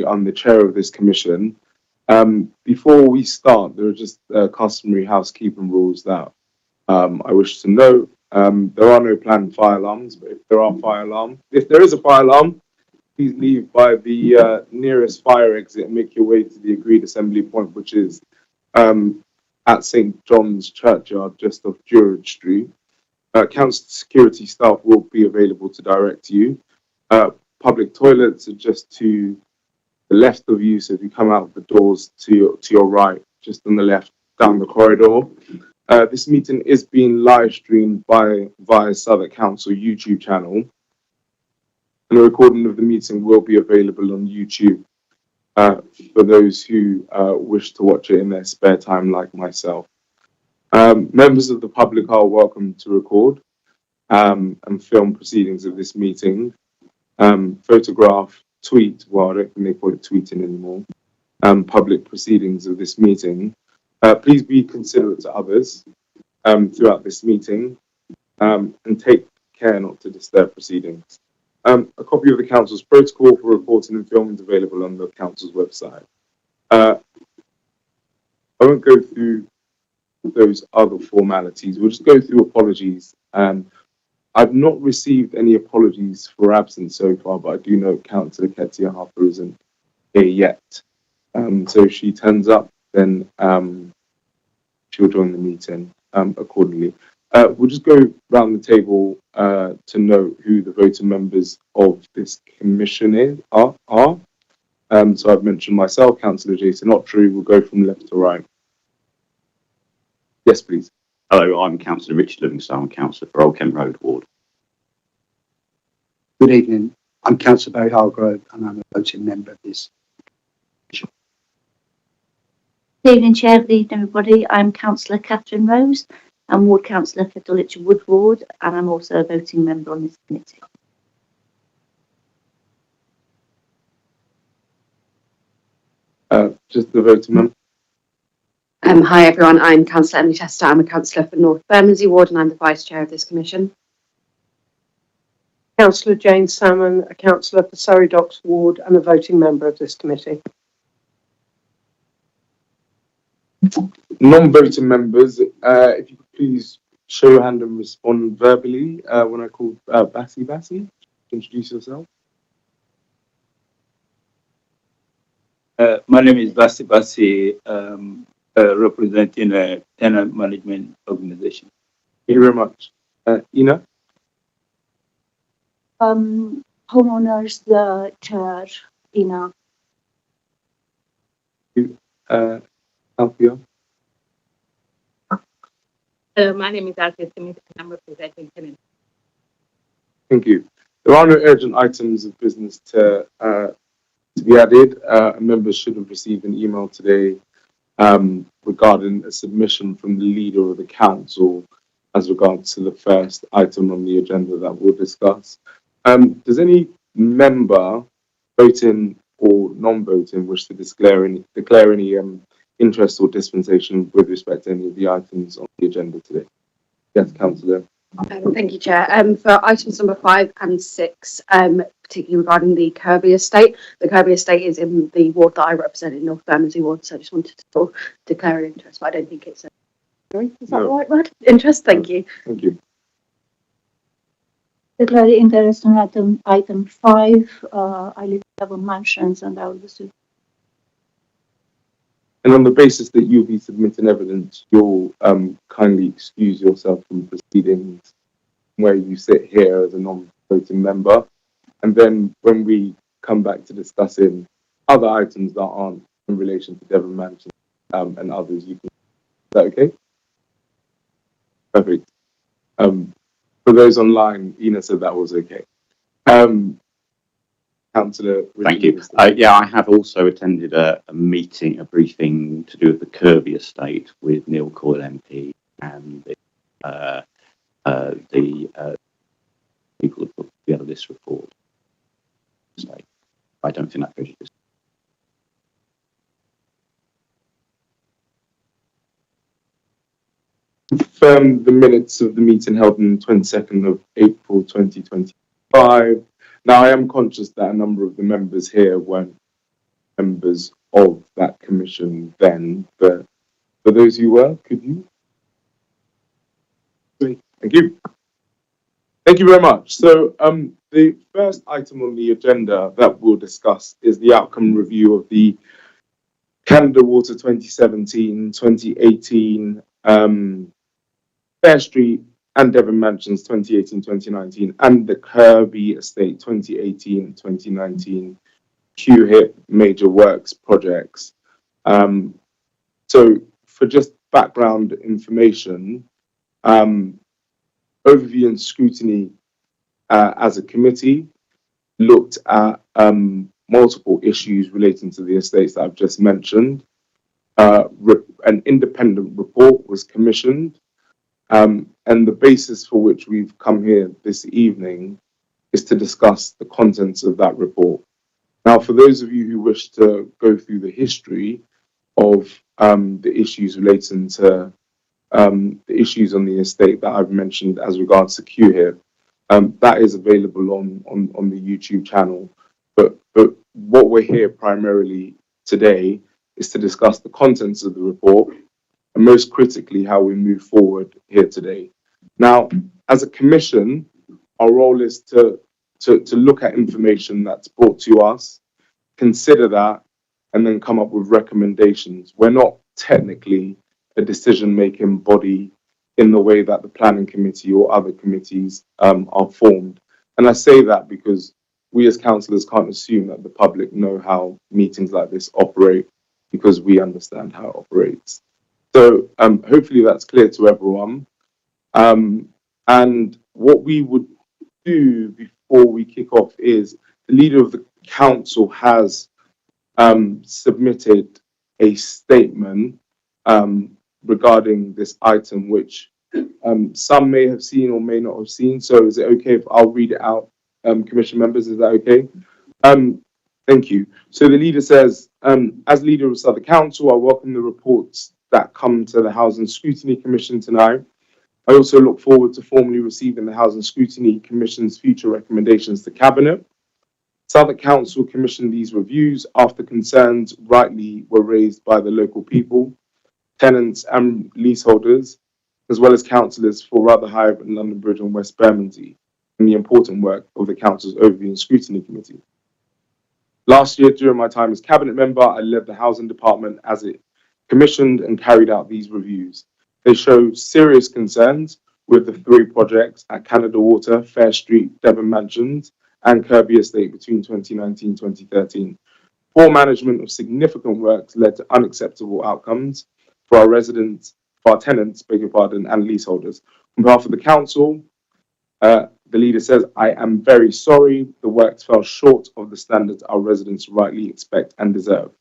I'm the chair of this commission. Before we start, there are just customary housekeeping rules that I wish to note. There are no planned fire alarms, but if there is a fire alarm, please leave by the nearest fire exit and make your way to the agreed assembly point, which is at St. John's Churchyard, just off Durand Street. Council security staff will be available to direct you. Public toilets are just to the left of you, so if you come out the doors to your right, just on the left, down the corridor. This meeting is being live streamed via Southwark Council YouTube channel, and a recording of the meeting will be available on YouTube for those who wish to watch it in their spare time, like myself. Members of the public are welcome to record and film proceedings of this meeting, photograph, tweet, well, I don't think they call it tweeting anymore, public proceedings of this meeting. Please be considerate to others throughout this meeting and take care not to disturb proceedings. A copy of the council's protocol for reporting and filming is available on the council's website. I won't go through those other formalities. We'll just go through apologies. I've not received any apologies for absence so far, but I do know Councillor Ketia Harper isn't here yet. So if she turns up, then she'll join the meeting accordingly. We'll just go round the table to note who the voting members of this commission are. So I've mentioned myself, Councillor Jason Ottery. We'll go from left to right. Yes, please. Hello, I'm Councillor Richard Livingstone, Councillor for Old Kent Road Ward. Good evening. I'm Councillor Barry Hargrove, and I'm a voting member of this. Good evening, Chair. Good evening, everybody. I'm Councillor Catherine Rose. I'm Ward Councillor for Dulwich Wood Ward, and I'm also a voting member on this committee. Just the voting member. Hi everyone, I'm Councillor Emily Chester. I'm a councillor for North Bermondsey Ward and I'm the vice chair of this commission. Councillor Jane Salmon, a councillor for Surrey Docks Ward and a voting member of this committee. Non-voting members, if you could please show your hand and respond verbally when I call Bassi. Introduce yourself. My name is Bassi, representing a tenant management organization. Thank you very much. Ina? Homeowners, the chair, Ina. Alfia? My name is Alfia Smith and I'm representing tenants. Thank you. There are no urgent items of business to be added. Members should have received an email today regarding a submission from the leader of the council as regards to the first item on the agenda that we'll discuss. Does any member, voting or non-voting, wish to declare any interest or dispensation with respect to any of the items on the agenda today? Yes, Councillor. Thank you, Chair. For items number 5 and 6, particularly regarding the Kirby Estate, the Kirby Estate is in the ward that I represent in North Bermondsey Ward, so I just wanted to sort of declare an interest, but I don't think it's a... Is that the right word? Interest, thank you. Thank you. Declare interest on item 5. I live in Devon Mansions and I will be. And on the basis that you'll be submitting evidence, you'll kindly excuse yourself from proceedings where you sit here as a non-voting member. And then when we come back to discussing other items that aren't in relation to Devon Mansions and others, you can. Is that okay? Perfect. For those online, Ina said that was okay. Councillor. Thank you. Yeah, I have also attended a meeting, a briefing to do with the Kirby Estate with Neil Coyle MP and the people that put together this report. So I don't think that prejudices. Confirm the minutes of the meeting held on the 22nd of April 2025. Now, I am conscious that a number of the members here weren't members of that commission then, but for those who were, could you? Great. Thank you. Thank you very much. So the first item on the agenda that we'll discuss is the outcome review of the Canada Water 2017, 2018, Fair Street and Devon Mansions 2018, 2019, and the Kirby Estate 2018, 2019 QHIP major works projects. So for just background information, Overview and Scrutiny as a committee looked at multiple issues relating to the estates that I've just mentioned. An independent report was commissioned, and the basis for which we've come here this evening is to discuss the contents of that report. Now, for those of you who wish to go through the history of the issues relating to the issues on the estate that I've mentioned as regards to QHIP, that is available on the YouTube channel. But what we're here primarily today is to discuss the contents of the report and most critically how we move forward here today. Now, as a commission, our role is to look at information that's brought to us, consider that, and then come up with recommendations. We're not technically a decision-making body in the way that the planning committee or other committees are formed. And I say that because we as councillors can't assume that the public know how meetings like this operate, because we understand how it operates. So hopefully that's clear to everyone. And what we would do before we kick off is the leader of the council has submitted a statement regarding this item, which some may have seen or may not have seen. So is it okay if I'll read it out, commission members? Is that okay? Thank you. So the leader says, as leader of Southwark Council, I welcome the reports that come to the Housing Scrutiny Commission tonight. I also look forward to formally receiving the Housing Scrutiny Commission's future recommendations to Cabinet. Southwark Council commissioned these reviews after concerns rightly were raised by the local people, tenants and leaseholders, as well as councillors for Rotherhithe and London Bridge and West Bermondsey, and the important work of the Council's Overview and Scrutiny Committee. Last year, during my time as Cabinet member, I led the Housing Department as it commissioned and carried out these reviews. They show serious concerns with the 3 projects at Canada Water, Fair Street, Devon Mansions, and Kirby Estate between 2019 and 2013. Poor management of significant works led to unacceptable outcomes for our residents, for our tenants, beg your pardon, and leaseholders. On behalf of the council, the leader says, I am very sorry the works fell short of the standards our residents rightly expect and deserve.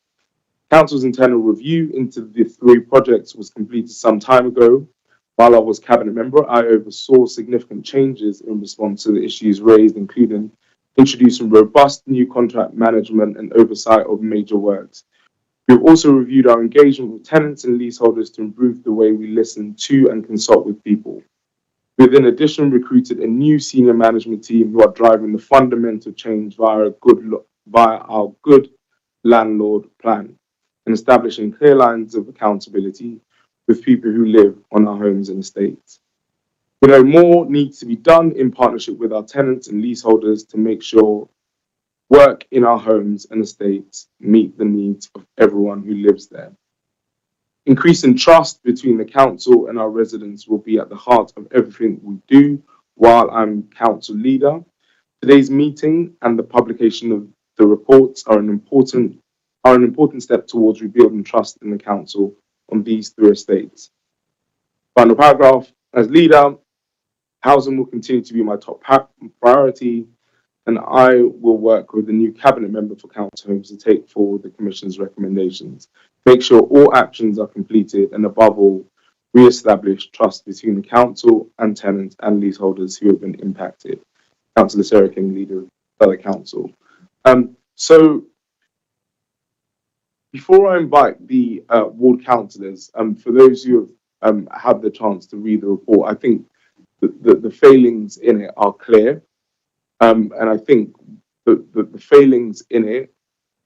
Council's internal review into the 3 projects was completed some time ago. While I was Cabinet member, I oversaw significant changes in response to the issues raised, including introducing robust new contract management and oversight of major works. We've also reviewed our engagement with tenants and leaseholders to improve the way we listen to and consult with people. We've in addition recruited a new senior management team who are driving the fundamental change via our good landlord plan and establishing clear lines of accountability with people who live on our homes and estates. We know more needs to be done in partnership with our tenants and leaseholders to make sure work in our homes and estates meet the needs of everyone who lives there. Increasing trust between the council and our residents will be at the heart of everything we do while I'm council leader. Today's meeting and the publication of the reports are an important step towards rebuilding trust in the council on these 3 estates. Final paragraph, as leader, housing will continue to be my top priority, and I will work with the new cabinet member for council homes to take forward the commission's recommendations, make sure all actions are completed, and above all, re-establish trust between the council and tenants and leaseholders who have been impacted. Councillor Sarah King, leader of Southwark Council. So before I invite the ward councillors, for those who have had the chance to read the report, I think the failings in it are clear. And I think the failings in it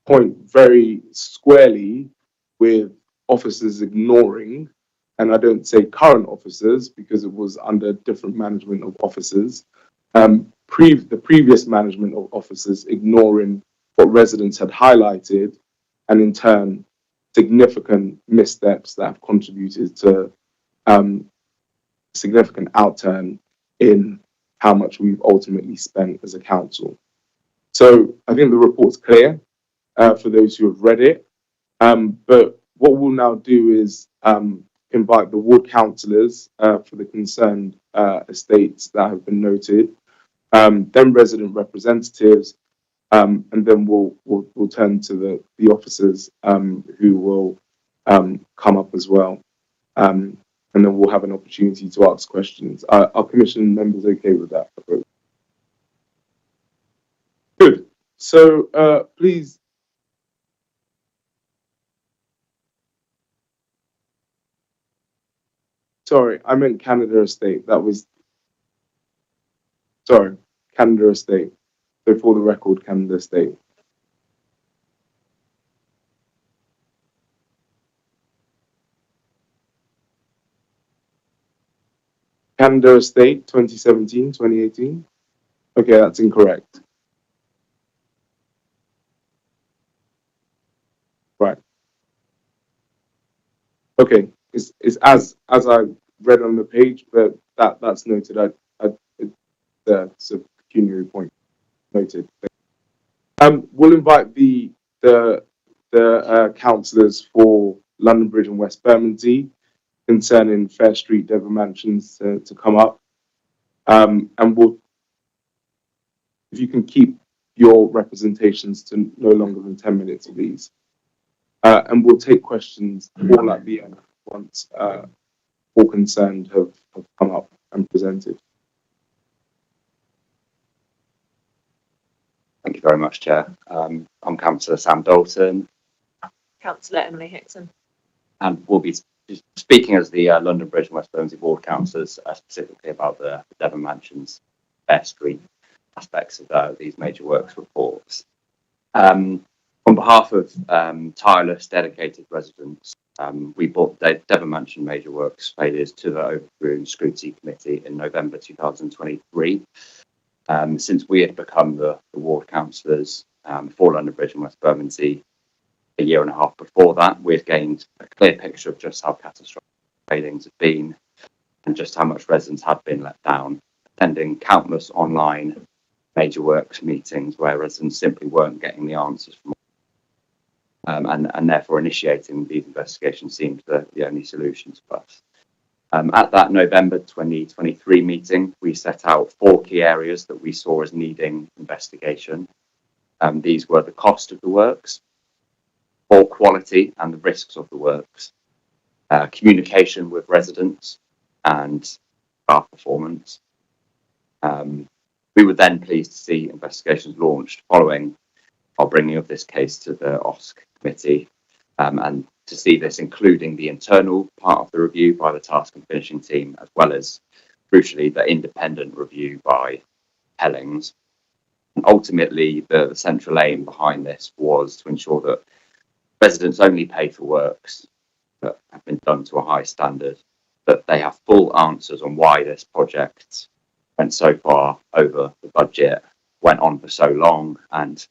point very squarely with officers ignoring, and I don't say current officers because it was under different management of officers, the previous management of officers ignoring what residents had highlighted, and in turn, significant missteps that have contributed to significant outturn in how much we've ultimately spent as a council. So I think the report's clear for those who have read it. But what we'll now do is invite the ward councillors for the concerned estates that have been noted, then resident representatives, and then we'll turn to the officers who will come up as well. And then we'll have an opportunity to ask questions. Are commission members okay with that? Good. So please. Sorry, I meant Canada Estate. That was. Sorry, Canada Estate. So for the record, Canada Estate. Canada Estate 2017, 2018. Okay, that's incorrect. Right. Okay, it's as I read on the page, but that's noted. It's a pecuniary point noted. We'll invite the councillors for London Bridge and West Bermondsey concerning Fair Street, Devon Mansions to come up, and we'll, if you can keep your representations to no longer than 10 minutes, please, and we'll take questions all at the end once all concerned have come up and presented. Thank you very much, Chair. I'm Councillor Sam Dalton. Councillor Emily Hickson. And we'll be speaking as the London Bridge and West Bermondsey ward councillors, specifically about the Devon Mansions Fair Street aspects of these major works reports. On behalf of tireless, dedicated residents, we brought the Devon Mansion major works failures to the Overthrow and Scrutiny Committee in November 2023. Since we had become the ward councillors for London Bridge and West Bermondsey a year and a half before that, we had gained a clear picture of just how catastrophic failings had been and just how much residents had been let down, attending countless online major works meetings where residents simply weren't getting the answers from and therefore initiating these investigations seemed the only solution to us. At that November 2023 meeting, we set out 4 key areas that we saw as needing investigation. These were the cost of the works, poor quality and the risks of the works, communication with residents, and staff performance. We were then pleased to see investigations launched following our bringing of this case to the OSC committee, and to see this including the internal part of the review by the task and finishing team, as well as, crucially, the independent review by Hellings. And ultimately, the central aim behind this was to ensure that residents only pay for works that have been done to a high standard, that they have full answers on why this project went so far over the budget, went on for so long, and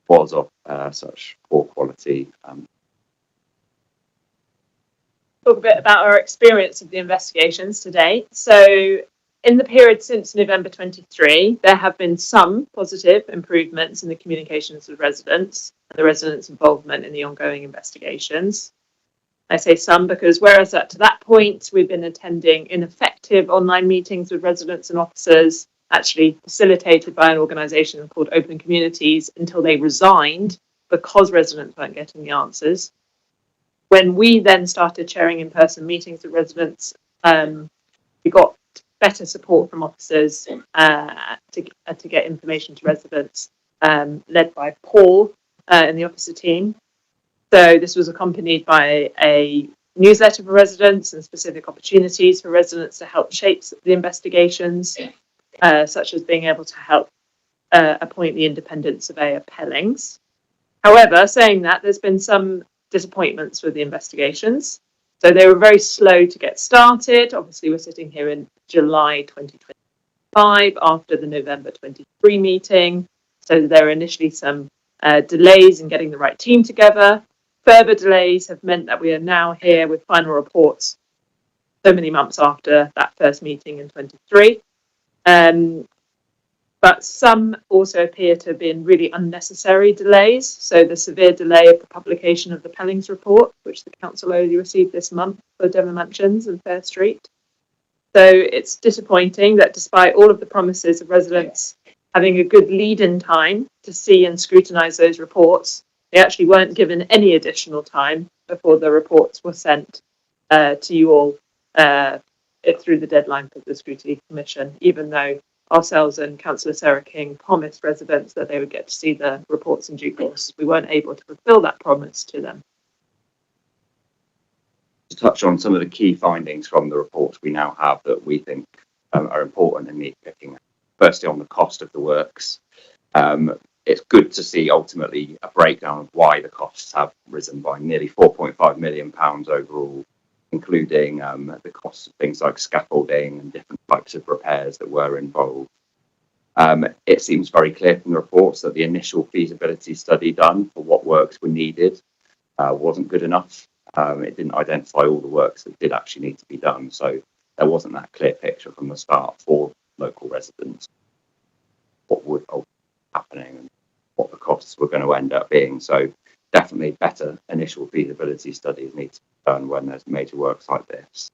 was of such poor quality. Talk a bit about our experience of the investigations to date. So in the period since November 23, there have been some positive improvements in the communications with residents and the residents' involvement in the ongoing investigations. I say some because whereas up to that point, we've been attending ineffective online meetings with residents and officers, actually facilitated by an organisation called Open Communities, until they resigned because residents weren't getting the answers. When we then started chairing in-person meetings with residents, we got better support from officers to get information to residents, led by Paul in the officer team. So this was accompanied by a newsletter for residents and specific opportunities for residents to help shape the investigations, such as being able to help appoint the independent surveyor Pellings. However, saying that, there's been some disappointments with the investigations. So they were very slow to get started. Obviously, we're sitting here in July 2025 after the November 23 meeting. So there were initially some delays in getting the right team together. Further delays have meant that we are now here with final reports so many months after that first meeting in 23. But some also appear to have been really unnecessary delays. So the severe delay of the publication of the Pellings report, which the council only received this month for Devon Mansions and Fair Street. So it's disappointing that despite all of the promises of residents having a good lead-in time to see and scrutinise those reports, they actually weren't given any additional time before the reports were sent to you all through the deadline for the Scrutiny Commission, even though ourselves and Councillor Sarah King promised residents that they would get to see the reports in due course. We weren't able to fulfil that promise to them. To touch on some of the key findings from the reports we now have that we think are important and need picking up. Firstly, on the cost of the works. It's good to see ultimately a breakdown of why the costs have risen by nearly £4.5 million overall, including the costs of things like scaffolding and different types of repairs that were involved. It seems very clear from the reports that the initial feasibility study done for what works were needed wasn't good enough. It didn't identify all the works that did actually need to be done, so there wasn't that clear picture from the start for local residents what would be happening and what the costs were going to end up being. So definitely better initial feasibility studies need to be done when there's major works like this.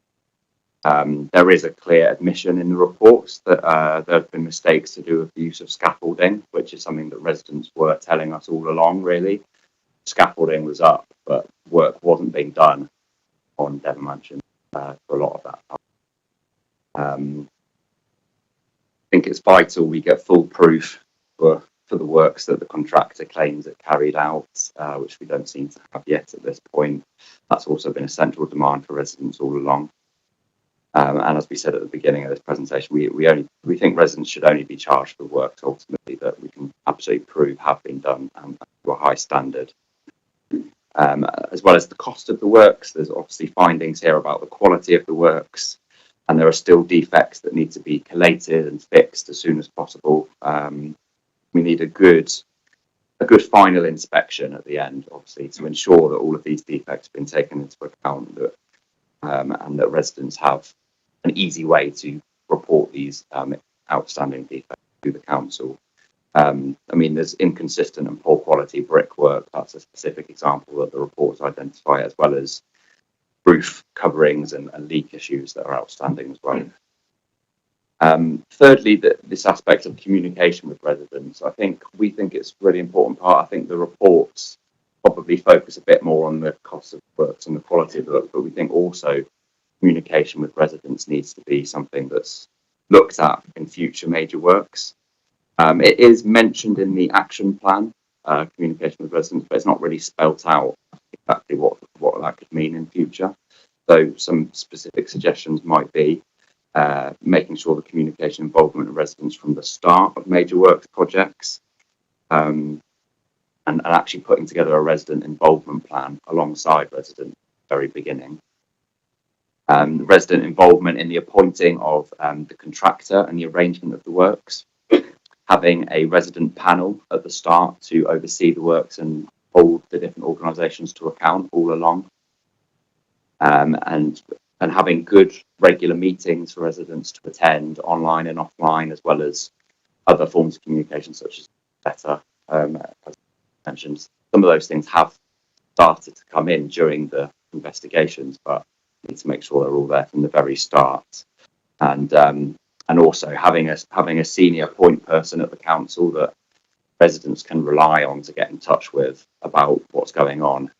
There is a clear admission in the reports that there have been mistakes to do with the use of scaffolding, which is something that residents were telling us all along, really. Scaffolding was up, but work wasn't being done on Devon Mansion for a lot of that time. I think it's vital we get full proof for the works that the contractor claims it carried out, which we don't seem to have yet at this point. That's also been a central demand for residents all along. And as we said at the beginning of this presentation, we think residents should only be charged for works ultimately that we can absolutely prove have been done to a high standard. As well as the cost of the works, there's obviously findings here about the quality of the works, and there are still defects that need to be collated and fixed as soon as possible. We need a good final inspection at the end, obviously, to ensure that all of these defects have been taken into account, and that residents have an easy way to report these outstanding defects to the council. There's inconsistent and poor quality brickwork. That's a specific example that the reports identify, as well as roof coverings and leak issues that are outstanding as well. Thirdly, this aspect of communication with residents, we think it's a really important part. I think the reports probably focus a bit more on the cost of works and the quality of the work, but we think also communication with residents needs to be something that's looked at in future major works. It is mentioned in the action plan, communication with residents, but it's not really spelt out exactly what that could mean in future. So some specific suggestions might be making sure the communication involvement of residents from the start of major works projects, and actually putting together a resident involvement plan alongside resident at the very beginning. Resident involvement in the appointing of the contractor and the arrangement of the works, having a resident panel at the start to oversee the works and hold the different organisations to account all along, and having good regular meetings for residents to attend online and offline, as well as other forms of communication such as letter. As mentioned, some of those things have started to come in during the investigations, but we need to make sure they're all there from the very start. And also having a senior point person at the council that residents can rely on to get in touch with about what's going on.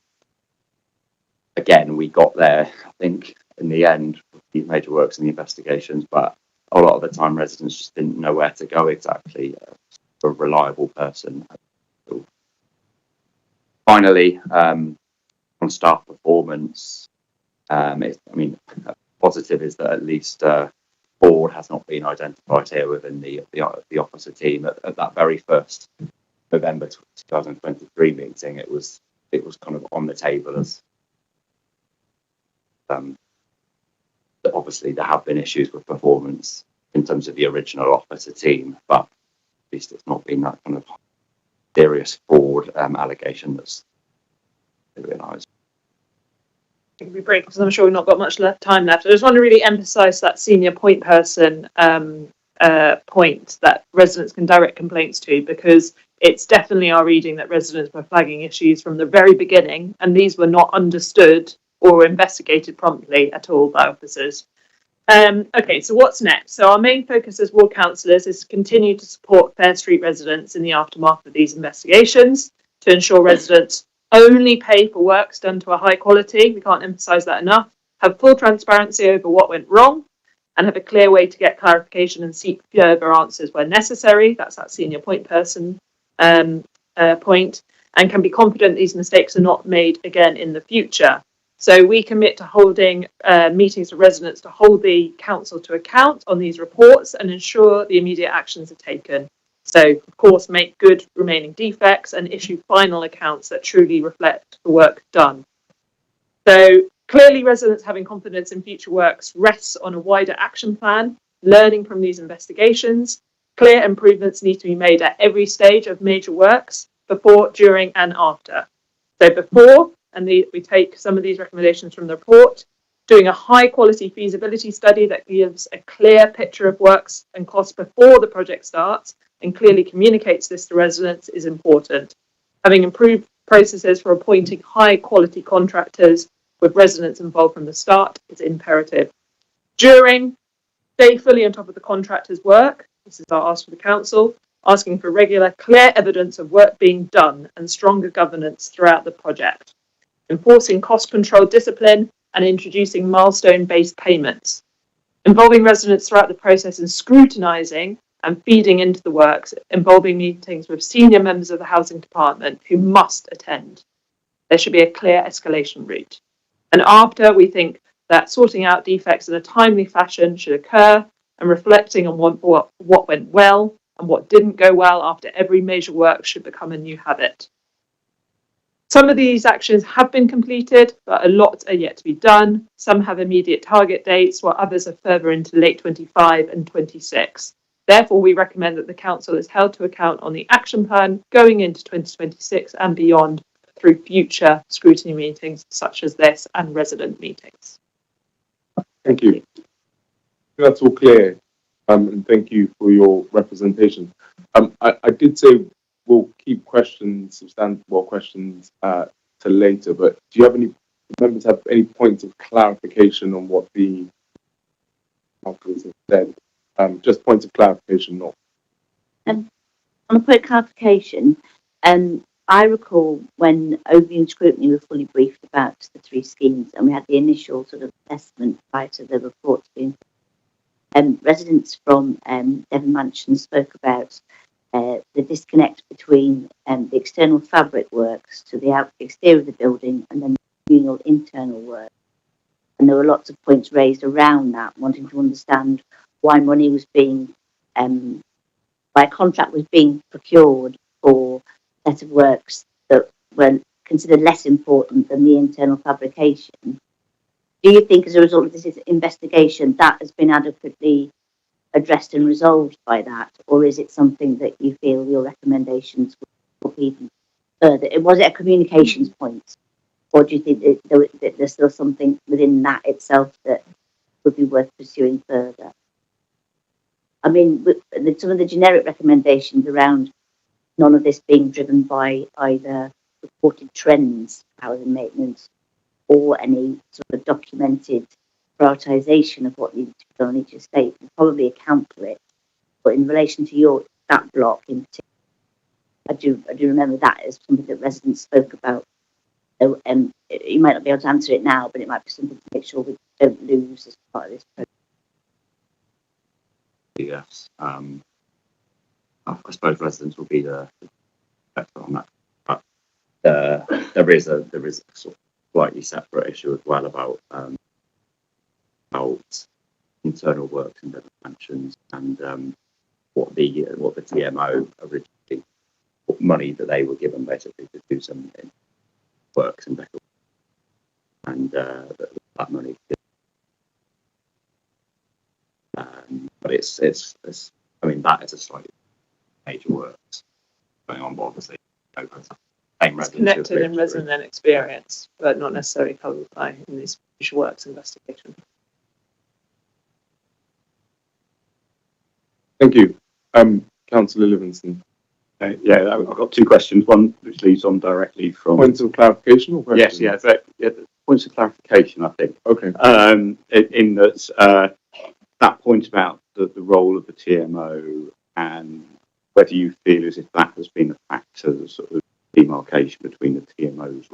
Again, we got there, I think, in the end with these major works and the investigations, but a lot of the time residents just didn't know where to go exactly for a reliable person. Finally, on staff performance, positive is that at least board has not been identified here within the officer team at that very first November 2023 meeting, it was kind of on the table as that obviously there have been issues with performance in terms of the original offer to team, but at least it's not been that kind of serious fraud allegation that's realised. It can be brief because I'm sure we've not got much time left. I just want to really emphasise that senior point person point that residents can direct complaints to, because it's definitely our reading that residents were flagging issues from the very beginning, and these were not understood or investigated promptly at all by officers. Okay, so what's next? So our main focus as ward councillors is to continue to support Fair Street residents in the aftermath of these investigations, to ensure residents only pay for works done to a high quality. We can't emphasise that enough. Have full transparency over what went wrong, and have a clear way to get clarification and seek further answers where necessary. That's that senior point person point, and can be confident these mistakes are not made again in the future. So we commit to holding meetings with residents to hold the council to account on these reports and ensure the immediate actions are taken. So, of course, make good remaining defects and issue final accounts that truly reflect the work done. So, clearly, residents having confidence in future works rests on a wider action plan, learning from these investigations. Clear improvements need to be made at every stage of major works, before, during, and after. So, before, and we take some of these recommendations from the report, doing a high quality feasibility study that gives a clear picture of works and costs before the project starts and clearly communicates this to residents is important. Having improved processes for appointing high quality contractors with residents involved from the start is imperative. During, stay fully on top of the contractor's work. This is our ask for the council, asking for regular, clear evidence of work being done and stronger governance throughout the project. Enforcing cost control discipline and introducing milestone-based payments. Involving residents throughout the process and scrutinising and feeding into the works, involving meetings with senior members of the housing department who must attend. There should be a clear escalation route. And after, we think that sorting out defects in a timely fashion should occur, and reflecting on what went well and what didn't go well after every major work should become a new habit. Some of these actions have been completed, but a lot are yet to be done. Some have immediate target dates, while others are further into late 25 and 26. Therefore, we recommend that the council is held to account on the action plan going into 2026 and beyond through future scrutiny meetings such as this and resident meetings. Thank you. That's all clear, and thank you for your representation. I did say we'll keep questions, substantial questions, to later, but do you have any members have any points of clarification on what the councillors have said? Just points of clarification, not. On a point of clarification, I recall when Overview and Scrutiny were fully briefed about the three schemes, and we had the initial sort of assessment prior to the reports being. Residents from Devon Mansion spoke about the disconnect between the external fabric works to the exterior of the building and then the communal internal work. And there were lots of points raised around that, wanting to understand why money was being, why a contract was being procured for a set of works that were considered less important than the internal fabrication. Do you think as a result of this investigation that has been adequately addressed and resolved by that, or is it something that you feel your recommendations will be even further? Was it a communications point, or do you think that there's still something within that itself that would be worth pursuing further? I mean, some of the generic recommendations around none of this being driven by either reported trends, housing maintenance, or any sort of documented prioritisation of what needs to be done on each estate will probably account for it. But in relation to that block in particular, I do remember that as something that residents spoke about. So you might not be able to answer it now, but it might be something to make sure we don't lose as part of this process. Yes, I suppose residents will be the better on that. But there is a sort of slightly separate issue as well about internal works and mansions and what the TMO originally money that they were given basically to do some works and decorations, and that money. But it's I mean, that is a slightly major works going on, but obviously same It's residents connected who in resident experience, but not necessarily covered by in this visual works investigation. Thank you. Councillor Livingston. Yeah, I've got two questions. One which leads on directly from. Points of clarification or Yes, questions? points of clarification, I think. Okay. In that that point about the role of the TMO and whether you feel as if that has been a factor, the sort of demarcation between the TMO's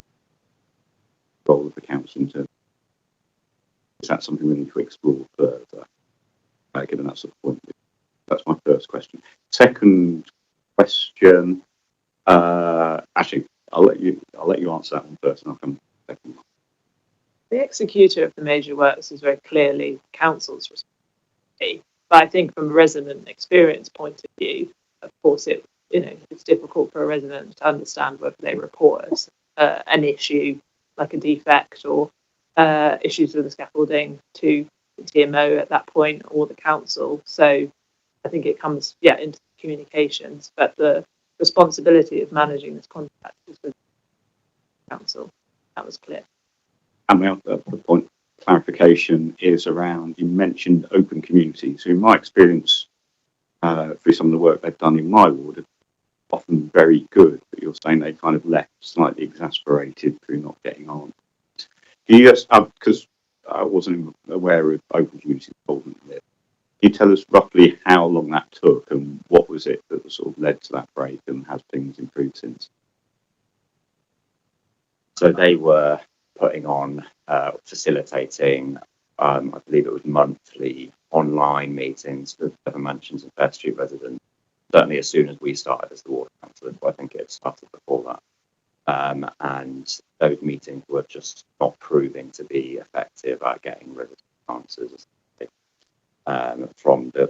role of the council in terms. Is that something we need to explore further? Given that sort of point. That's my first question. Second question. Actually, I'll let you answer that one first, and I'll come to the second one. The executor of the major works is very clearly council's responsibility, but I think from a resident experience point of view, of course, it's difficult for a resident to understand whether they report as an issue like a defect or issues with the scaffolding to the TMO at that point or the council. So I think it comes into communications, but the responsibility of managing this contract is with the council. That was clear. And the point of clarification is around, you mentioned open community. So in my experience, through some of the work they've done in my ward, it's often very good, but you're saying they kind of left slightly exasperated through not getting on. Can you just, because I wasn't aware of open community involvement in it, can you tell us roughly how long that took and what was it that sort of led to that break, and has things improved since? So they were putting on, facilitating, I believe it was monthly online meetings with Devon Mansions and Fair Street residents, certainly as soon as we started as the ward councillor. I think it started before that. And those meetings were just not proving to be effective at getting resident answers. From the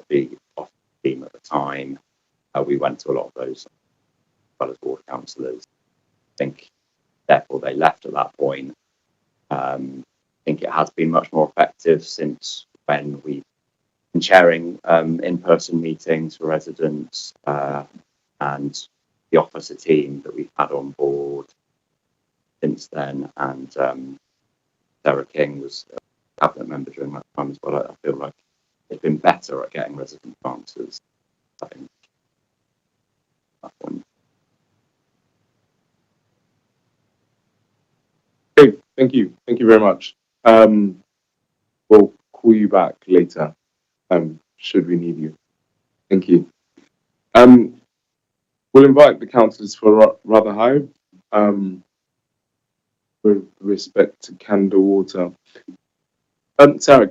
office team at the time, we went to a lot of those as well as ward councillors. I think therefore they left at that point. I think it has been much more effective since when we've been chairing in-person meetings for residents, and the officer team that we've had on board since then, and Sarah King was a cabinet member during that time as well. I feel like it's been better at getting resident answers, I think, at that point. Great. Thank you. Thank you very much. We'll call you back later, should we need you. Thank you. We'll invite the councillors for Rotherhithe, with respect to Canada Water. Sorry.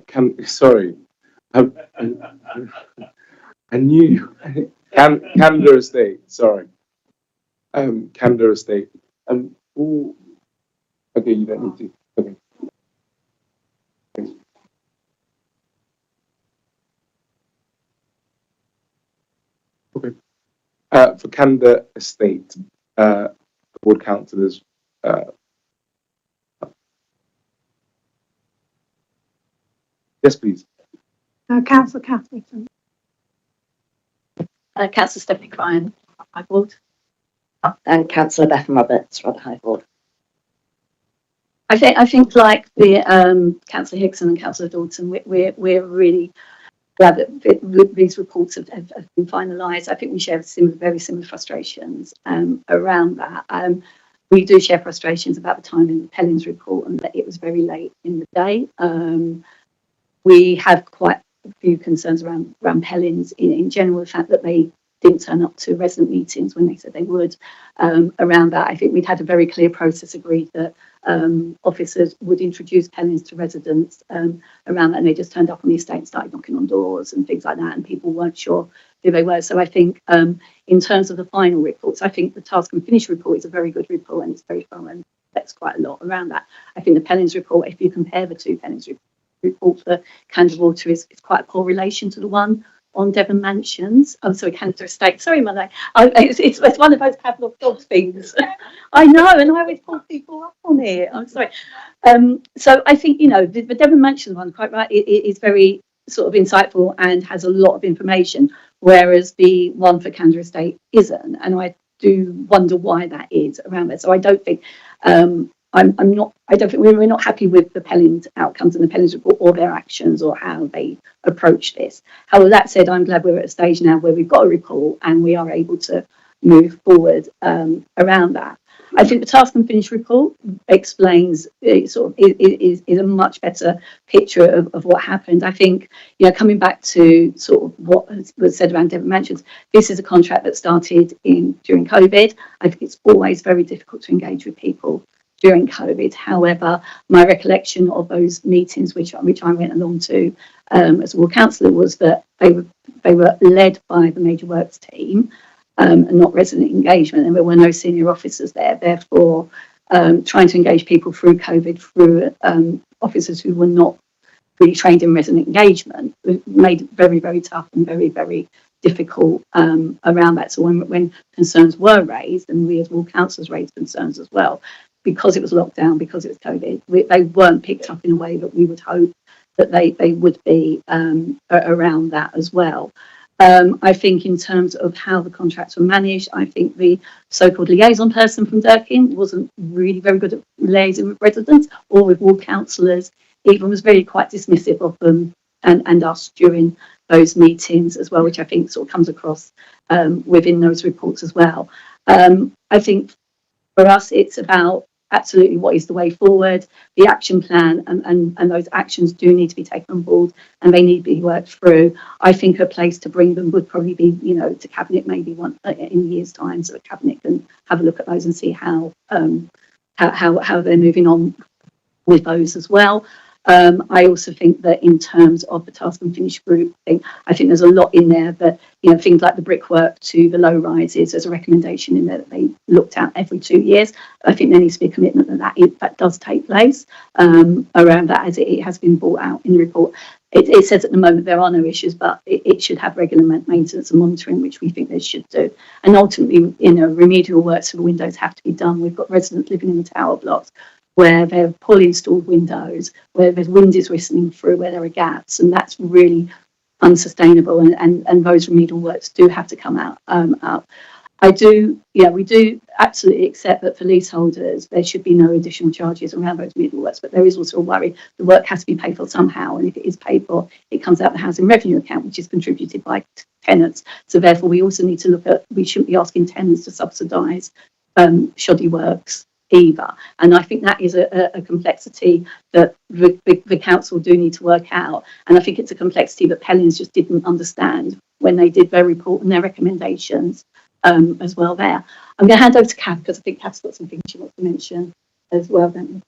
I knew Canada Estate. Sorry. Canada Estate. Okay, you don't need to. Okay. Thanks. Okay. For Canada Estate, the board councillors. Yes, please. Councillor Catherine. Councillor Stephanie Cryan, High Ward. And Councillor Bethan Roberts, Rotherhithe Ward. I think like the Councillor Hickson and Councillor Dalton, we're really glad that these reports have been finalised. I think we share very similar frustrations around that. We do share frustrations about the timing of the Pellins report and that it was very late in the day. We have quite a few concerns around Pellins in general, the fact that they didn't turn up to resident meetings when they said they would. Around that, I think we'd had a very clear process agreed that officers would introduce Pellins to residents around that, and they just turned up on the estate and started knocking on doors and things like that, and people weren't sure who they were. So I think in terms of the final reports, I think the task and finish report is a very good report, and it's very thorough and that's quite a lot around that. I think the Pellins report, if you compare the two Pellins report for Canada Water, is quite a poor relation to the one on Devon Mansions. I'm sorry, Canada Estate. Sorry, my name. It's one of those Pavlov dog things. I know, and I always pull people up on it. I'm sorry. So I think, the Devon Mansions one, quite right, it is very sort of insightful and has a lot of information, whereas the one for Canada Estate isn't. And I do wonder why that is around there. So I don't think I don't think we're not happy with the Pellins outcomes and the Pellins report or their actions or how they approach this. However, that said, I'm glad we're at a stage now where we've got a report and we are able to move forward around that. I think the task and finish report explains is a much better picture of what happened. I think, coming back to sort of what was said around Devon Mansions, this is a contract that started during COVID. I think it's always very difficult to engage with people during COVID. However, my recollection of those meetings, which I went along to as a ward councillor, was that they were led by the major works team and not resident engagement, and there were no senior officers there. Therefore, trying to engage people through COVID through officers who were not really trained in resident engagement made it very, very tough and very, very difficult around that. So when concerns were raised, and we as ward councillors raised concerns as well, because it was locked down, because it was COVID, they weren't picked up in a way that we would hope that they would be around that as well. I think in terms of how the contracts were managed, I think the so-called liaison person from Durkin wasn't really very good at liaising with residents or with ward councillors, even was very quite dismissive of them and us during those meetings as well, which I think sort of comes across within those reports as well. I think for us, it's about absolutely what is the way forward, the action plan, and those actions do need to be taken on board and they need to be worked through. I think a place to bring them would probably be, to Cabinet maybe in a year's time, so the Cabinet can have a look at those and see how they're moving on with those as well. I also think that in terms of the task and finish group thing, I think there's a lot in there that, things like the brickwork to the low rises, there's a recommendation in there that they looked at every 2 years. I think there needs to be a commitment that does take place around that, as it has been brought out in the report. It says at the moment there are no issues, but it should have regular maintenance and monitoring, which we think they should do. And ultimately, remedial works for the windows have to be done. We've got residents living in the tower blocks where there are poorly installed windows, where there's wind is whistling through, where there are gaps, and that's really unsustainable. And those remedial works do have to come out. We do absolutely accept that for leaseholders there should be no additional charges around those remedial works, but there is also a worry the work has to be paid for somehow, and if it is paid for, it comes out the housing revenue account, which is contributed by tenants. So therefore, we also need to look at, we shouldn't be asking tenants to subsidise shoddy works either. And I think that is a complexity that the council do need to work out. And I think it's a complexity that Pellins just didn't understand when they did their report and their recommendations as well there. I'm going to hand over to Kath because I think Kath's got some things she wants to mention as well, don't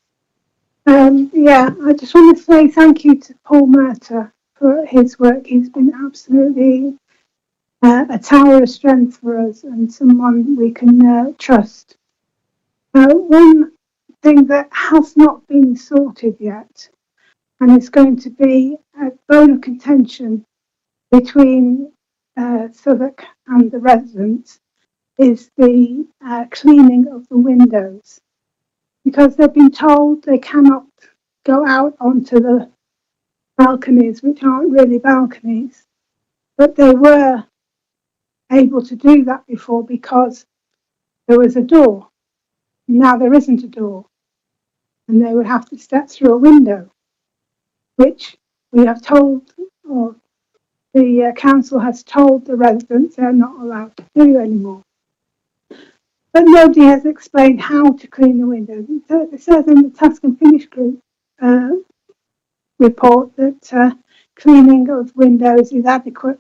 you? I just want to say thank you to Paul Murta for his work. He's been absolutely a tower of strength for us and someone we can trust. One thing that has not been sorted yet, and it's going to be a bone of contention between Southwark and the residents, is the cleaning of the windows. Because they've been told they cannot go out onto the balconies, which aren't really balconies, but they were able to do that before because there was a door. Now there isn't a door, and they would have to step through a window, which we have told, or the council has told the residents they're not allowed to do anymore. But nobody has explained how to clean the windows. It says in the task and finish group report that cleaning of windows is adequate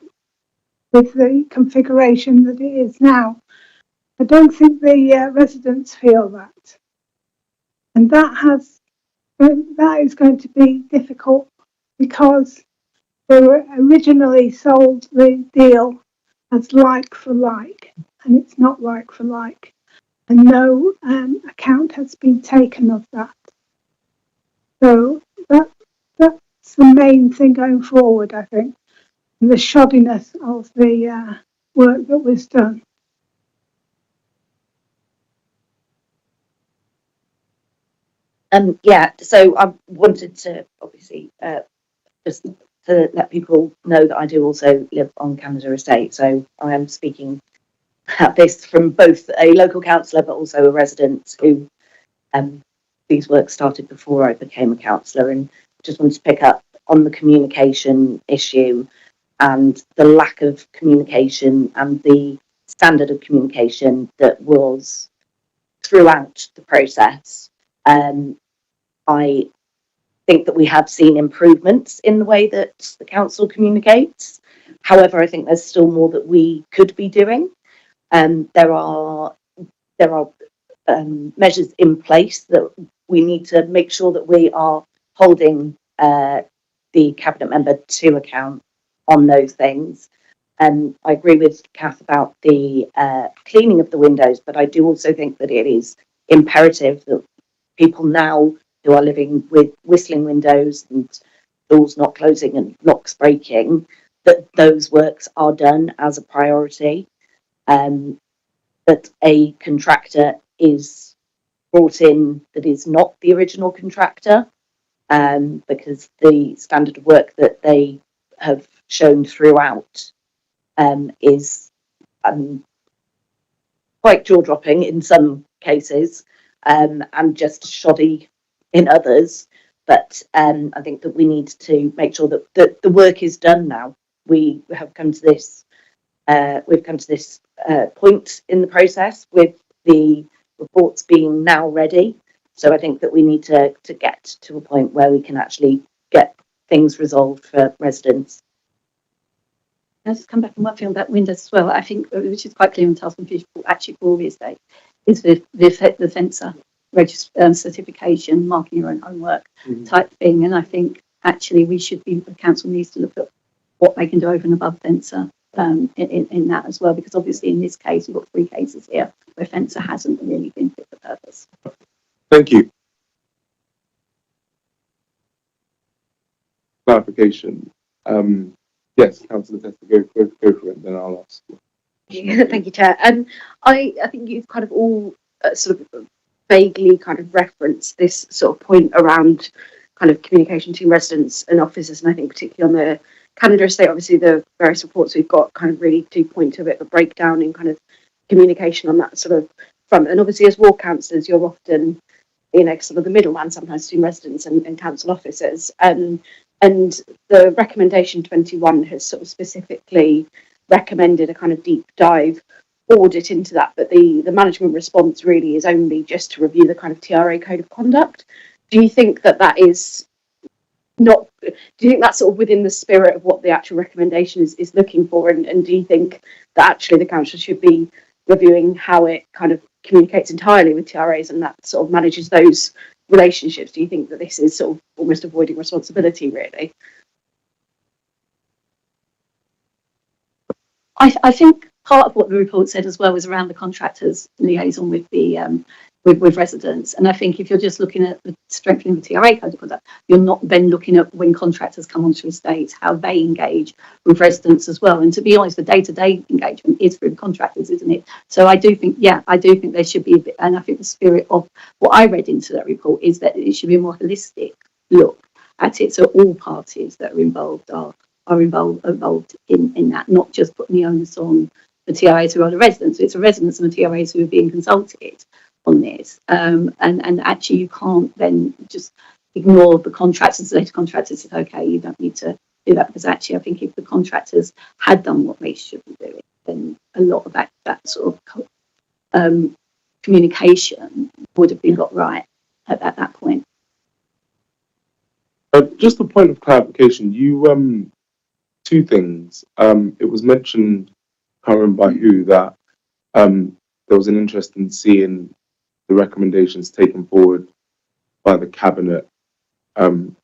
with the configuration that it is now. I don't think the residents feel that, and that is going to be difficult because they were originally sold the deal as like for like, and it's not like for like, and no account has been taken of that. So that's the main thing going forward, I think. the shoddiness of the work that was done. Yeah, so I wanted to obviously just to let people know that I do also live on Canada Estate, so I am speaking about this from both a local councillor but also a resident who these works started before I became a councillor, and just wanted to pick up on the communication issue and the lack of communication and the standard of communication that was throughout the process. I think that we have seen improvements in the way that the council communicates. However, I think there's still more that we could be doing. There are measures in place that we need to make sure that we are holding the cabinet member to account on those things. I agree with Kath about the cleaning of the windows, but I do also think that it is imperative that people now who are living with whistling windows and doors not closing and locks breaking, that those works are done as a priority. That a contractor is brought in that is not the original contractor, because the standard of work that they have shown throughout is quite jaw-dropping in some cases, and just shoddy in others. But I think that we need to make sure that the work is done now. We have come to this. We've come to this point in the process with the reports being now ready. So I think that we need to get to a point where we can actually get things resolved for residents. I'll just come back on one thing about windows as well. I think, which is quite clear in Task and Future, actually for Kirby Estate, is the fencer certification, marking your own homework type thing. And I think actually we should be, the council needs to look at what they can do over and above fencer in that as well, because obviously in this case we've got 3 cases here where fencer hasn't really been fit for purpose. Thank you. Clarification. Yes, Councillor Tester, go for it, then I'll ask. Thank you, Chair. I think you've kind of all sort of vaguely kind of referenced this sort of point around kind of communication between residents and officers, and I think particularly on the Canada Estate, obviously the various reports we've got kind of really do point to a bit of a breakdown in kind of communication on that sort of front. And obviously as ward councillors, you're often, sort of the middleman sometimes between residents and council officers. And the recommendation 21 has sort of specifically recommended a kind of deep dive audit into that, but the management response really is only just to review the kind of TRA code of conduct. Do you think that is not, do you think that's sort of within the spirit of what the actual recommendation is looking for? And do you think that actually the council should be reviewing how it kind of communicates entirely with TRAs and that sort of manages those relationships? Do you think that this is sort of almost avoiding responsibility, really? I think part of what the report said as well was around the contractors' liaison with the with residents. And I think if you're just looking at the strengthening the TRA code of conduct, you're not then looking at when contractors come onto estates, how they engage with residents as well. And to be honest, the day-to-day engagement is through the contractors, isn't it? So I do think there should be a bit, and I think the spirit of what I read into that report is that it should be a more holistic look at it. So all parties that are involved are involved in that, not just putting the onus on the TRAs who are the residents. It's the residents and the TRAs who are being consulted on this, and actually you can't then just ignore the contractors. The contractors said, okay, you don't need to do that, because actually I think if the contractors had done what they should be doing, then a lot of that sort of communication would have been got right at that point. Just a point of clarification, you 2 things. It was mentioned, I can't remember by who, that there was an interest in seeing the recommendations taken forward by the cabinet over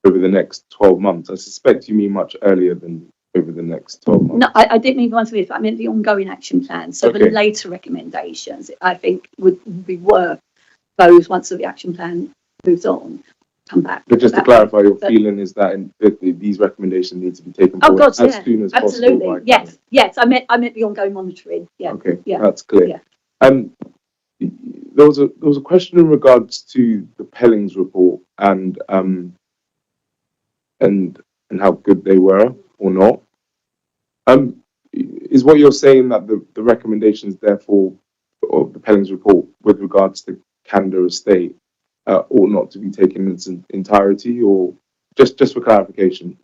the next 12 months. I suspect you mean much earlier than over the next 12 months. No, I didn't mean one to this, but I meant the ongoing action plan. So the later recommendations, I think, would be worth those once the action plan moves on. come back. But just to That- clarify, your but- feeling is that these recommendations need to be taken Oh, forward God, as yeah, soon as possible. absolutely. by Yes, council. yes. I meant the ongoing monitoring. Yeah. Okay, yeah, that's clear. yeah. There was a question in regards to the Pellings report and how good they were or not. Is what you're saying that the recommendations, therefore, of the Pellings report with regards to Canada Estate ought not to be taken in its entirety, or just for clarification?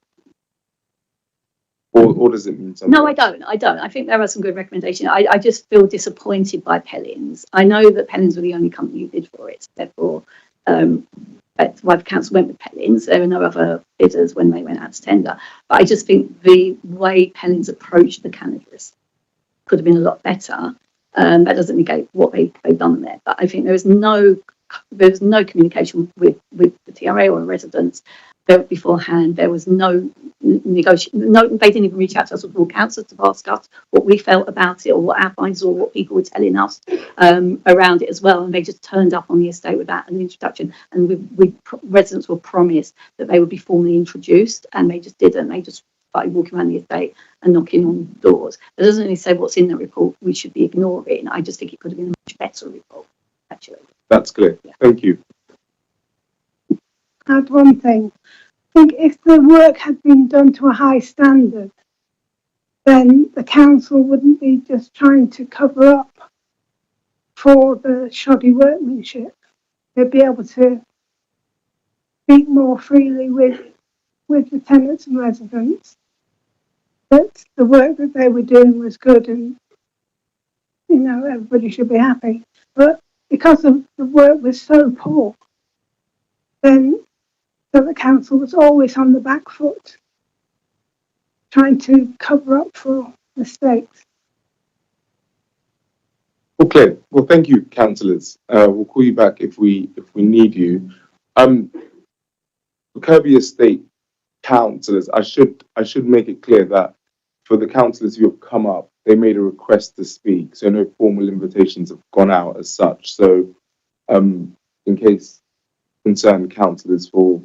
Or does it mean something? No, I don't. I think there are some good recommendations. I just feel disappointed by Pellings. I know that Pellings were the only company who bid for it. Therefore, that's why the council went with Pellings. There were no other bidders when they went out to tender. But I just think the way Pellings approached the Canada's could have been a lot better. That doesn't negate what they've done there. But I think there was no communication with the TRA or the residents beforehand. There was no negotiation. No, they didn't even reach out to us or councillors to ask us what we felt about it or what our findings or what people were telling us around it as well. And they just turned up on the estate without an introduction. And residents were promised that they would be formally introduced, and they just didn't. They just started walking around the estate and knocking on doors. It doesn't really say what's in the report. We should be ignoring. I just think it could have been a much better report, actually. That's clear. Yeah. Thank you. Add one thing. I think if the work had been done to a high standard, then the council wouldn't be just trying to cover up for the shoddy workmanship. They'd be able to speak more freely with the tenants and residents that the work that they were doing was good, and everybody should be happy. But because of the work was so poor, then the council was always on the back foot, trying to cover up for mistakes. Well, clear. Well, thank you, councillors. We'll call you back if we need you. The Kirby Estate councillors, I should make it clear that for the councillors who have come up, they made a request to speak, so no formal invitations have gone out as such. So, in case concerned councillors for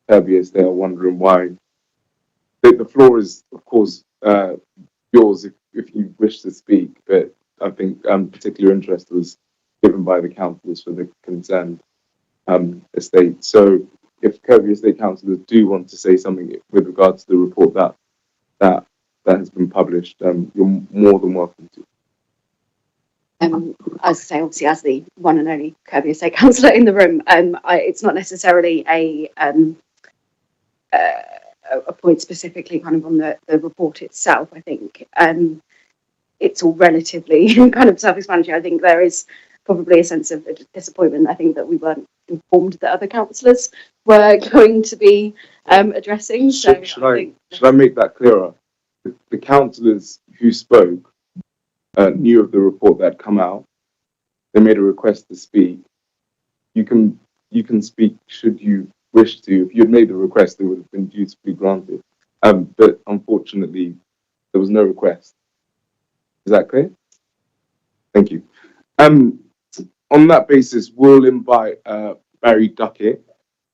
Kirby Estate are wondering why, the floor is, of course, yours if you wish to speak, but I think particular interest was given by the councillors for the concerned estate. So, if Kirby Estate councillors do want to say something with regards to the report that has been published, you're more than welcome to. As I say, obviously, as the one and only Kirby Estate councillor in the room, it's not necessarily a point specifically kind of on the report itself. I think it's all relatively kind of self-explanatory. I think there is probably a sense of disappointment. I think that we weren't informed that other councillors were going to be addressing. So Should I make that clearer? The councillors who spoke knew of the report that had come out. They made a request to speak. You can speak should you wish to. If you had made the request, it would have been dutifully granted. But unfortunately, there was no request. Is that clear? Thank you. On that basis, we'll invite Barry Duckett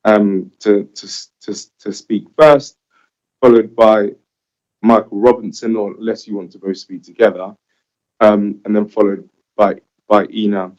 to speak first, followed by Michael Robinson, or unless you want to both speak together, and then followed by Ina.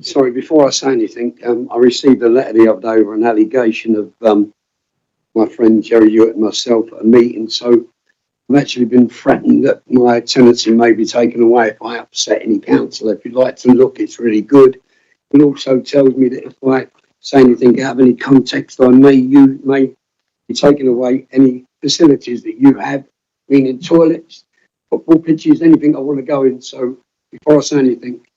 Sorry, before I say anything, I received a letter the other day over an allegation of my friend Jerry Hewitt and myself at a meeting. So I've actually been threatened that my tenancy may be taken away if I upset any councillor. If you'd like to look, it's really good. It also tells me that if I say anything out of any context, you may be taking away any facilities that you have, meaning toilets, football pitches, anything I want to go in. So before I say anything,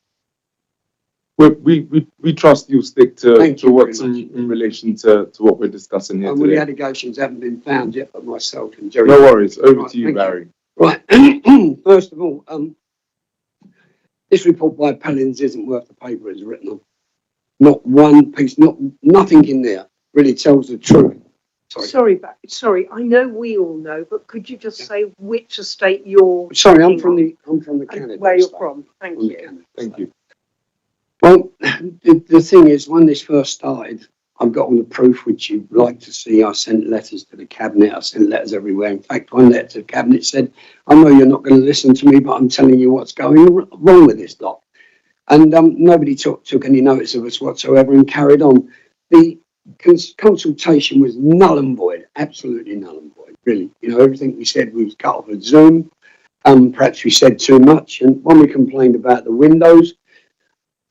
We trust you'll stick Thank to you what's very much. in relation to what we're discussing here Well, the today. allegations haven't been found yet, but myself and Jerry. No worries. Over Right, to you, thank Barry. Right. First of all, this report by Pellins isn't worth the paper it's written on. Not one piece, nothing in there really tells the truth. Sorry, I know we all know, but could you just say which estate you're? Sorry, I'm speaking from the on Canada. and where you're estate. from. Thank From the you. Canada Thank estate. you. Well, the thing is, when this first started, I've got all the proof which you'd like to see. I sent letters to the cabinet. I sent letters everywhere. In fact, one letter to the cabinet said, I know you're not going to listen to me, but I'm telling you what's going wrong with this lot. And nobody took any notice of us whatsoever and carried on. The consultation was null and void, absolutely null and void, really. You know, everything we said was cut off at Zoom. Perhaps we said too much. And when we complained about the windows,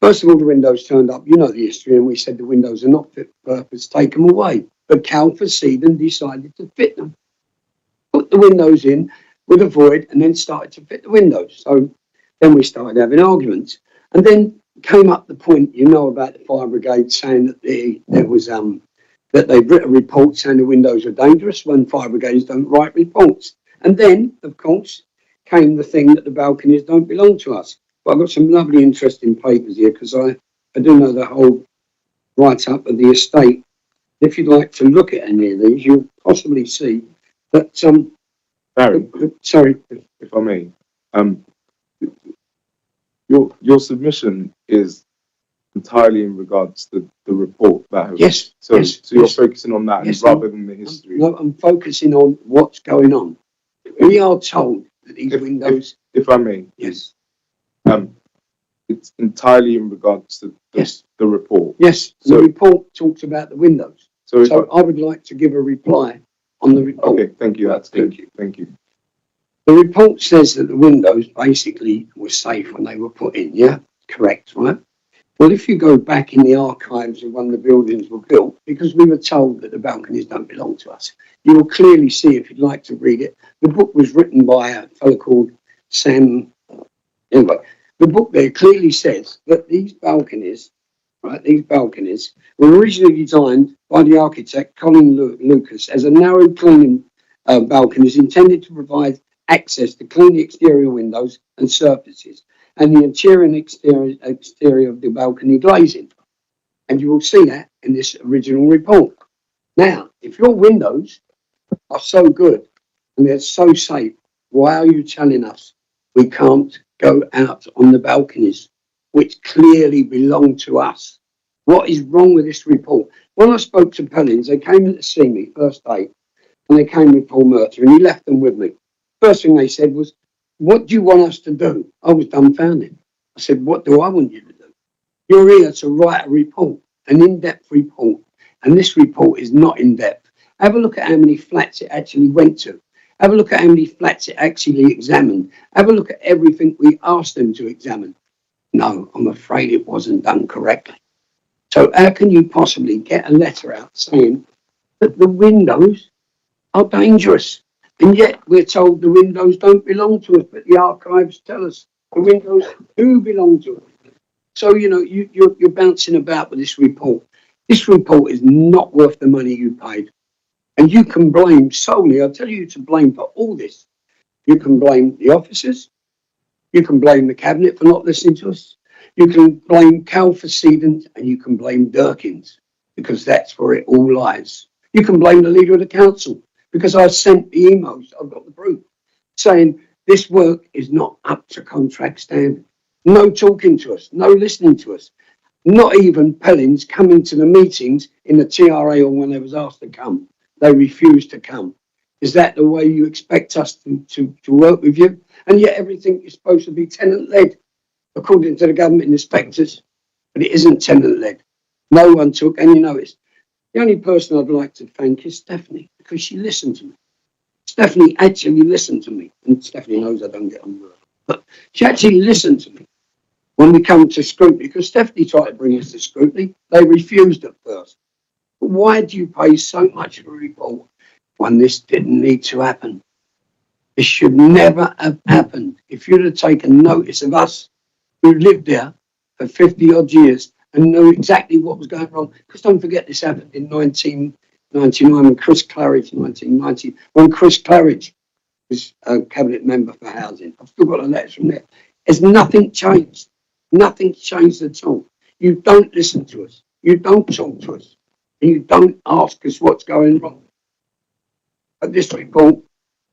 first of all, the windows turned up. You know the history, and we said the windows are not fit for purpose, take them away. But Calford Seedon decided to fit them, put the windows in with a void, and then started to fit the windows. So then we started having arguments. And then came up the point, you know, about the fire brigade saying that there was that they've written a report saying the windows are dangerous when fire brigades don't write reports. And then, of course, came the thing that the balconies don't belong to us. But I've got some lovely, interesting papers here because I do know the whole write-up of the estate. If you'd like to look at any of these, you'll possibly see that Barry, sorry, if I may, your submission is entirely in regards to the report that has. yes. So yes, you're yes. focusing on that Yes, rather than the history. No, I'm focusing on what's going on. We are told that these windows. If I may, Yes. It's entirely in regards to the report. Yes. So- The report talks about the windows. So, if So I would like to give a reply on the report. okay, thank you. That's Thank good. you. Thank you. The report says that the windows basically were safe when they were put in. Yeah, correct, right? Well, if you go back in the archives of when the buildings were built, because we were told that the balconies don't belong to us, you will clearly see, if you'd like to read it, the book was written by a fellow called Sam. Anyway, the book there clearly says that these balconies, right, these balconies were originally designed by the architect Colin Lucas as a narrow cleaning balconies intended to provide access to clean the exterior windows and surfaces and the interior and exterior of the balcony glazing. And you will see that in this original report. Now, if your windows are so good and they're so safe, why are you telling us we can't go out on the balconies, which clearly belong to us? What is wrong with this report? When I spoke to Pellins, they came in to see me first day, and they came with Paul Mercer, and he left them with me. First thing they said was, what do you want us to do? I was dumbfounded. I said, what do I want you to do? You're here to write a report, an in-depth report, and this report is not in-depth. Have a look at how many flats it actually went to. Have a look at how many flats it actually examined. Have a look at everything we asked them to examine. No, I'm afraid it wasn't done correctly. So how can you possibly get a letter out saying that the windows are dangerous? And yet we're told the windows don't belong to us, but the archives tell us the windows do belong to us. So, you know, you're bouncing about with this report. This report is not worth the money you paid. And you can blame solely, I'll tell you to blame for all this. You can blame the officers. You can blame the cabinet for not listening to us. You can blame Cal for Seedon, and you can blame Durkins, because that's where it all lies. You can blame the leader of the council, because I sent the emails, I've got the proof, saying this work is not up to contract standard. No talking to us, no listening to us. Not even Pellins coming to the meetings in the TRA or when they was asked to come. They refused to come. Is that the way you expect us to work with you? And yet everything is supposed to be tenant-led, according to the government inspectors, but it isn't tenant-led. No one took any notice. The only person I'd like to thank is Stephanie, because she listened to me. Stephanie actually listened to me, and Stephanie knows I don't get on with her, but she actually listened to me when we come to scrutiny, because Stephanie tried to bring us to scrutiny. They refused at first. But why do you pay so much for a report when this didn't need to happen? This should never have happened. If you'd have taken notice of us who lived there for 50 odd years and knew exactly what was going wrong. Because don't forget, this happened in 1999 when Chris Claridge, 1990, when Chris Claridge was a cabinet member for housing. I've still got the letters from there. There's nothing changed. Nothing's changed at all. You don't listen to us. You don't talk to us. And you don't ask us what's going wrong. But this report,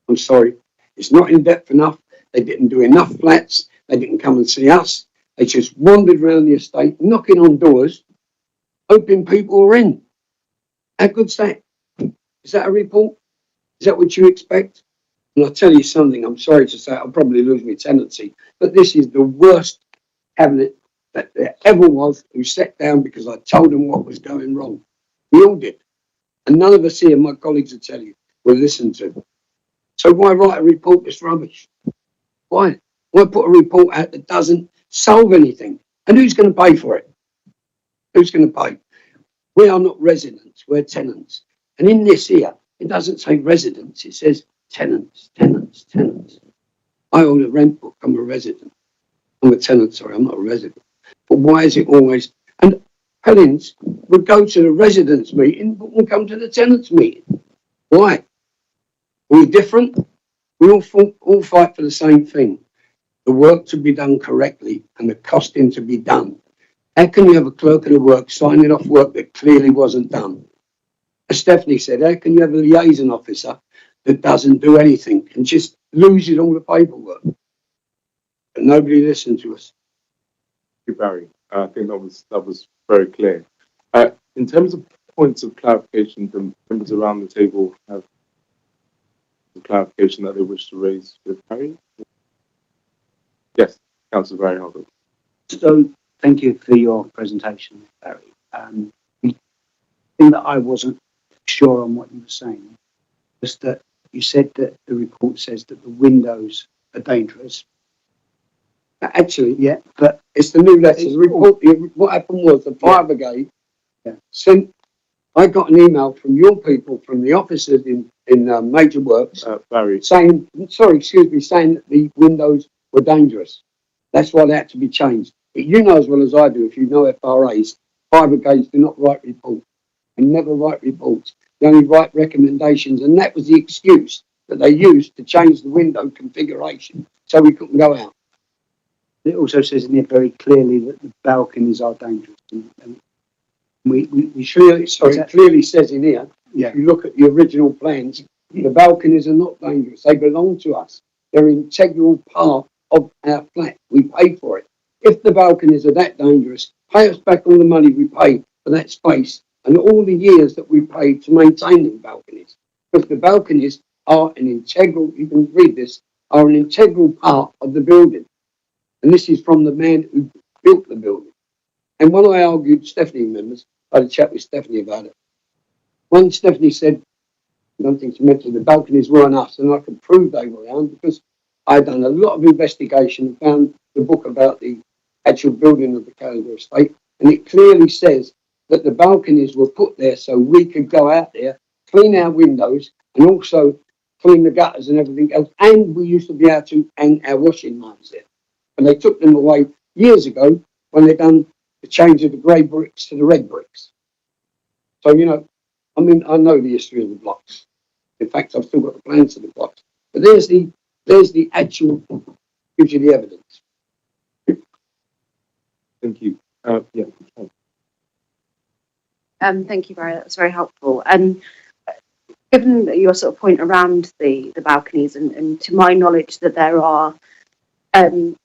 I'm sorry, it's not in depth enough. They didn't do enough flats. They didn't come and see us. They just wandered around the estate, knocking on doors, hoping people were in. How good's that? Is that a report? Is that what you expect? And I'll tell you something, I'm sorry to say, I'll probably lose my tenancy, but this is the worst cabinet that there ever was who sat down because I told them what was going wrong. We all did. And none of us here, my colleagues will tell you, will listen to. So why write a report that's rubbish? Why? Why put a report out that doesn't solve anything? And who's going to pay for it? Who's going to pay? We are not residents, we're tenants. And in this here, it doesn't say residents, it says tenants, tenants, tenants. I own a rent book, I'm a resident. I'm a tenant, sorry, I'm not a resident. But why is it always... And Helens would go to the residents' meeting, but won't come to the tenants' meeting. Why? Are we different? We all fight for the same thing. The work to be done correctly and the costing to be done. How can you have a clerk of the work signing off work that clearly wasn't done? As Stephanie said, how can you have a liaison officer that doesn't do anything and just loses all the paperwork? But nobody listened to us. Thank you, Barry. I think that was very clear. In terms of points of clarification, the members around the table have the clarification that they wish to raise with Barry. Yes, Councillor Barry Harvard. So, thank you for your presentation, Barry. The thing that I wasn't sure on what you were saying was that you said that the report says that the windows are dangerous. Actually, Yeah, but it's the new letters. The report, what happened was the fire brigade sent, I got an email from your people, from the officers in Major Works, Barry. saying that the windows were dangerous. That's why they had to be changed. But you know as well as I do, if you know FRAs, fire brigades do not write reports. They never write reports. They only write recommendations, and that was the excuse that they used to change the window configuration so we couldn't go out. it also says in here very clearly that the balconies are dangerous. And we should... It clearly says in here, Yeah. if you look at the original plans, the balconies are not dangerous. They belong to us. They're an integral part of our flat. We pay for it. If the balconies are that dangerous, pay us back all the money we paid for that space and all the years that we paid to maintain the balconies. Because the balconies are an integral, you can read this, are an integral part of the building. And this is from the man who built the building. And when I argued, Stephanie members, I had a chat with Stephanie about it. One, Stephanie said, I don't think she mentioned the balconies weren't us, and I could prove they were ours because I'd done a lot of investigation and found the book about the actual building of the Kirby Estate, and it clearly says that the balconies were put there so we could go out there, clean our windows, and also clean the gutters and everything else. And we used to be able to hang our washing lines there. And they took them away years ago when they done the change of the grey bricks to the red bricks. So, you know, I mean, I know the history of the blocks. In fact, I've still got the plans of the blocks. But there's the actual, gives you the evidence. Thank you. Yeah. Thank you, Barry. That was very helpful. And given your sort of point around the balconies, and to my knowledge that there are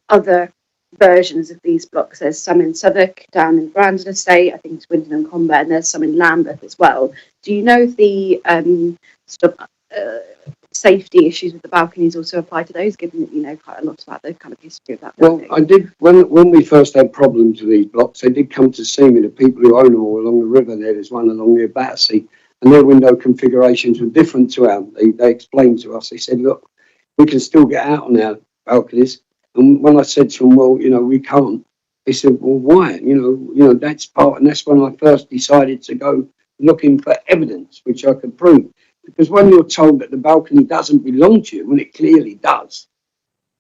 other versions of these blocks. There's some in Southwark, down in Brandon Estate, I think it's Winton and Comber, and there's some in Lambeth as well. Do you know if the sort of safety issues with the balconies also apply to those, given that you know quite a lot about the kind of history of that building? Well, I did, when we first had problems with these blocks, they did come to see me, the people who own them all along the river there. There's one along near Battersea, and their window configurations were different to ours. They explained to us, they said, look, we can still get out on our balconies. And when I said to them, well, you know, we can't, they said, well, why? You know, that's part, and that's when I first decided to go looking for evidence, which I could prove. Because when you're told that the balcony doesn't belong to you, when it clearly does,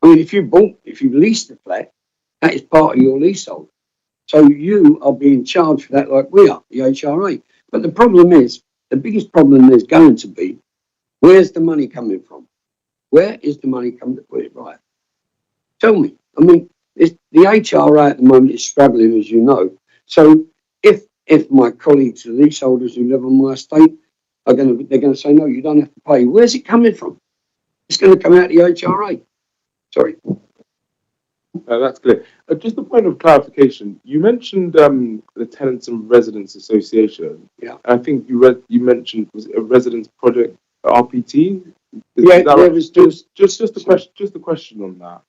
I mean, if you leased the flat, that is part of your leasehold. So you are being charged for that like we are, the HRA. But the problem is, the biggest problem there's going to be, where's the money coming from? Where is the money coming to put it right? Tell me. I mean, the HRA at the moment is struggling, as you know. So if my colleagues, the leaseholders who live on my estate, they're going to say, no, you don't have to pay. Where's it coming from? It's going to come out of the HRA. Sorry. That's clear. Just a point of clarification. You mentioned the Tenants and Residents Association. Yeah. I think you mentioned, was it a residence project, RPT? Yeah, that there right? was Just a question on that.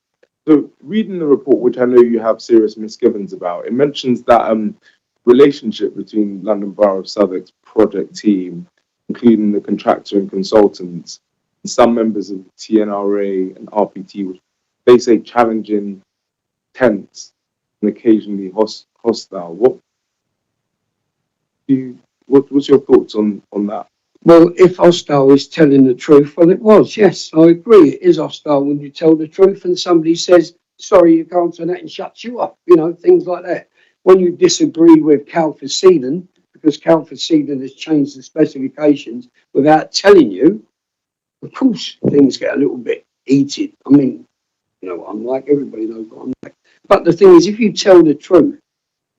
So reading the report, which I know you have serious misgivings about, it mentions that relationship between London Borough of Southwark's project team, including the contractor and consultants, and some members of the TNRA and RPT, which they say challenging, tense, and occasionally hostile. What's your thoughts on that? Well, if hostile is telling the truth, well, it was, yes, I agree. It is hostile when you tell the truth and somebody says, sorry, you can't do that, and shuts you up, things like that. When you disagree with Calford Seedon, because Calford Seedon has changed the specifications without telling you, of course, things get a little bit heated. I mean, you know what I'm like, everybody knows what I'm like. But the thing is, if you tell the truth,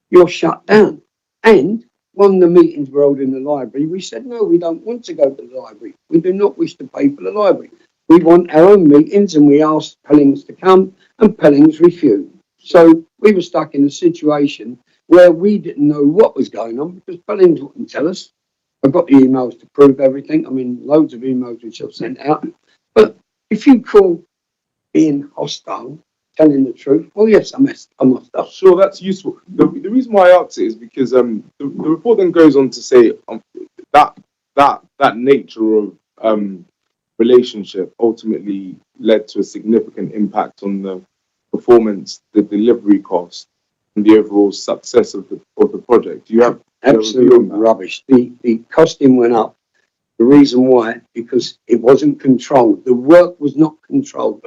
you're shut down. And when the meetings were held in the library, we said, no, we don't want to go to the library. We do not wish to pay for the library. We want our own meetings, and we asked Pellings to come, and Pellings refused. So we were stuck in a situation where we didn't know what was going on because Pellings wouldn't tell us. I've got the emails to prove everything. I mean, loads of emails which I've sent out. But if you call being hostile telling the truth, well, yes, I'm hostile. Sure, that's useful. The reason why I asked it is because the report then goes on to say that nature of relationship ultimately led to a significant impact on the performance, the delivery cost, and the overall success of the project. Do you have absolute rubbish? The costing went up. The reason why, because it wasn't controlled. The work was not controlled.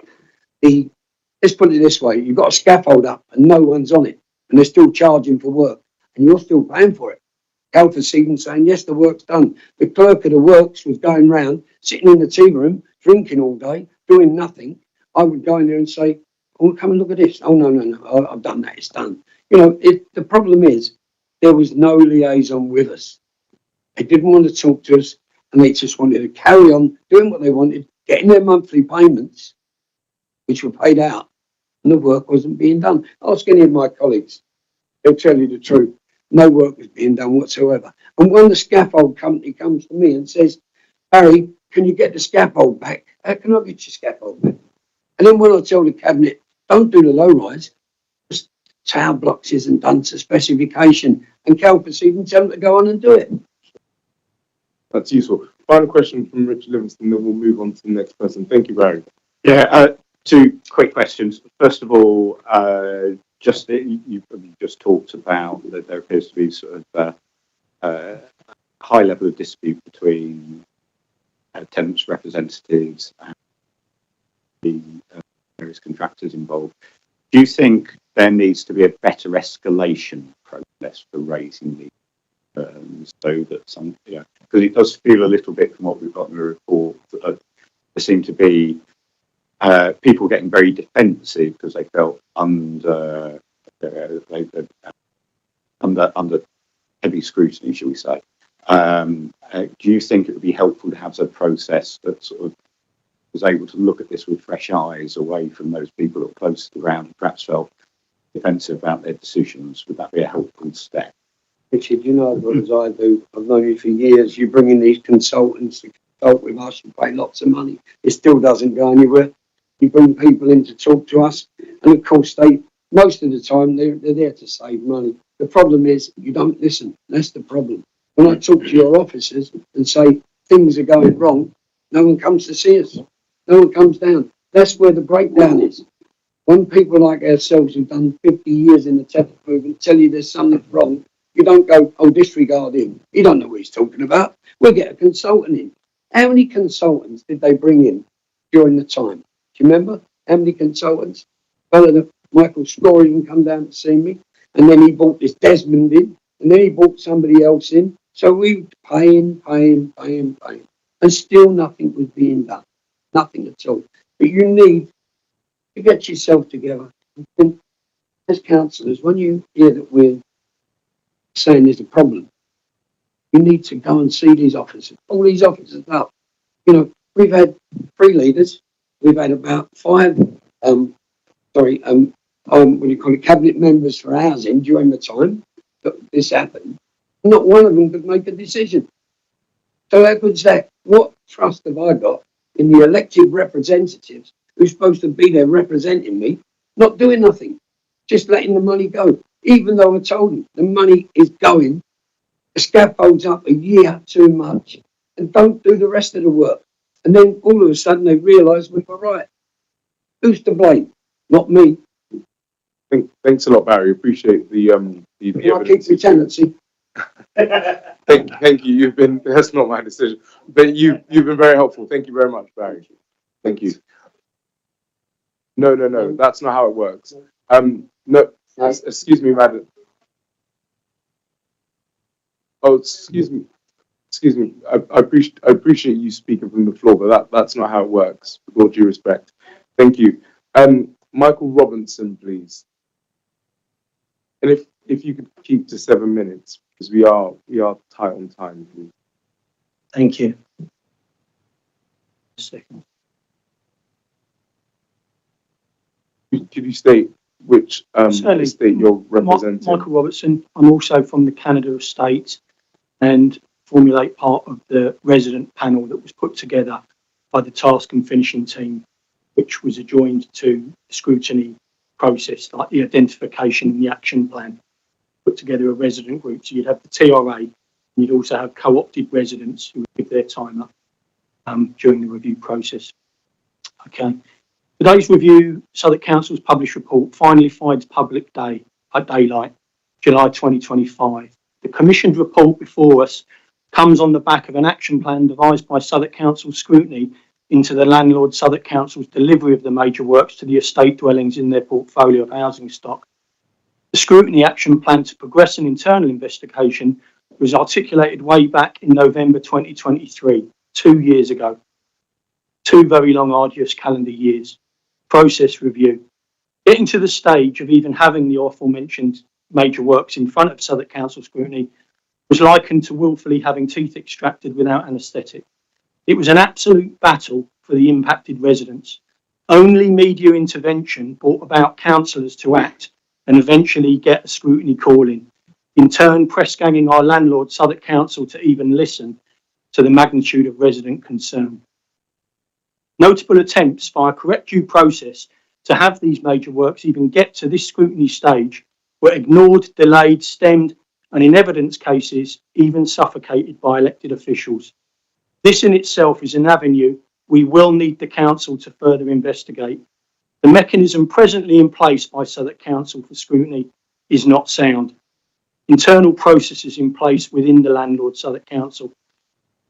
Let's put it this way: you've got a scaffold up and no one's on it, and they're still charging for work, and you're still paying for it. Calford Seedon saying, yes, the work's done. The clerk of the works was going round, sitting in the tea room, drinking all day, doing nothing. I would go in there and say, oh, come and look at this. Oh, no, I've done that, it's done. The problem is there was no liaison with us. They didn't want to talk to us, and they just wanted to carry on doing what they wanted, getting their monthly payments, which were paid out, and the work wasn't being done. Ask any of my colleagues, they'll tell you the truth. No work was being done whatsoever. And when the scaffold company comes to me and says, Barry, can you get the scaffold back? How can I get your scaffold back? And then when I tell the cabinet, don't do the low rise, just tower blocks isn't done to specification, and Calford even tell them to go on and do it. That's useful. Final question from Richard Livingston, then we'll move on to the next person. Thank you, Barry. Yeah, two quick questions. First of all, you just talked about that there appears to be sort of a high level of dispute between tenants' representatives and the various contractors involved. Do you think there needs to be a better escalation process for raising these so that because it does feel a little bit from what we've got in the report that there seem to be people getting very defensive because they felt under heavy scrutiny, shall we say. Do you think it would be helpful to have a process that sort of was able to look at this with fresh eyes away from those people that were close to the ground and perhaps felt defensive about their decisions? Would that be a helpful step? Richard, you know as well as I do, I've known you for years, you bring in these consultants to consult with us, you pay lots of money, it still doesn't go anywhere. You bring people in to talk to us, and of course most of the time they're there to save money. The problem is you don't listen, that's the problem. When I talk to your officers and say things are going wrong, no one comes to see us, no one comes down. That's where the breakdown is. When people like ourselves who've done 50 years in the tech movement tell you there's something wrong, you don't go, oh, disregard him. You don't know what he's talking about. We'll get a consultant in. How many consultants did they bring in during the time? Do you remember how many consultants? One of the Michael Score even come down to see me. and then he bought this Desmond in, and then he bought somebody else in. So we were paying, and still nothing was being done. Nothing at all. But you need to get yourself together. And as councillors, when you hear that we're saying there's a problem, you need to go and see these officers. All these officers up. You know, we've had 3 leaders. We've had about 5, what do you call it, cabinet members for housing during the time that this happened. Not one of them could make a decision. So how good's that? What trust have I got in the elected representatives who's supposed to be there representing me, not doing nothing, just letting the money go? Even though I told them the money is going, the scaffold's up a year too much, and don't do the rest of the work. And then all of a sudden they realise we were right. Who's to blame? Not me. Thanks a lot, Barry. Appreciate the I keep my tenancy. Thank you. That's not my decision, but you've been very helpful. Thank you very much, Barry. Thank you. No, that's not how it works. No, excuse me, madam. Oh, excuse me. I appreciate you speaking from the floor, but that's not how it works. With all due respect. Thank you. Michael Robinson, please. And if you could keep to 7 minutes, because we are tight on time, please. Thank you. A second. Could you state which Certainly. estate you're representing? Michael Robertson. I'm also from the Canada Estate and formulate part of the resident panel that was put together by the task and finishing team, which was adjoined to the scrutiny process, like the identification and the action plan. Put together a resident group. So you'd have the TRA, and you'd also have co-opted residents who would give their time up during the review process. Okay. Today's review, Southwark Council's published report, finally finds public daylight, July 2025. The commissioned report before us comes on the back of an action plan devised by Southwark Council Scrutiny into the landlord Southwark Council's delivery of the major works to the estate dwellings in their portfolio of housing stock. The Scrutiny action plan to progress an internal investigation was articulated way back in November 2023, 2 years ago. 2 very long, arduous calendar years. Process review. Getting to the stage of even having the aforementioned major works in front of Southwark Council Scrutiny was likened to willfully having teeth extracted without anaesthetic. It was an absolute battle for the impacted residents. Only media intervention brought about councillors to act and eventually get a scrutiny call in turn press ganging our landlord Southwark Council to even listen to the magnitude of resident concern. Notable attempts via correct due process to have these major works even get to this scrutiny stage were ignored, delayed, stemmed, and in evidence cases, even suffocated by elected officials. This in itself is an avenue we will need the council to further investigate. The mechanism presently in place by Southwark Council for scrutiny is not sound. Internal processes in place within the landlord Southwark Council.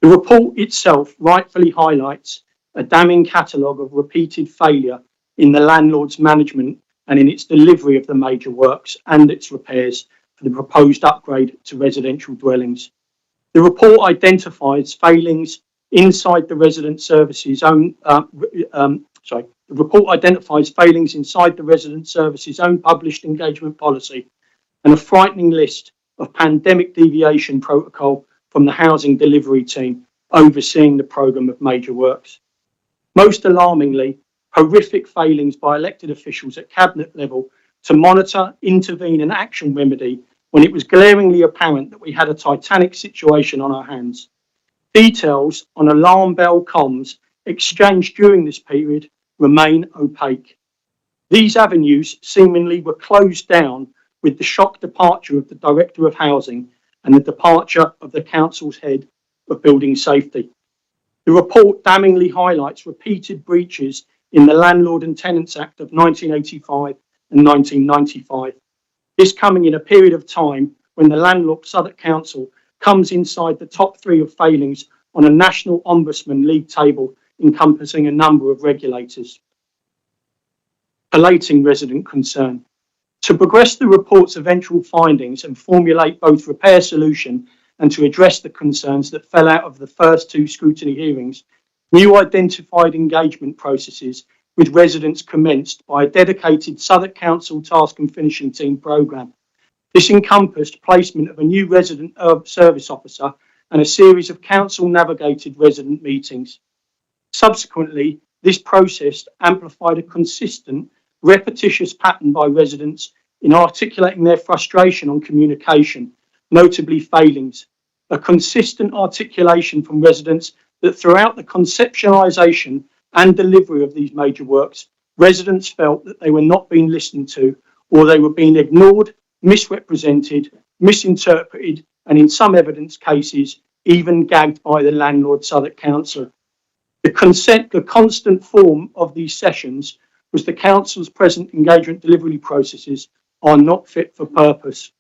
The report itself rightfully highlights a damning catalogue of repeated failure in the landlord's management and in its delivery of the major works and its repairs for the proposed upgrade to residential dwellings. The report identifies failings inside the resident services own. The report identifies failings inside the resident services own published engagement policy and a frightening list of pandemic deviation protocol from the housing delivery team overseeing the programme of major works. Most alarmingly, horrific failings by elected officials at cabinet level to monitor, intervene and action remedy when it was glaringly apparent that we had a titanic situation on our hands. Details on alarm bell comms exchanged during this period remain opaque. These avenues seemingly were closed down with the shock departure of the Director of Housing and the departure of the Council's Head of Building Safety. The report damningly highlights repeated breaches in the Landlord and Tenants Act of 1985 and 1995. This coming in a period of time when the landlord Southwark Council comes inside the top 3 of failings on a national ombudsman league table encompassing a number of regulators. Collating resident concern. To progress the report's eventual findings and formulate both repair solution and to address the concerns that fell out of the first two scrutiny hearings, new identified engagement processes with residents commenced by a dedicated Southwark Council Task and Finishing Team programme. This encompassed placement of a new resident service officer and a series of council-navigated resident meetings. Subsequently, this process amplified a consistent, repetitious pattern by residents in articulating their frustration on communication, notably failings. A consistent articulation from residents that throughout the conceptualisation and delivery of these major works, residents felt that they were not being listened to, or they were being ignored, misrepresented, misinterpreted, and in some evidence cases, even gagged by the landlord Southwark Council. The constant form of these sessions was the council's present engagement delivery processes are not fit for purpose.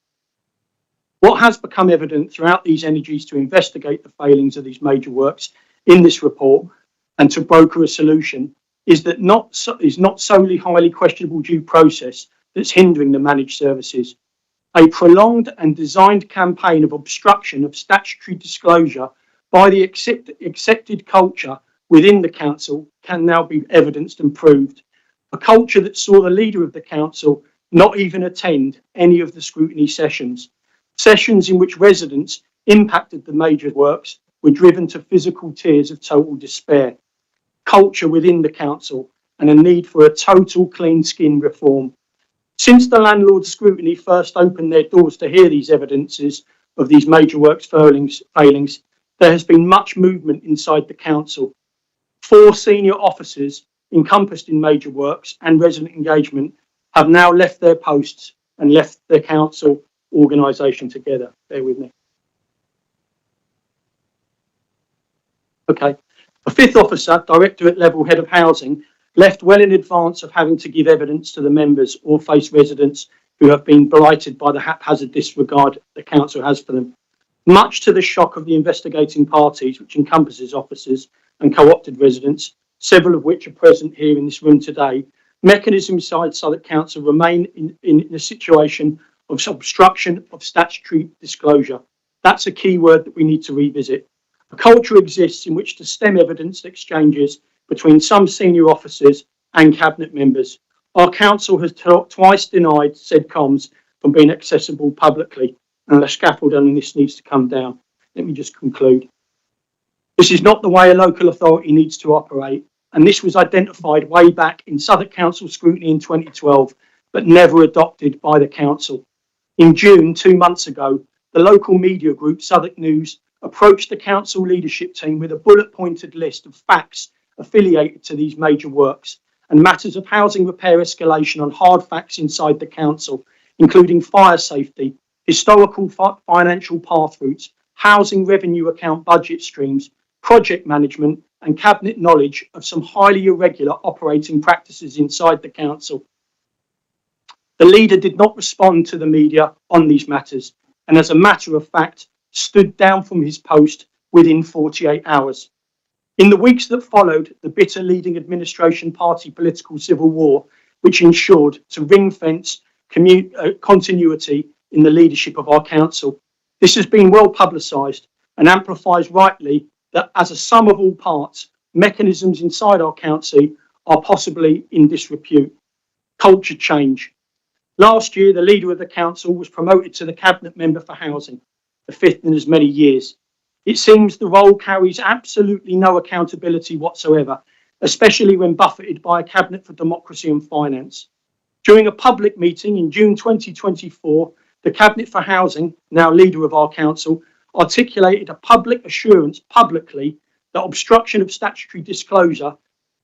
What has become evident throughout these energies to investigate the failings of these major works in this report and to broker a solution is that not solely highly questionable due process that's hindering the managed services. A prolonged and designed campaign of obstruction of statutory disclosure by the accepted culture within the council can now be evidenced and proved. A culture that saw the leader of the council not even attend any of the scrutiny sessions. Sessions in which residents impacted the major works were driven to physical tears of total despair. Culture within the council and a need for a total clean skin reform. Since the landlord scrutiny first opened their doors to hear these evidences of these major works failings, there has been much movement inside the council. 4 senior officers encompassed in major works and resident engagement have now left their posts and left their council organisation together. Bear with me. Okay. A 5th officer, directorate level head of housing, left well in advance of having to give evidence to the members or face residents who have been blighted by the haphazard disregard the council has for them. Much to the shock of the investigating parties, which encompasses officers and co-opted residents, several of which are present here in this room today, mechanisms inside Southwark Council remain in a situation of obstruction of statutory disclosure. That's a key word that we need to revisit. A culture exists in which to stem evidence exchanges between some senior officers and cabinet members. Our council has twice denied said comms from being accessible publicly, and the scaffold on this needs to come down. Let me just conclude. This is not the way a local authority needs to operate, and this was identified way back in Southwark Council scrutiny in 2012, but never adopted by the council. In June, 2 months ago, the local media group Southwark News approached the council leadership team with a bullet-pointed list of facts affiliated to these major works and matters of housing repair escalation on hard facts inside the council, including fire safety, historical financial path routes, housing revenue account budget streams, project management, and cabinet knowledge of some highly irregular operating practices inside the council. The leader did not respond to the media on these matters, and as a matter of fact, stood down from his post within 48 hours. In the weeks that followed the bitter leading administration party political civil war, which ensured to ring-fence continuity in the leadership of our council, this has been well publicised and amplifies rightly that as a sum of all parts, mechanisms inside our council are possibly in disrepute. Culture change. Last year, the leader of the council was promoted to the cabinet member for housing, the 5th in as many years. It seems the role carries absolutely no accountability whatsoever, especially when buffeted by a cabinet for democracy and finance. During a public meeting in June 2024, the cabinet for housing, now leader of our council, articulated a public assurance publicly that obstruction of statutory disclosure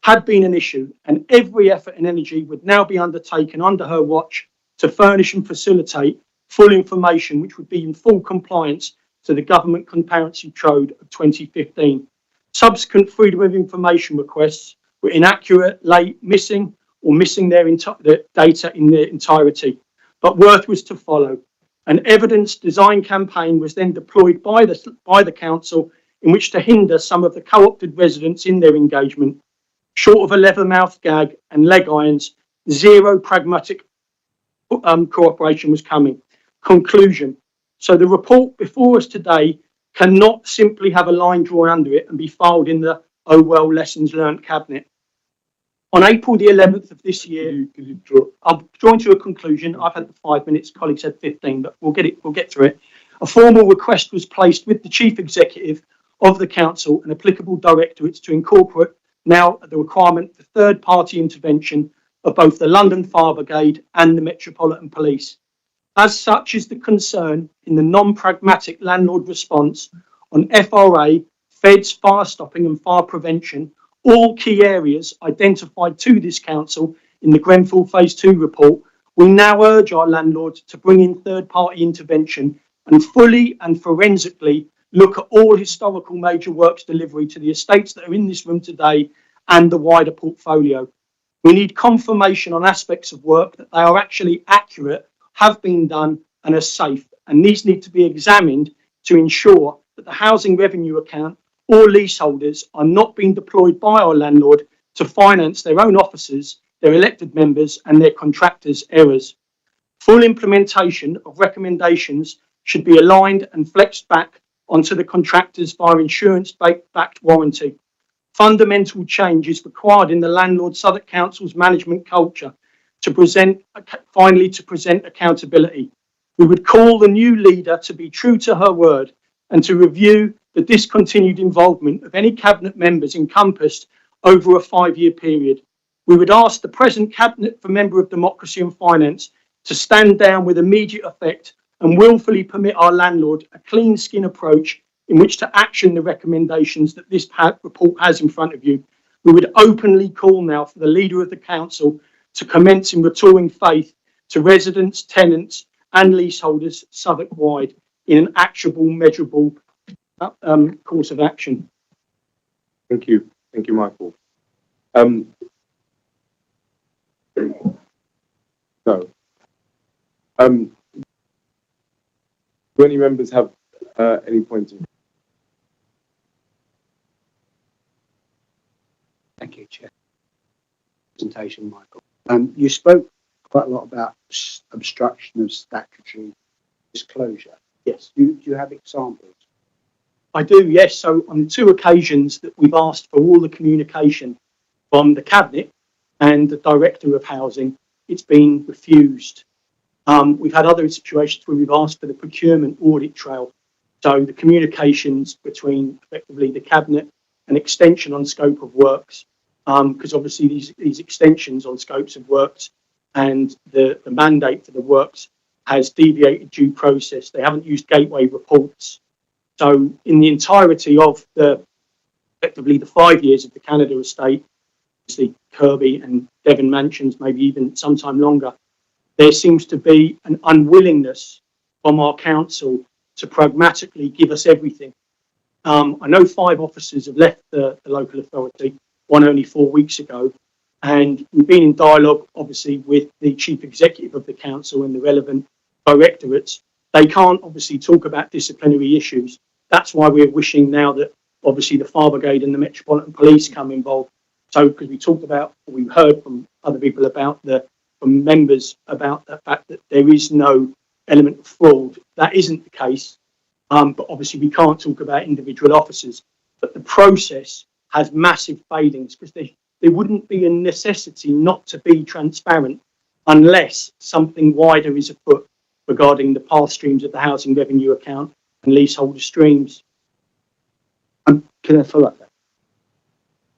had been an issue, and every effort and energy would now be undertaken under her watch to furnish and facilitate full information which would be in full compliance to the Government Concurrency Code of 2015. Subsequent freedom of information requests were inaccurate, late, missing, or missing their data in their entirety. But work was to follow. An evidence design campaign was then deployed by the council in which to hinder some of the co-opted residents in their engagement. Short of a leather-mouthed gag and leg irons, zero pragmatic cooperation was coming. Conclusion. So the report before us today cannot simply have a line drawn under it and be filed in the oh well lessons learned cabinet. On April the 11th of this year, I'm drawing to a conclusion. I've had the 5 minutes, colleagues had 15, but we'll get through it. A formal request was placed with the Chief Executive of the Council and applicable directorates to incorporate now the requirement for third-party intervention of both the London Fire Brigade and the Metropolitan Police. As such is the concern in the non-pragmatic landlord response on FRA, Feds, fire stopping and fire prevention, all key areas identified to this council in the Grenfell Phase 2 report. We now urge our landlords to bring in third-party intervention and fully and forensically look at all historical major works delivery to the estates that are in this room today and the wider portfolio. We need confirmation on aspects of work that they are actually accurate, have been done and are safe, and these need to be examined to ensure that the housing revenue account or leaseholders are not being deployed by our landlord to finance their own officers, their elected members and their contractors' errors. Full implementation of recommendations should be aligned and flexed back onto the contractors via insurance-backed warranty. Fundamental change is required in the landlord Southwark Council's management culture to present accountability. We would call the new leader to be true to her word and to review the discontinued involvement of any cabinet members encompassed over a 5-year period. We would ask the present cabinet for Member of Democracy and Finance to stand down with immediate effect and willfully permit our landlord a clean skin approach in which to action the recommendations that this report has in front of you. We would openly call now for the leader of the council to commence in restoring faith to residents, tenants and leaseholders Southwark-wide in an actionable, measurable course of action. Thank you, Michael. Do any members have any points of? Thank you, Chair. Presentation, Michael. You spoke quite a lot about obstruction of statutory disclosure. Yes. Do you have examples? I do, yes. So on 2 occasions that we've asked for all the communication from the Cabinet and the Director of Housing, it's been refused. We've had other situations where we've asked for the procurement audit trail. So the communications between effectively the Cabinet and extension on scope of works, because obviously these extensions on scopes of works and the mandate for the works has deviated due process. They haven't used gateway reports. So in the entirety of effectively the 5 years of the Canada estate, obviously Kirby and Devon mansions, maybe even sometime longer, there seems to be an unwillingness from our council to pragmatically give us everything. I know 5 officers have left the local authority, one only 4 weeks ago, and we've been in dialogue, obviously, with the chief executive of the council and the relevant directorates. They can't obviously talk about disciplinary issues. That's why we're wishing now that obviously the Fire Brigade and the Metropolitan Police come involved. So, because we talked about, or we heard from other people about from members about the fact that there is no element of fraud. That isn't the case. But obviously we can't talk about individual officers. But the process has massive failings because there wouldn't be a necessity not to be transparent unless something wider is afoot regarding the path streams of the housing revenue account and leaseholder streams. Can I follow up that?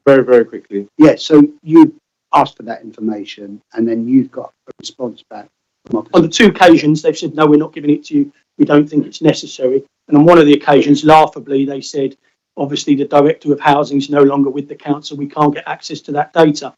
Very, very quickly. Yeah, so you asked for that information and then you've got a response back from officers. On the 2 occasions, they've said, no, we're not giving it to you. We don't think it's necessary. And on one of the occasions, laughably, they said, obviously, the Director of Housing is no longer with the council. We can't get access to that data.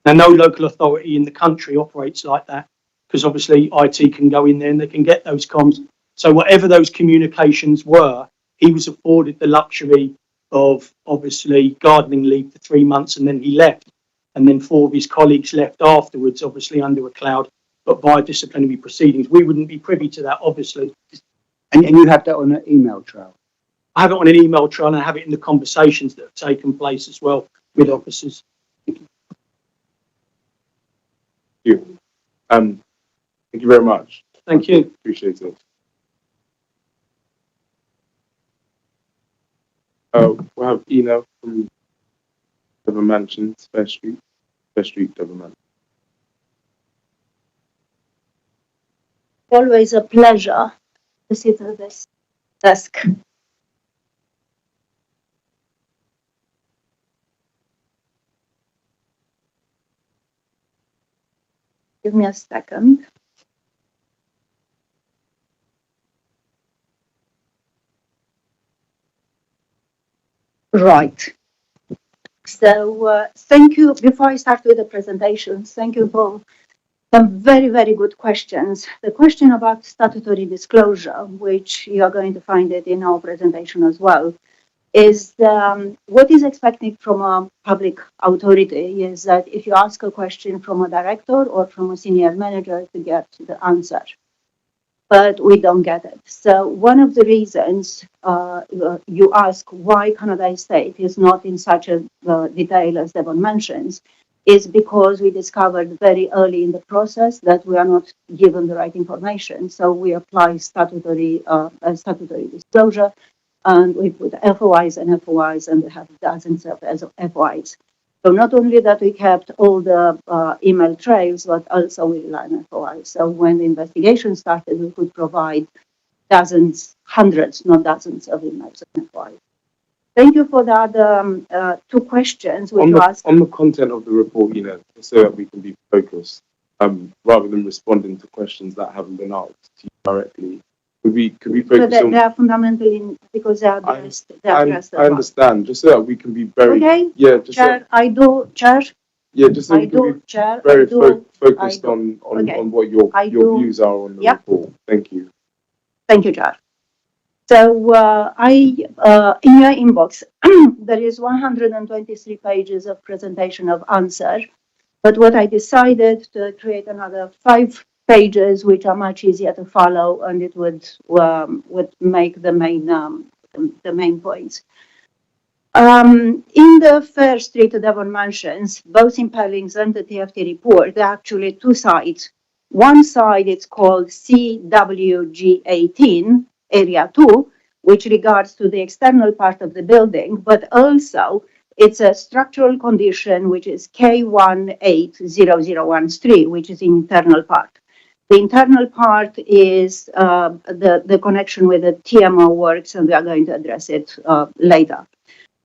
Now, no local authority in the country operates like that because obviously IT can go in there and they can get those comms. So whatever those communications were, he was afforded the luxury of obviously gardening leave for 3 months and then he left. And then 4 of his colleagues left afterwards, obviously under a cloud, but via disciplinary proceedings. We wouldn't be privy to that, obviously. And you have that on an email trail? I have it on an email trail and I have it in the conversations that have taken place as well with officers. Thank Thank you very much. Thank you. Appreciate it. We'll have Ina from Devon Mansions, Fair Street, Devon Mansions. Always a pleasure to sit at this desk. Give me a second. Right. So thank you. Before I start with the presentations, thank you for some very, very good questions. The question about statutory disclosure, which you are going to find it in our presentation as well, is what is expected from a public authority is that if you ask a question from a director or from a senior manager to get the answer, but we don't get it. So one of the reasons you ask why Canada Estate is not in such a detail as Devon mentions is because we discovered very early in the process that we are not given the right information. So we apply statutory disclosure, and we put FOIs and FOIs, and we have dozens of FOIs. So not only that we kept all the email trails, but also we rely on FOIs. So when the investigation started, we could provide dozens, hundreds, not dozens of emails and FOIs. Thank you for the other two questions which you asked. On the content of the report, so that we can be focused, rather than responding to questions that haven't been asked to you directly. Could we focus on? They are fundamentally because they are addressed. I understand. Just so that we can be very Chair, I do, Chair. Yeah, just so we can be Chair, very focused on what your views are on the report. Thank you. Thank you, Chair. So in your inbox there is 123 pages of presentation of answer, but what I decided to create another 5 pages which are much easier to follow, and it would make the main points. In the Fair Street Devon Mansions, both in Pellings and the TFT report, there are actually 2 sides. One side it's called CWG18, Area 2, which regards to the external part of the building, but also it's a structural condition which is K180013, which is the internal part. The internal part is the connection with the TMO works, and we are going to address it later.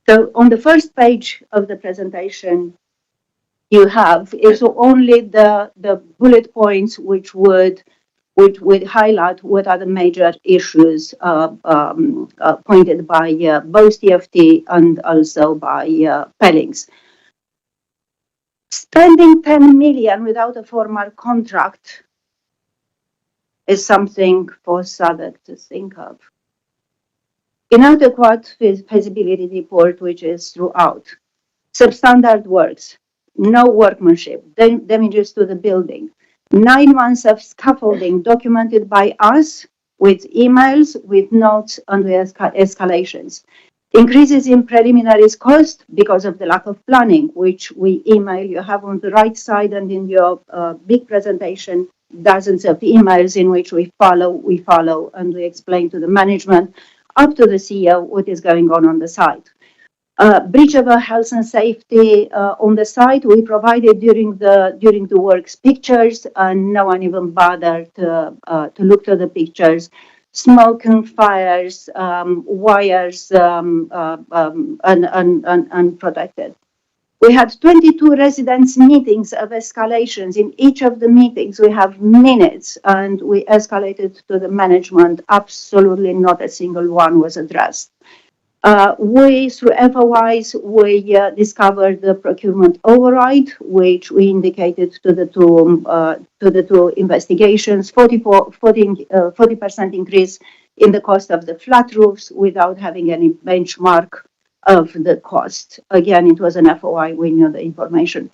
So on the first page of the presentation, you have is only the bullet points which would highlight what are the major issues pointed by both TFT and also by Pellings. Spending 10 million without a formal contract is something for Southwark to think of. Inadequate feasibility report, which is throughout. Substandard works, no workmanship, damages to the building. 9 months of scaffolding documented by us with emails, with notes, and with escalations. Increases in preliminaries cost because of the lack of planning, which we email. You have on the right side and in your big presentation dozens of emails in which we follow, and we explain to the management up to the CEO what is going on the site. Breach of health and safety on the site. We provided during the works pictures, and no one even bothered to look at the pictures. Smoke and fires, wires unprotected. We had 22 residents meetings of escalations. In each of the meetings, we have minutes, and we escalated to the management. Absolutely not a single one was addressed. We, through FOIs, we discovered the procurement override, which we indicated to the two investigations, 40% increase in the cost of the flat roofs without having any benchmark of the cost. Again, it was an FOI, we knew the information.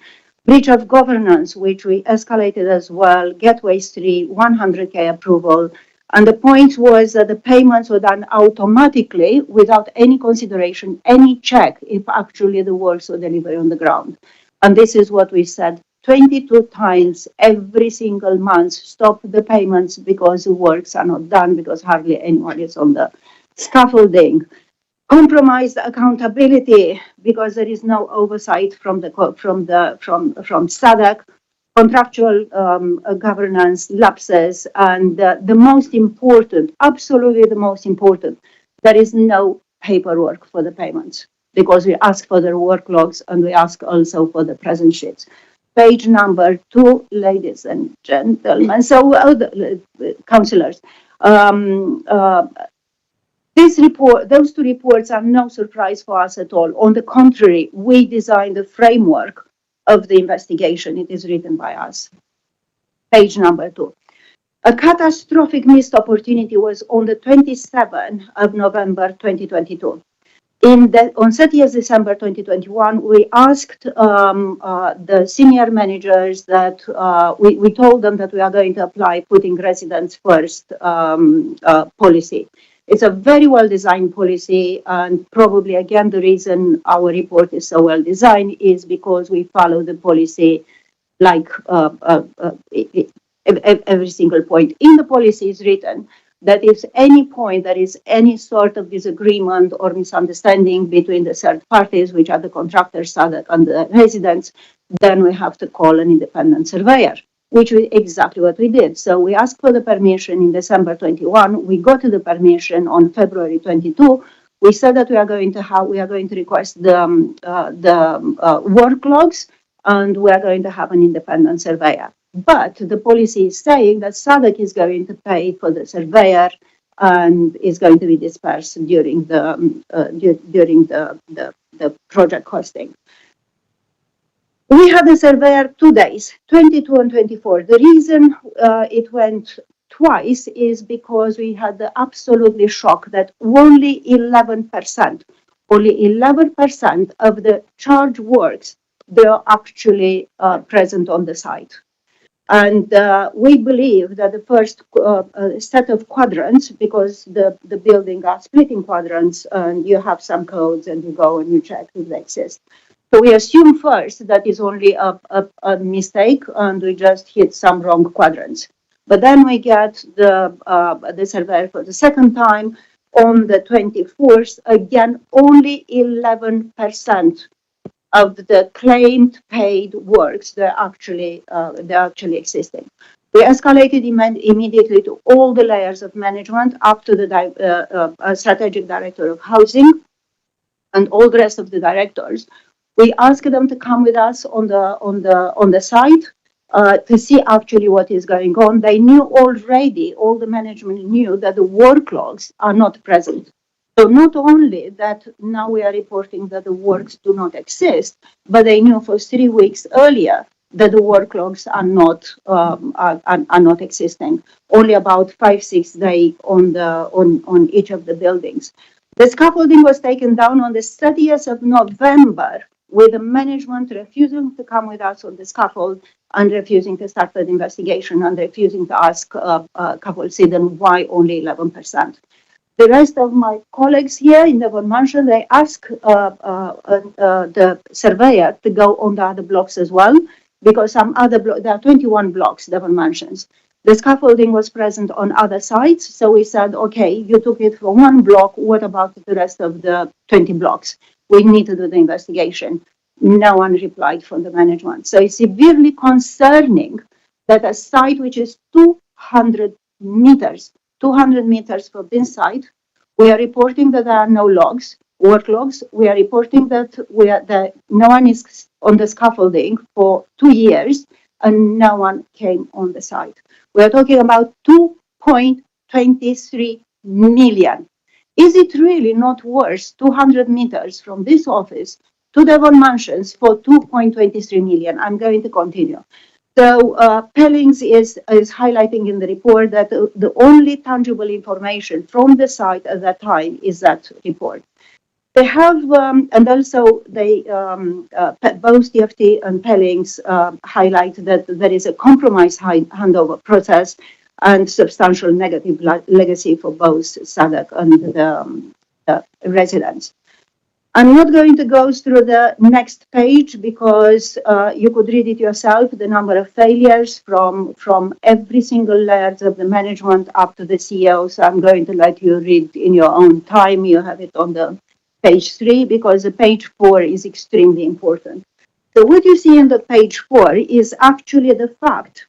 Breach of governance, which we escalated as well, Gateways 3, 100K approval. And the point was that the payments were done automatically without any consideration, any check if actually the works were delivered on the ground. And this is what we said 22 times every single month, stop the payments because the works are not done, because hardly anyone is on the scaffolding. Compromised accountability because there is no oversight from SADC, contractual governance lapses, and the most important, absolutely the most important, there is no paperwork for the payments because we ask for the work logs and we ask also for the present sheets. Page number 2, ladies and gentlemen, so councillors. Those two reports are no surprise for us at all. On the contrary, we designed the framework of the investigation. It is written by us. Page number 2. A catastrophic missed opportunity was on the 27th of November 2022. On 30th December 2021, we asked the senior managers that we told them that we are going to apply putting residents first policy. It's a very well-designed policy, and probably, again, the reason our report is so well-designed is because we follow the policy like every single point. In the policy is written that if any point there is any sort of disagreement or misunderstanding between the third parties, which are the contractors, SADC, and the residents, then we have to call an independent surveyor, which is exactly what we did. So we asked for the permission in December 21. We got the permission on February 22. We said that we are going to request the work logs, and we are going to have an independent surveyor. But the policy is saying that SADC is going to pay for the surveyor and is going to be dispersed during the project costing. We had a surveyor 2 days, 22 and 24. The reason it went twice is because we had the absolutely shock that only 11% of the charge works, they are actually present on the site. And we believe that the first set of quadrants, because the building are split in quadrants, and you have some codes and you go and you check if they exist. So we assume first that is only a mistake and we just hit some wrong quadrants. But then we get the survey for the second time on the 24th, again, only 11% of the claimed paid works they're actually existing. We escalated immediately to all the layers of management, up to the strategic director of housing and all the rest of the directors. We asked them to come with us on the site to see actually what is going on. They knew already, all the management knew that the work logs are not present. So not only that now we are reporting that the works do not exist, but they knew for 3 weeks earlier that the work logs are not existing. Only about 5-6 days on each of the buildings. The scaffolding was taken down on the 30th of November, with the management refusing to come with us on the scaffold and refusing to start the investigation and refusing to ask couple Sidon why only 11%. The rest of my colleagues here in Devon Mansion, they asked the surveyor to go on the other blocks as well, because some other there are 21 blocks, Devon Mansions. The scaffolding was present on other sites, so we said, okay, you took it from one block, what about the rest of the 20 blocks? We need to do the investigation. No one replied from the management. So it's severely concerning that a site which is 200 meters from this site, we are reporting that there are no logs, work logs. We are reporting that no one is on the scaffolding for 2 years and no one came on the site. We are talking about 2.23 million. Is it really not worth 200 meters from this office to Devon Mansions for 2.23 million? I'm going to continue. So Pellings is highlighting in the report that the only tangible information from the site at that time is that report. They have, and also they, both DFT and Pellings highlight that there is a compromise handover process and substantial negative legacy for both SADC and the residents. I'm not going to go through the next page because you could read it yourself, the number of failures from every single layers of the management up to the CEO. So I'm going to let you read in your own time. You have it on the page 3 because the page 4 is extremely important. So what you see in the page 4 is actually the fact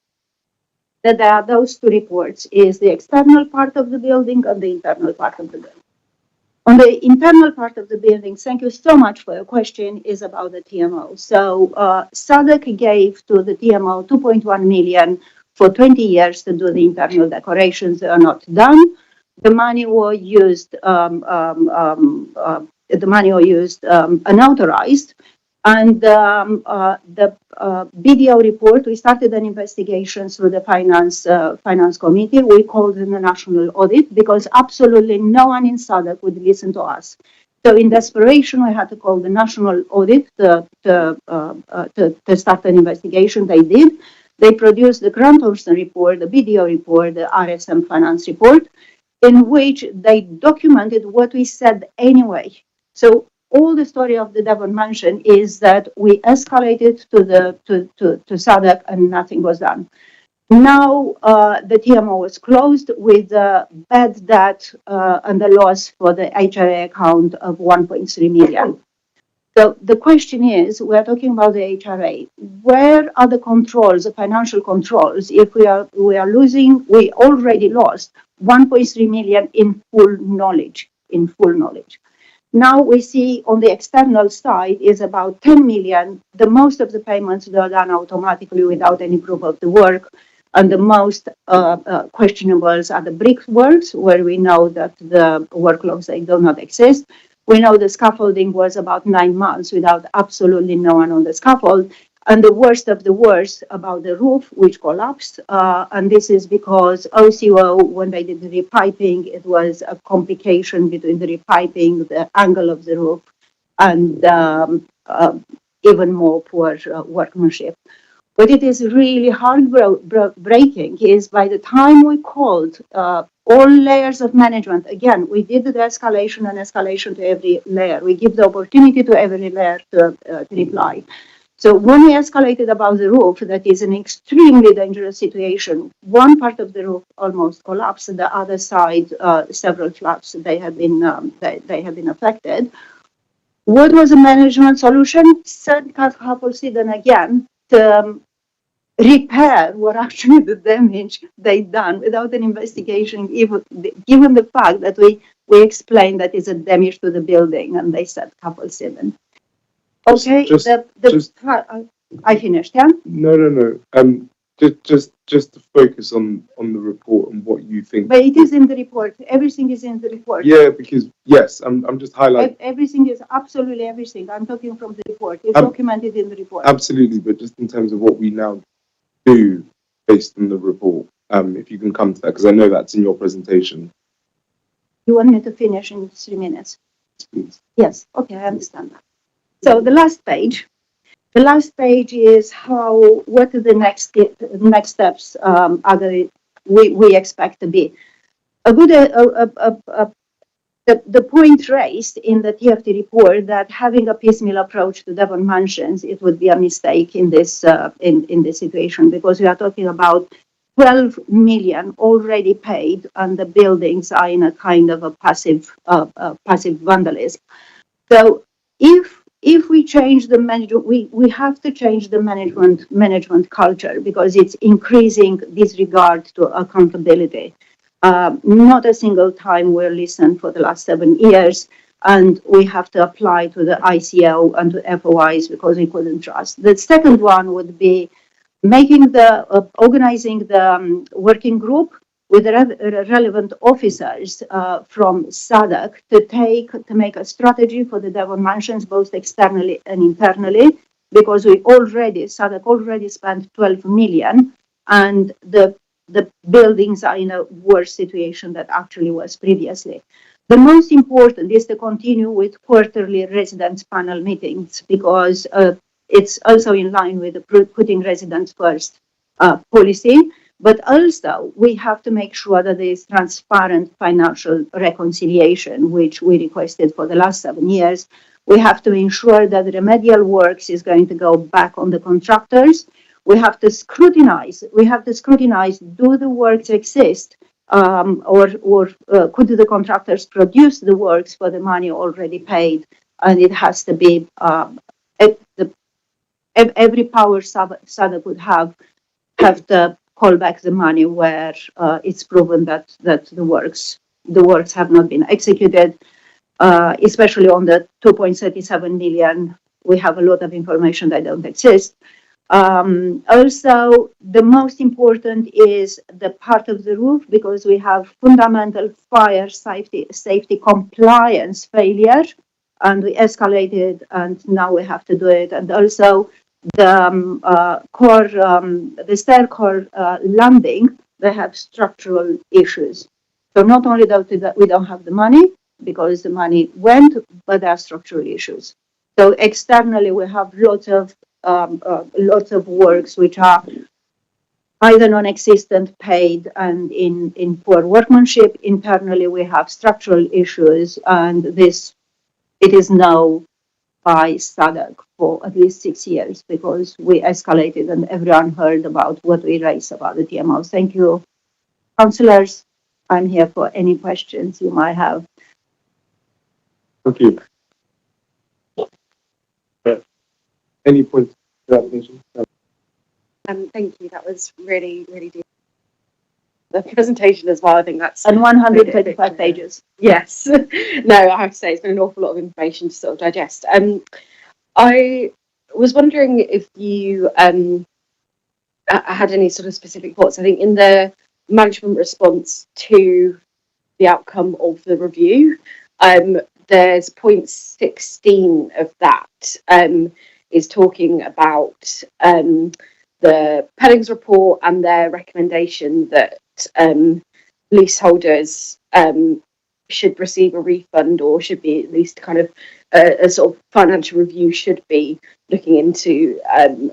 that there are those 2 reports, is the external part of the building and the internal part of the building. On the internal part of the building, thank you so much for your question, is about the TMO. So Southwark gave to the TMO 2.1 million for 20 years to do the internal decorations. They are not done. The money was used, unauthorized. And the BDO report, we started an investigation through the finance committee. We called in the national audit because absolutely no one in Southwark would listen to us. So in desperation, we had to call the national audit to start an investigation. They did. They produced the Grant Thornton report, the BDO report, the RSM finance report, in which they documented what we said anyway. So all the story of the Devon Mansion is that we escalated to Southwark and nothing was done. Now the TMO was closed with bad debt and the loss for the HRA account of 1.3 million. So the question is, we're talking about the HRA. Where are the controls, the financial controls, if we are losing, we already lost 1.3 million in full knowledge. Now we see on the external side is about 10 million. The most of the payments were done automatically without any proof of the work. And the most questionables are the brickworks, where we know that the workloads, they do not exist. We know the scaffolding was about 9 months without absolutely no one on the scaffold. And the worst of the worst about the roof, which collapsed. And this is because OCO, when they did the repiping, it was a complication between the repiping, the angle of the roof, and even more poor workmanship. But it is really heartbreaking is by the time we called all layers of management, again, we did the escalation to every layer. We give the opportunity to every layer to reply. So when we escalated about the roof, that is an extremely dangerous situation. One part of the roof almost collapsed, and the other side, several flats, they have been affected. What was the management solution? Send couple season again to repair what actually the damage they done without an investigation, even given the fact that we explained that it's a damage to the building, and they said couple season. Okay, I finished, yeah? No. Just to focus on the report and what you think. But it is in the report. Everything is in the report. Yeah, because yes, I'm just highlighting. Everything is absolutely everything. I'm talking from the report. It's documented in the report. Absolutely, but just in terms of what we now do based on the report, if you can come to that, because I know that's in your presentation. You want me to finish in 3 minutes? Please. Yes. Okay, I understand that. So the last page is what are the next steps we expect to be. The point raised in the TFT report that having a piecemeal approach to Devon Mansions, it would be a mistake in this in this situation, because we are talking about 12 million already paid, and the buildings are in a kind of a passive vandalism. So if we change the management, we have to change the management culture, because it's increasing disregard to accountability. Not a single time we're listened for the last 7 years, and we have to apply to the ICO and to FOIs because we couldn't trust. The second one would be making organizing the working group with relevant officers from Southwark to make a strategy for the Devon Mansions, both externally and internally, because Southwark already spent 12 million, and the buildings are in a worse situation than actually was previously. The most important is to continue with quarterly residents panel meetings, because it's also in line with the putting residents first policy. But also, we have to make sure that there is transparent financial reconciliation, which we requested for the last 7 years. We have to ensure that the remedial works is going to go back on the contractors. We have to scrutinize, do the works exist? Or could the contractors produce the works for the money already paid? And it has to be, every power SADC would have to call back the money where it's proven that the works have not been executed, especially on the 2.37 million. We have a lot of information that don't exist. Also, the most important is the part of the roof, because we have fundamental fire safety compliance failure, and we escalated, and now we have to do it. And also the stair core landing, they have structural issues. So not only that we don't have the money, because the money went, but there are structural issues. So externally, we have lots of works which are either non-existent, paid, and in poor workmanship. Internally, we have structural issues, and it is known by SADC for at least 6 years, because we escalated and everyone heard about what we raised about the TMO. Thank you, councillors. I'm here for any questions you might have. Thank you. Any points to that, Vision? Thank you. That was really, really deep. The presentation as well. I think that's And 135 pages. Yes. No, I have to say it's been an awful lot of information to sort of digest. I was wondering if you had any sort of specific thoughts. I think in the management response to the outcome of the review, there's point 16 of that is talking about the Pellings report and their recommendation that leaseholders should receive a refund, or should be at least kind of a sort of financial review should be looking into an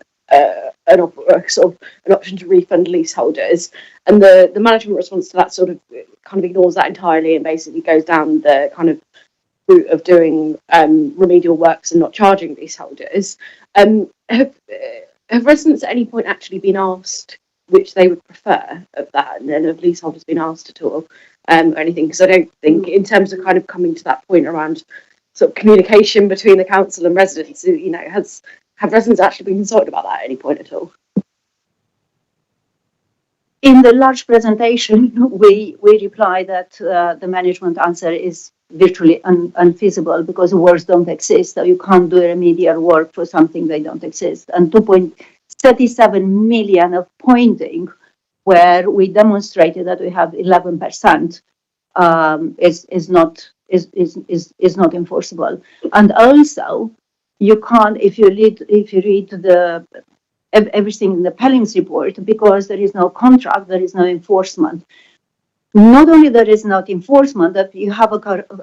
option to refund leaseholders. And the management response to that sort of kind of ignores that entirely and basically goes down the kind of route of doing remedial works and not charging leaseholders. Have residents at any point actually been asked which they would prefer of that, and then have leaseholders been asked at all, or anything? Because I don't think, in terms of kind of coming to that point around sort of communication between the council and residents, you know, have residents actually been consulted about that at any point at all? In the large presentation, we reply that the management answer is virtually unfeasible, because the works don't exist. So you can't do remedial work for something they don't exist. And 2.37 million of pointing, where we demonstrated that we have 11%, is not enforceable. And also, you can't, if you read the everything in the Pellings report, because there is no contract, there is no enforcement. Not only there is not enforcement, that you have a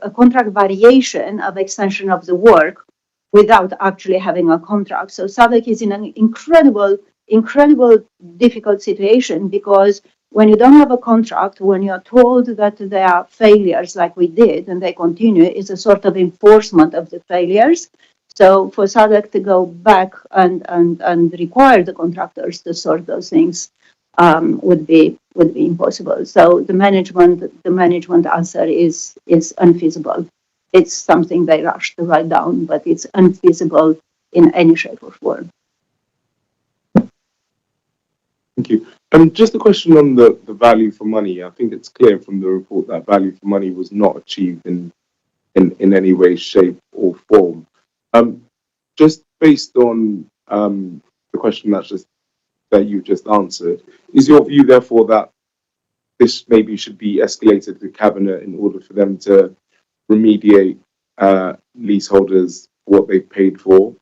contract variation of extension of the work without actually having a contract. So SADC is in an incredible difficult situation, because when you don't have a contract, when you're told that there are failures like we did and they continue, it's a sort of enforcement of the failures. So for SADC to go back and require the contractors to sort those things would be impossible. So the management answer is unfeasible. It's something they rush to write down, but it's unfeasible in any shape or form. Thank you. Just a question on the value for money. I think it's clear from the report that value for money was not achieved in any way, shape, or form. Just based on the question that you just answered, is your view therefore that this maybe should be escalated to Cabinet in order for them to remediate leaseholders for what they've paid for?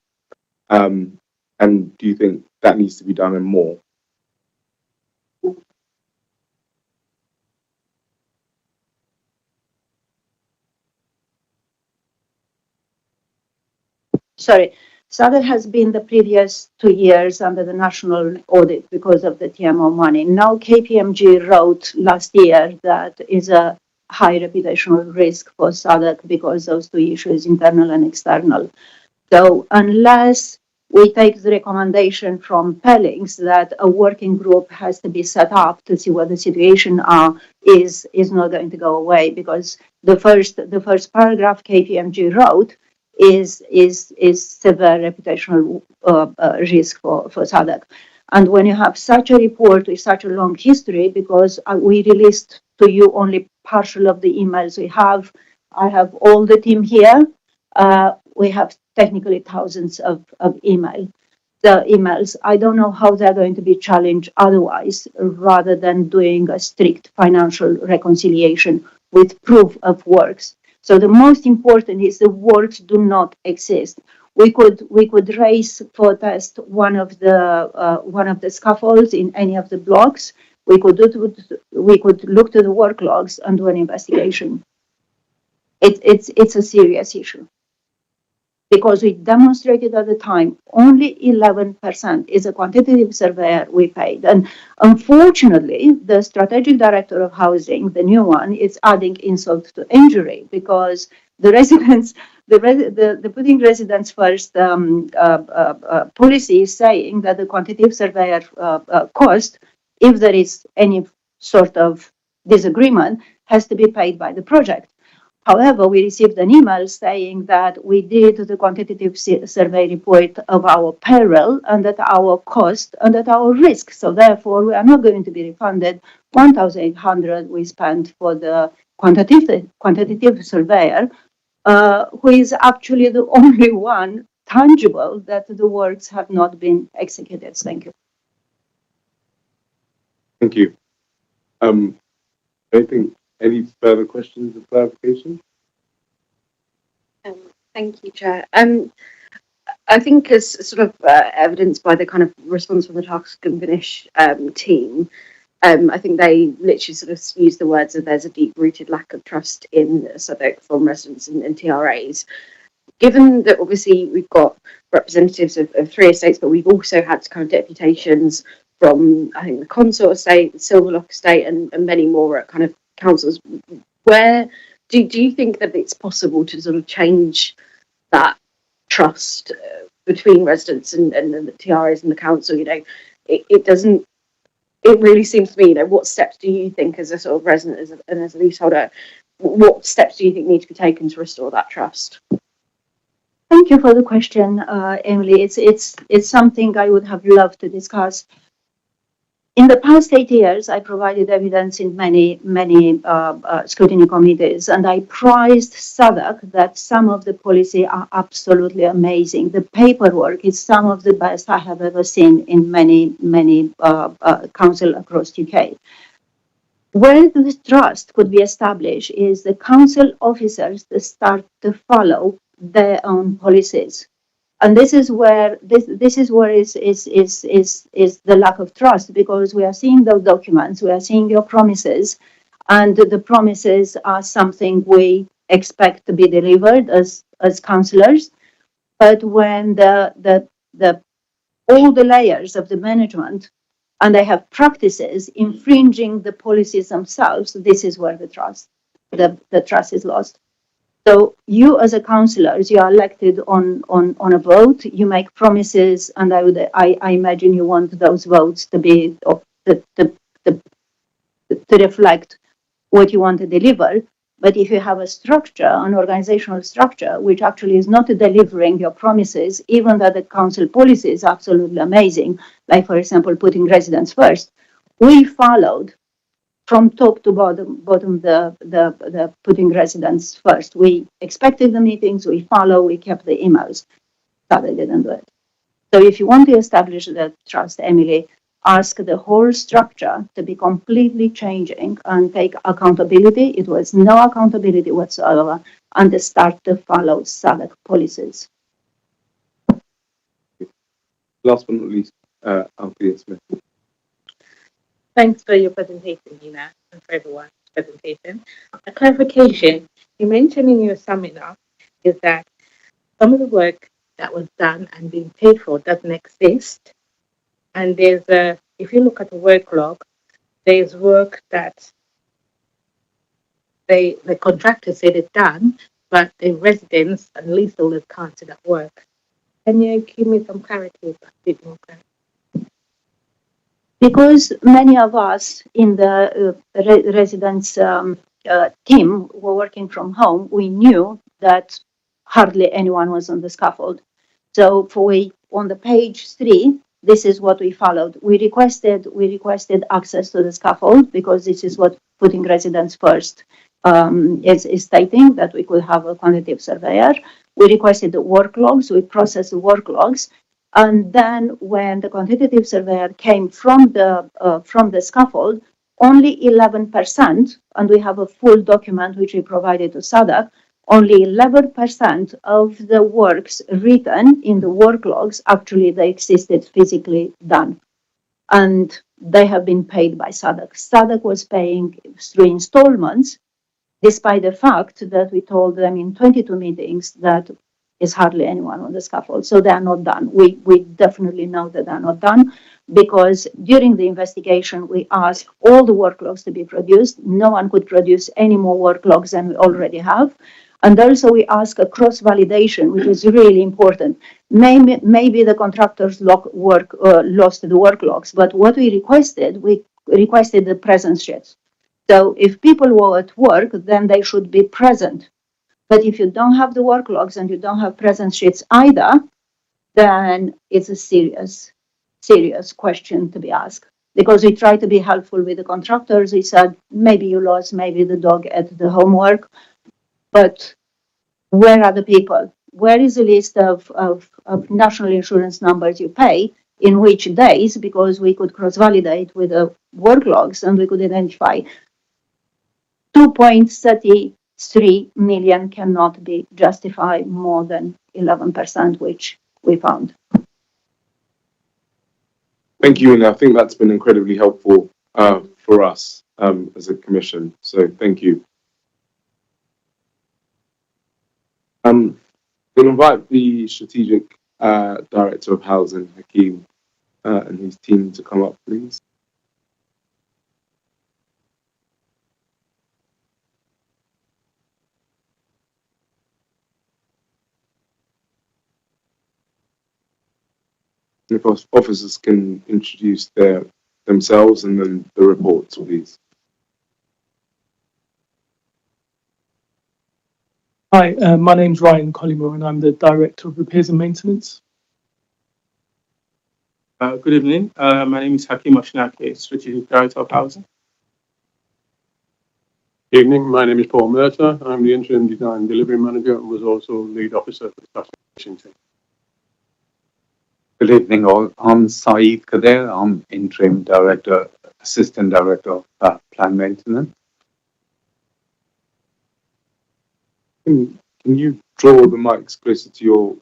And do you think that needs to be done and more? Sorry, SADC has been the previous 2 years under the national audit because of the TMO money. Now KPMG wrote last year that is a high reputational risk for Southwark because those two issues, internal and external. So unless we take the recommendation from Pellings that a working group has to be set up to see what the situation is not going to go away, because the first paragraph KPMG wrote is severe reputational risk for Southwark. And when you have such a report with such a long history, because we released to you only partial of the emails we have, I have all the team here. We have technically thousands of emails. I don't know how they're going to be challenged otherwise, rather than doing a strict financial reconciliation with proof of works. So the most important is the works do not exist. We could raise for test one of the scaffolds in any of the blocks. We could look to the work logs and do an investigation. It's a serious issue, because we demonstrated at the time only 11% is a quantitative surveyor we paid. And unfortunately, the strategic director of housing, the new one, is adding insult to injury, because the residents, the putting residents first policy is saying that the quantitative surveyor cost, if there is any sort of disagreement, has to be paid by the project. However, we received an email saying that we did the quantitative survey report of our peril and at our cost and at our risk. So therefore, we are not going to be refunded 1,800 we spent for the quantitative surveyor, who is actually the only one tangible that the works have not been executed. Thank you. Thank you. Any further questions or clarification? Thank you, Chair. I think as sort of evidenced by the kind of response from the task and finish team, I think they literally sort of use the words of there's a deep-rooted lack of trust in Southwark from residents and TRAs. Given that obviously we've got representatives of 3 estates, but we've also had kind of deputations from, I think, the Consort Estate, the Silverlock Estate, and many more at kind of councils, where do you think that it's possible to sort of change that trust between residents and the TRAs and the council? You know, it really seems to me, what steps do you think as a sort of resident and as a leaseholder, what steps do you think need to be taken to restore that trust? Thank you for the question, Emily. It's something I would have loved to discuss. In the past 8 years, I provided evidence in many scrutiny committees, and I prized Southwark that some of the policy are absolutely amazing. The paperwork is some of the best I have ever seen in many council across UK. Where the trust could be established is the council officers to start to follow their own policies. And this is where is the lack of trust, because we are seeing those documents, we are seeing your promises, and the promises are something we expect to be delivered as councillors. But when all the layers of the management and they have practices infringing the policies themselves, this is where the trust is lost. So you as a councillors, you are elected on a vote, you make promises, and I imagine you want those votes to be to reflect what you want to deliver. But if you have a structure, an organizational structure, which actually is not delivering your promises, even though the council policy is absolutely amazing, like for example, putting residents first, we followed from top to bottom the putting residents first. We expected the meetings, we kept the emails, but they didn't do it. So if you want to establish that trust, Emily, ask the whole structure to be completely changing and take accountability. It was no accountability whatsoever, and to start to follow Southwark policies. Last but not least, Althea Smith. Thanks for your presentation, Nina, and for everyone's presentation. A clarification, you mentioned in your seminar is that some of the work that was done and being paid for doesn't exist. And if you look at the work log, there's work that the contractor said it's done, but the residents and leaseholders can't see that work. Can you give me some clarity, a bit more clarity? Because many of us in the residents team were working from home, we knew that hardly anyone was on the scaffold. So on the page 3, this is what we followed. We requested access to the scaffold because this is what putting residents first is stating, that we could have a quantitative surveyor. We requested the work logs, we processed the work logs. And then when the quantitative surveyor came from the scaffold, only 11%, and we have a full document which we provided to SADC, only 11% of the works written in the work logs, actually they existed physically done. And they have been paid by SADC. SADC was paying through installments, despite the fact that we told them in 22 meetings that is hardly anyone on the scaffold. So they are not done. We definitely know that they are not done because during the investigation, we asked all the work logs to be produced. No one could produce any more work logs than we already have. And also we ask a cross-validation, which is really important. Maybe the contractors lost the work logs, but what we requested the presence sheets. So if people were at work, then they should be present. But if you don't have the work logs and you don't have presence sheets either, then it's a serious question to be asked. Because we try to be helpful with the contractors. We said, maybe you lost, maybe the dog ate the homework. But where are the people? Where is the list of national insurance numbers you pay, in which days? Because we could cross-validate with the work logs and we could identify 2.33 million cannot be justified more than 11%, which we found. Thank you, and I think that's been incredibly helpful for us as a commission. So thank you. We'll invite the strategic director of housing, Hakeem, and his team to come up, please. If officers can introduce themselves and then the reports, please. Hi, my name's Ryan Collymore and I'm the Director of Repairs and Maintenance. Good evening. My name is Hakeem Oshnaki, Strategic Director of Housing. Evening. My name is Paul Mercer. I'm the Interim Design Delivery Manager and was also Lead Officer for the Staffing Team. Good evening all. I'm Saeed Kader. I'm Interim Director, Assistant Director of Plan Maintenance. Can you draw the mics closer to your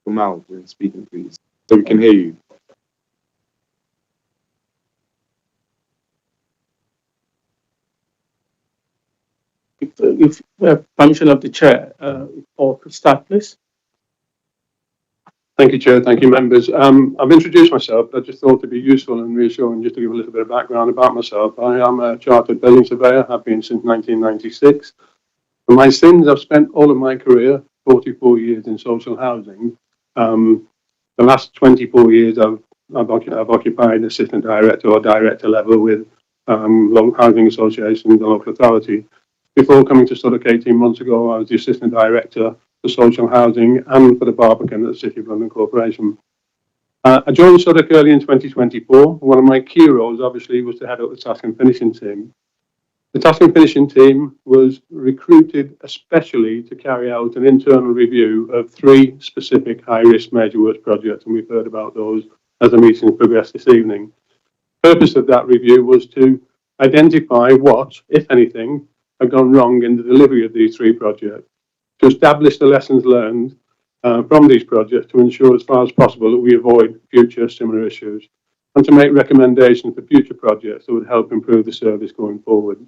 mouth when speaking, please, so we can hear you? If permission of the chair, or start, please. Thank you, Chair. Thank you, members. I've introduced myself. I just thought it'd be useful and reassuring just to give a little bit of background about myself. I am a chartered building surveyor. I've been since 1996. For my sins, I've spent all of my career, 44 years in social housing. The last 24 years, I've occupied assistant director or director level with housing associations and local authority. Before coming to Southwark 18 months ago, I was the assistant director for social housing and for the Barbican at the City of London Corporation. I joined Southwark early in 2024. One of my key roles, obviously, was to head up the task and finishing team. The task and finishing team was recruited especially to carry out an internal review of 3 specific high-risk major works projects, and we've heard about those as the meeting progressed this evening. The purpose of that review was to identify what, if anything, had gone wrong in the delivery of these 3 projects, to establish the lessons learned from these projects to ensure as far as possible that we avoid future similar issues, and to make recommendations for future projects that would help improve the service going forward.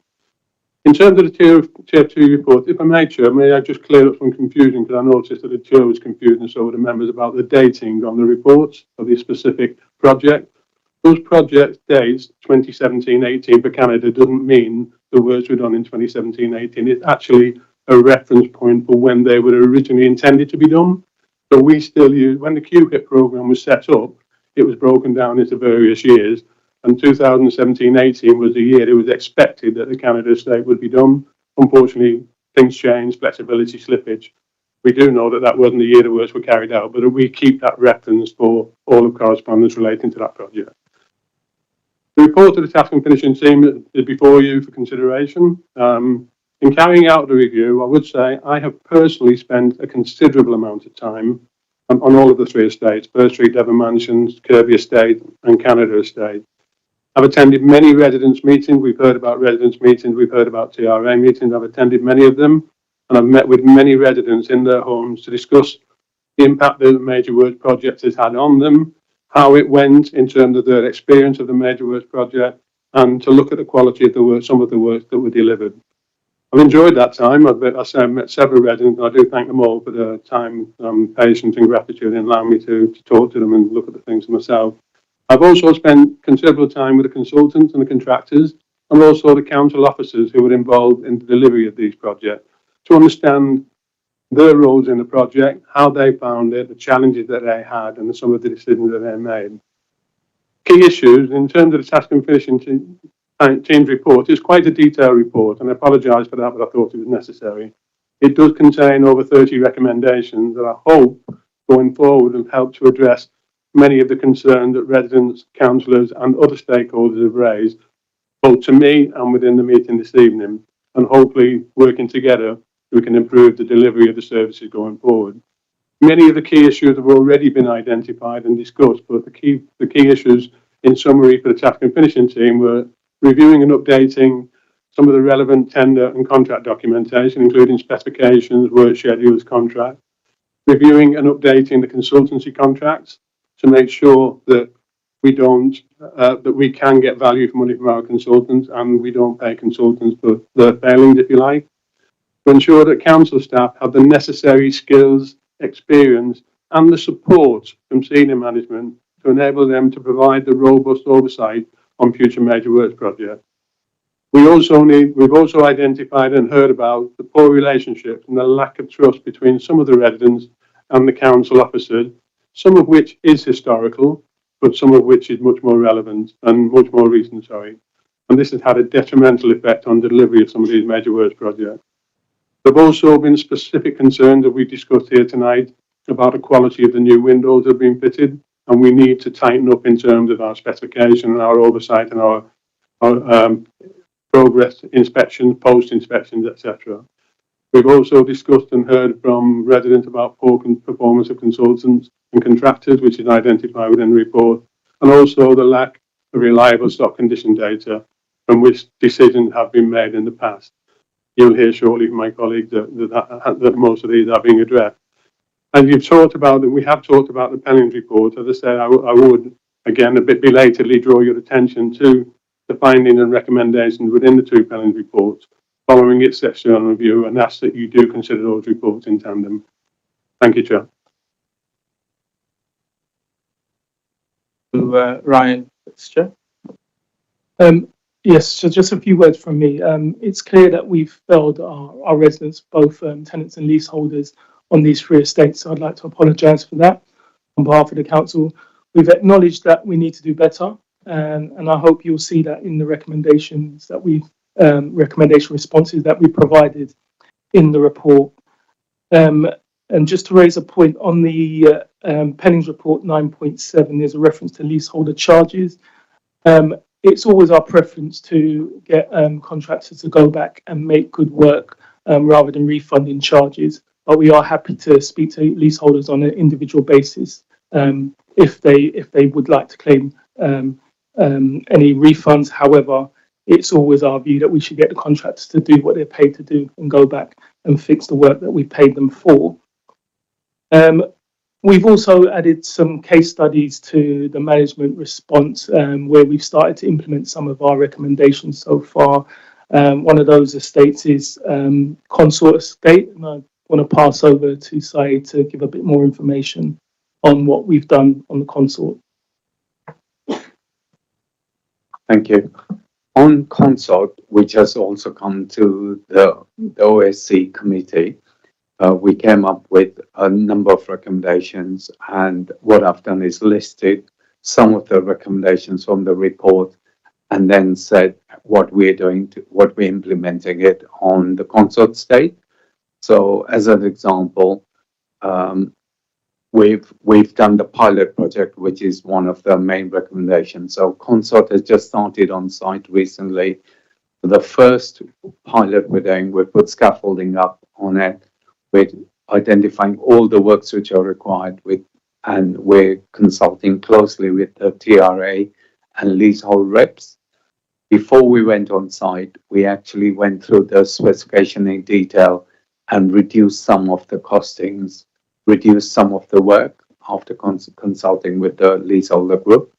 In terms of the Tier 2 report, if I may, Chair, may I just clear up some confusion, because I noticed that the Chair was confused and so were the members about the dating on the reports of the specific project. those project dates, 2017-18 for Canada, doesn't mean the works were done in 2017-18. It's actually a reference point for when they were originally intended to be done. So we still use, when the QKIP programme was set up, it was broken down into various years. And 2017-18 was the year it was expected that the Canada estate would be done. Unfortunately, things changed, flexibility, slippage. We do know that that wasn't the year the works were carried out, but we keep that reference for all of correspondence relating to that project. The report of the task and finishing team is before you for consideration. In carrying out the review, I would say I have personally spent a considerable amount of time on all of the three estates, First Street, Devon Mansions, Kirby Estate and Canada Estate. I've attended many residents' meetings. We've heard about residents' meetings. We've heard about TRA meetings. I've attended many of them, and I've met with many residents in their homes to discuss the impact that the major works project has had on them, how it went in terms of their experience of the major works project, and to look at the quality of the work, some of the works that were delivered. I've enjoyed that time. I've met several residents, and I do thank them all for their time, patience and gratitude in allowing me to talk to them and look at the things myself. I've also spent considerable time with the consultants and the contractors, and also the council officers who were involved in the delivery of these projects, to understand their roles in the project, how they found it, the challenges that they had, and some of the decisions that they made. Key issues in terms of the task and finishing team's report is quite a detailed report, and I apologise for that, but I thought it was necessary. It does contain over 30 recommendations that I hope going forward will help to address many of the concerns that residents, councillors and other stakeholders have raised, both to me and within the meeting this evening, and hopefully working together we can improve the delivery of the services going forward. Many of the key issues have already been identified and discussed, but the key issues in summary for the task and finishing team were reviewing and updating some of the relevant tender and contract documentation, including specifications, work schedules, contracts, reviewing and updating the consultancy contracts to make sure that we don't, that we can get value for money from our consultants and we don't pay consultants for their failings, if you like, to ensure that council staff have the necessary skills, experience and the support from senior management to enable them to provide the robust oversight on future major works projects. We've also identified and heard about the poor relationships and the lack of trust between some of the residents and the council officers, some of which is historical, but some of which is much more relevant and much more recent, sorry. And this has had a detrimental effect on delivery of some of these major works projects. There have also been specific concerns that we've discussed here tonight about the quality of the new windows that have been fitted, and we need to tighten up in terms of our specification and our oversight and our progress inspections, post inspections, etc. We've also discussed and heard from residents about poor performance of consultants and contractors, which is identified within the report, and also the lack of reliable stock condition data from which decisions have been made in the past. You'll hear shortly from my colleagues that most of these are being addressed. And you've talked about that. We have talked about the Pennings report. As I say, I would again a bit belatedly draw your attention to the findings and recommendations within the two Pennings reports following its external review, and ask that you do consider those reports in tandem. Thank you, Chair. Ryan, Chair. Yes, so just a few words from me. It's clear that we've failed our residents, both tenants and leaseholders, on these three estates. So I'd like to apologise for that on behalf of the council. We've acknowledged that we need to do better, and I hope you'll see that in the recommendations that we've recommendation responses that we provided in the report. And just to raise a point on the Pennings report 9.7, there's a reference to leaseholder charges. It's always our preference to get contractors to go back and make good work rather than refunding charges. But we are happy to speak to leaseholders on an individual basis if they would like to claim any refunds. However, it's always our view that we should get the contractors to do what they're paid to do and go back and fix the work that we paid them for. We've also added some case studies to the management response where we've started to implement some of our recommendations so far. One of those estates is Consort Estate, and I want to pass over to Saeed to give a bit more information on what we've done on the Consort. Thank you. On consort, which has also come to the OSC committee, we came up with a number of recommendations, and what I've done is listed some of the recommendations from the report and then said what we're doing, what we're implementing it on the consort state. So as an example, we've done the pilot project, which is one of the main recommendations. So consort has just started on site recently. The first pilot we're doing, we put scaffolding up on it with identifying all the works which are required and we're consulting closely with the TRA and leasehold reps. Before we went on site, we actually went through the specification in detail and reduced some of the costings, reduced some of the work after consulting with the leaseholder group.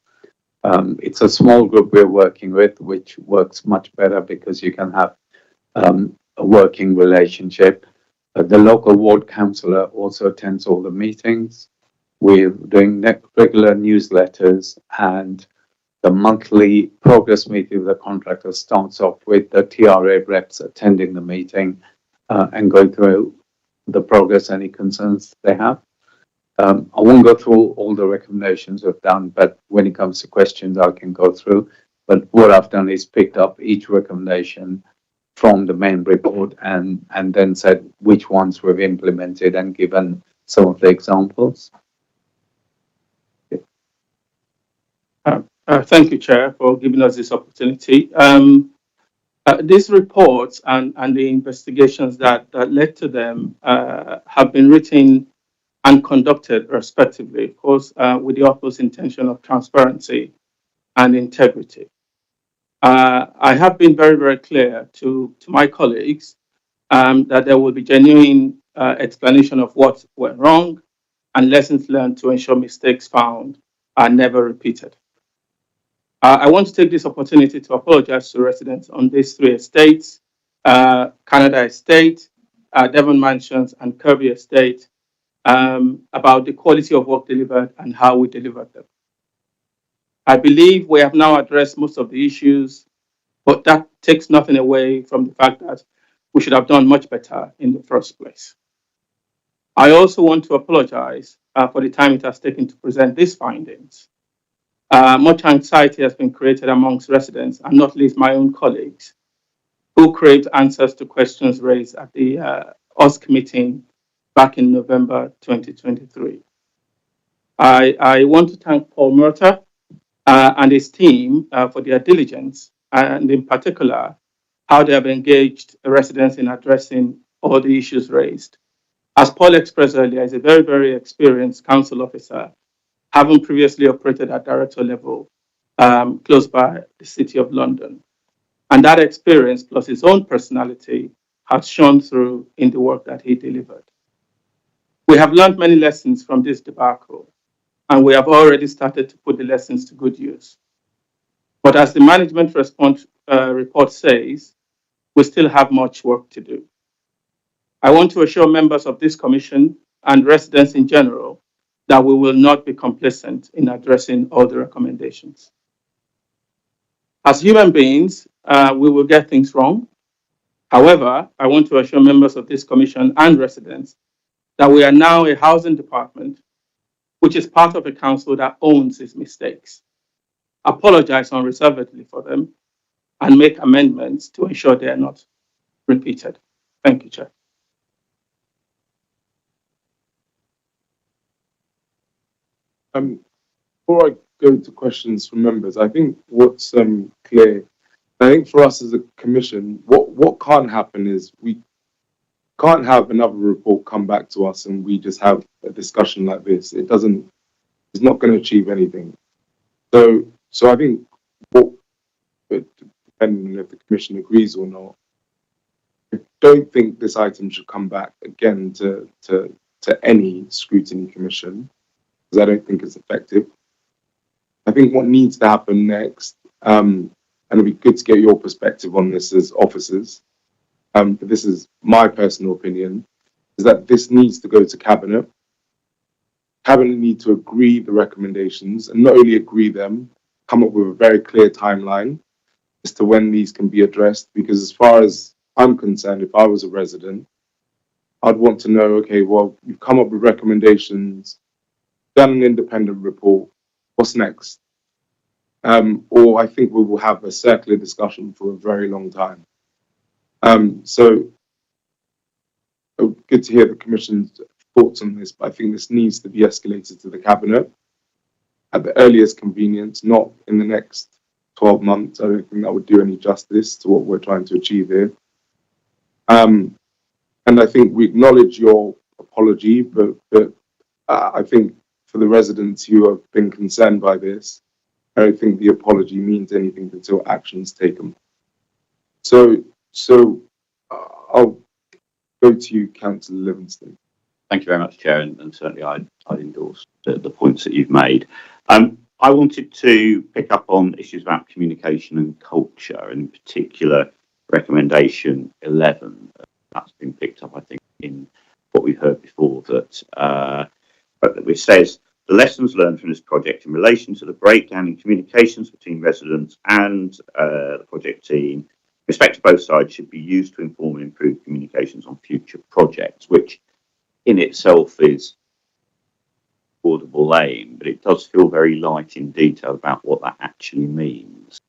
It's a small group we're working with, which works much better because you can have a working relationship. The local ward councillor also attends all the meetings. We're doing regular newsletters, and the monthly progress meeting with the contractor starts off with the TRA reps attending the meeting and going through the progress, any concerns they have. I won't go through all the recommendations we've done, but when it comes to questions, I can go through. But what I've done is picked up each recommendation from the main report and then said which ones we've implemented and given some of the examples. Thank you, Chair, for giving us this opportunity. These reports and the investigations that led to them have been written and conducted respectively, of course, with the utmost intention of transparency and integrity. I have been very, very clear to my colleagues that there will be genuine explanation of what went wrong and lessons learned to ensure mistakes found are never repeated. I want to take this opportunity to apologize to residents on these three estates, Canada Estate, Devon Mansions, and Kirby Estate, about the quality of work delivered and how we delivered them. I believe we have now addressed most of the issues, but that takes nothing away from the fact that we should have done much better in the first place. I also want to apologize for the time it has taken to present these findings. Much anxiety has been created amongst residents, and not least my own colleagues, who craved answers to questions raised at the OSC meeting back in November 2023. I want to thank Paul Murta and his team for their diligence, and in particular, how they have engaged residents in addressing all the issues raised. As Paul expressed earlier, he's a very, very experienced council officer, having previously operated at director level close by the City of London. And that experience, plus his own personality, has shone through in the work that he delivered. We have learned many lessons from this debacle, and we have already started to put the lessons to good use. But as the management response report says, we still have much work to do. I want to assure members of this commission and residents in general that we will not be complacent in addressing all the recommendations. As human beings, we will get things wrong. However, I want to assure members of this commission and residents that we are now a housing department, which is part of a council that owns its mistakes, apologize unreservedly for them, and make amendments to ensure they are not repeated. Thank you, Chair. Before I go to questions from members, I think what's clear, I think for us as a commission, what can't happen is we can't have another report come back to us and we just have a discussion like this. It's not going to achieve anything. So I think depending on if the commission agrees or not, I don't think this item should come back again to any scrutiny commission, because I don't think it's effective. I think what needs to happen next, and it'd be good to get your perspective on this as officers, but this is my personal opinion, is that this needs to go to Cabinet. Cabinet need to agree the recommendations, and not only agree them, come up with a very clear timeline as to when these can be addressed. Because as far as I'm concerned, if I was a resident, I'd want to know, okay, well, you've come up with recommendations, done an independent report, what's next? Or I think we will have a circular discussion for a very long time. So good to hear the Commission's thoughts on this, but I think this needs to be escalated to the Cabinet at the earliest convenience, not in the next 12 months. I don't think that would do any justice to what we're trying to achieve here. And I think we acknowledge your apology, but I think for the residents who have been concerned by this, I don't think the apology means anything until action's taken. So I'll go to you, Councillor Livingston. Thank you very much, Chair, and certainly I'd endorse the points that you've made. I wanted to pick up on issues about communication and culture, and in particular, recommendation 11. That's been picked up, I think, in what we've heard before, which says the lessons learned from this project in relation to the breakdown in communications between residents and the project team, respect to both sides, should be used to inform and improve communications on future projects, which in itself is audible aim, but it does feel very light in detail about what that actually means.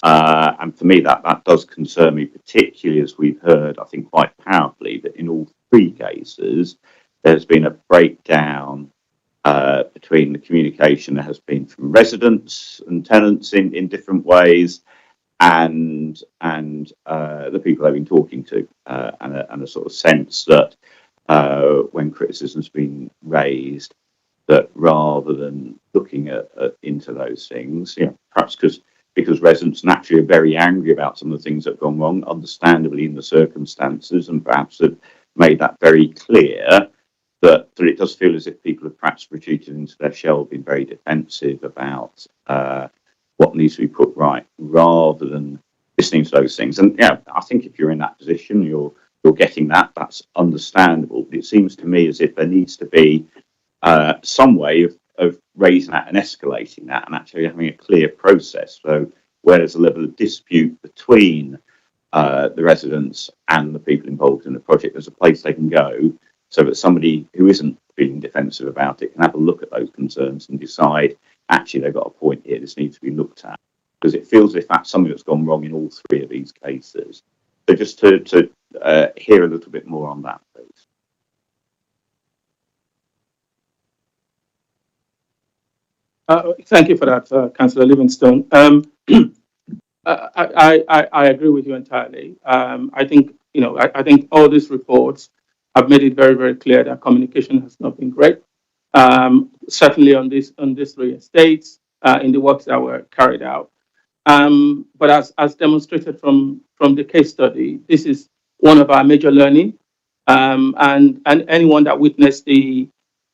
And for me, that does concern me, particularly as we've heard, I think quite powerfully, that in all three cases, there's been a breakdown between the communication that has been from residents and tenants in different ways, and the people they've been talking to, and a sort of sense that when criticism's been raised, that rather than looking into those things, perhaps because residents naturally are very angry about some of the things that have gone wrong, understandably in the circumstances, and perhaps have made that very clear, that it does feel as if people have perhaps retreated into their shell, been very defensive about what needs to be put right, rather than listening to those things. And I think if you're in that position, you're getting that, that's understandable. But it seems to me as if there needs to be some way of raising that and escalating that, and actually having a clear process. So where there's a level of dispute between the residents and the people involved in the project, there's a place they can go so that somebody who isn't feeling defensive about it can have a look at those concerns and decide, actually, they've got a point here, this needs to be looked at. Because it feels as if that's something that's gone wrong in all three of these cases. So just to hear a little bit more on that, please. Thank you for that, Councillor Livingstone. I agree with you entirely. I think I think all these reports have made it very, very clear that communication has not been great. Certainly on these three estates, in the works that were carried out. But as demonstrated from the case study, this is one of our major learning. And anyone that witnessed the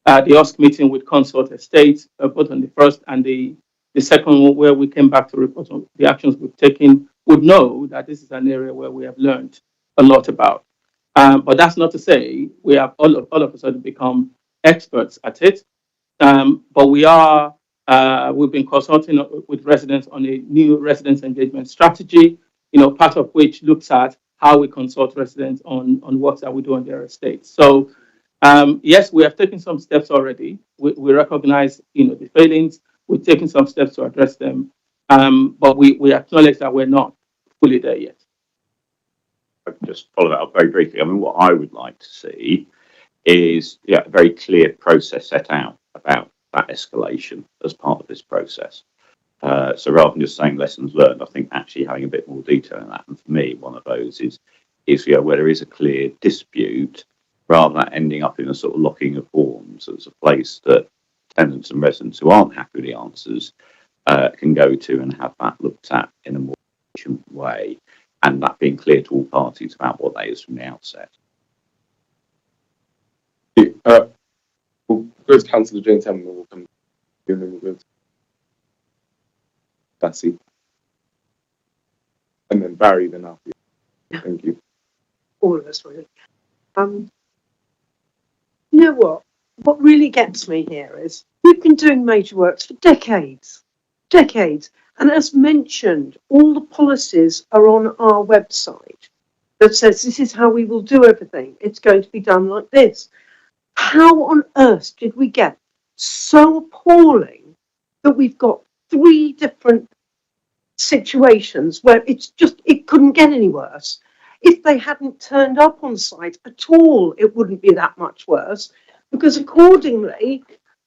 OSC meeting with Consort Estates, both on the first and the second one, where we came back to report on the actions we've taken, would know that this is an area where we have learned a lot about. But that's not to say we have all of a sudden become experts at it. But we've been consulting with residents on a new residents engagement strategy, part of which looks at how we consult residents on works that we do on their estates. So yes, we have taken some steps already. We recognize, the failings. We've taken some steps to address them, but we acknowledge that we're not fully there yet. I can just follow that up very briefly. I mean, what I would like to see is a very clear process set out about that escalation as part of this process. So rather than just saying lessons learned, I think actually having a bit more detail in that. And for me, one of those is where there is a clear dispute, rather than ending up in a sort of locking of horns as a place that tenants and residents who aren't happy with the answers can go to and have that looked at in a more efficient way, and that being clear to all parties about what that is from the outset. We'll go to Councillor James Hammond, we'll come to you, and then we'll go to Bessie. And then Barry, then after you. Thank you. All of us, really. You know what? What really gets me here is we've been doing major works for decades. decades. And as mentioned, all the policies are on our website that says this is how we will do everything. It's going to be done like this. How on earth did we get so appalling that we've got 3 different situations where it couldn't get any worse? If they hadn't turned up on site at all, it wouldn't be that much worse, because accordingly,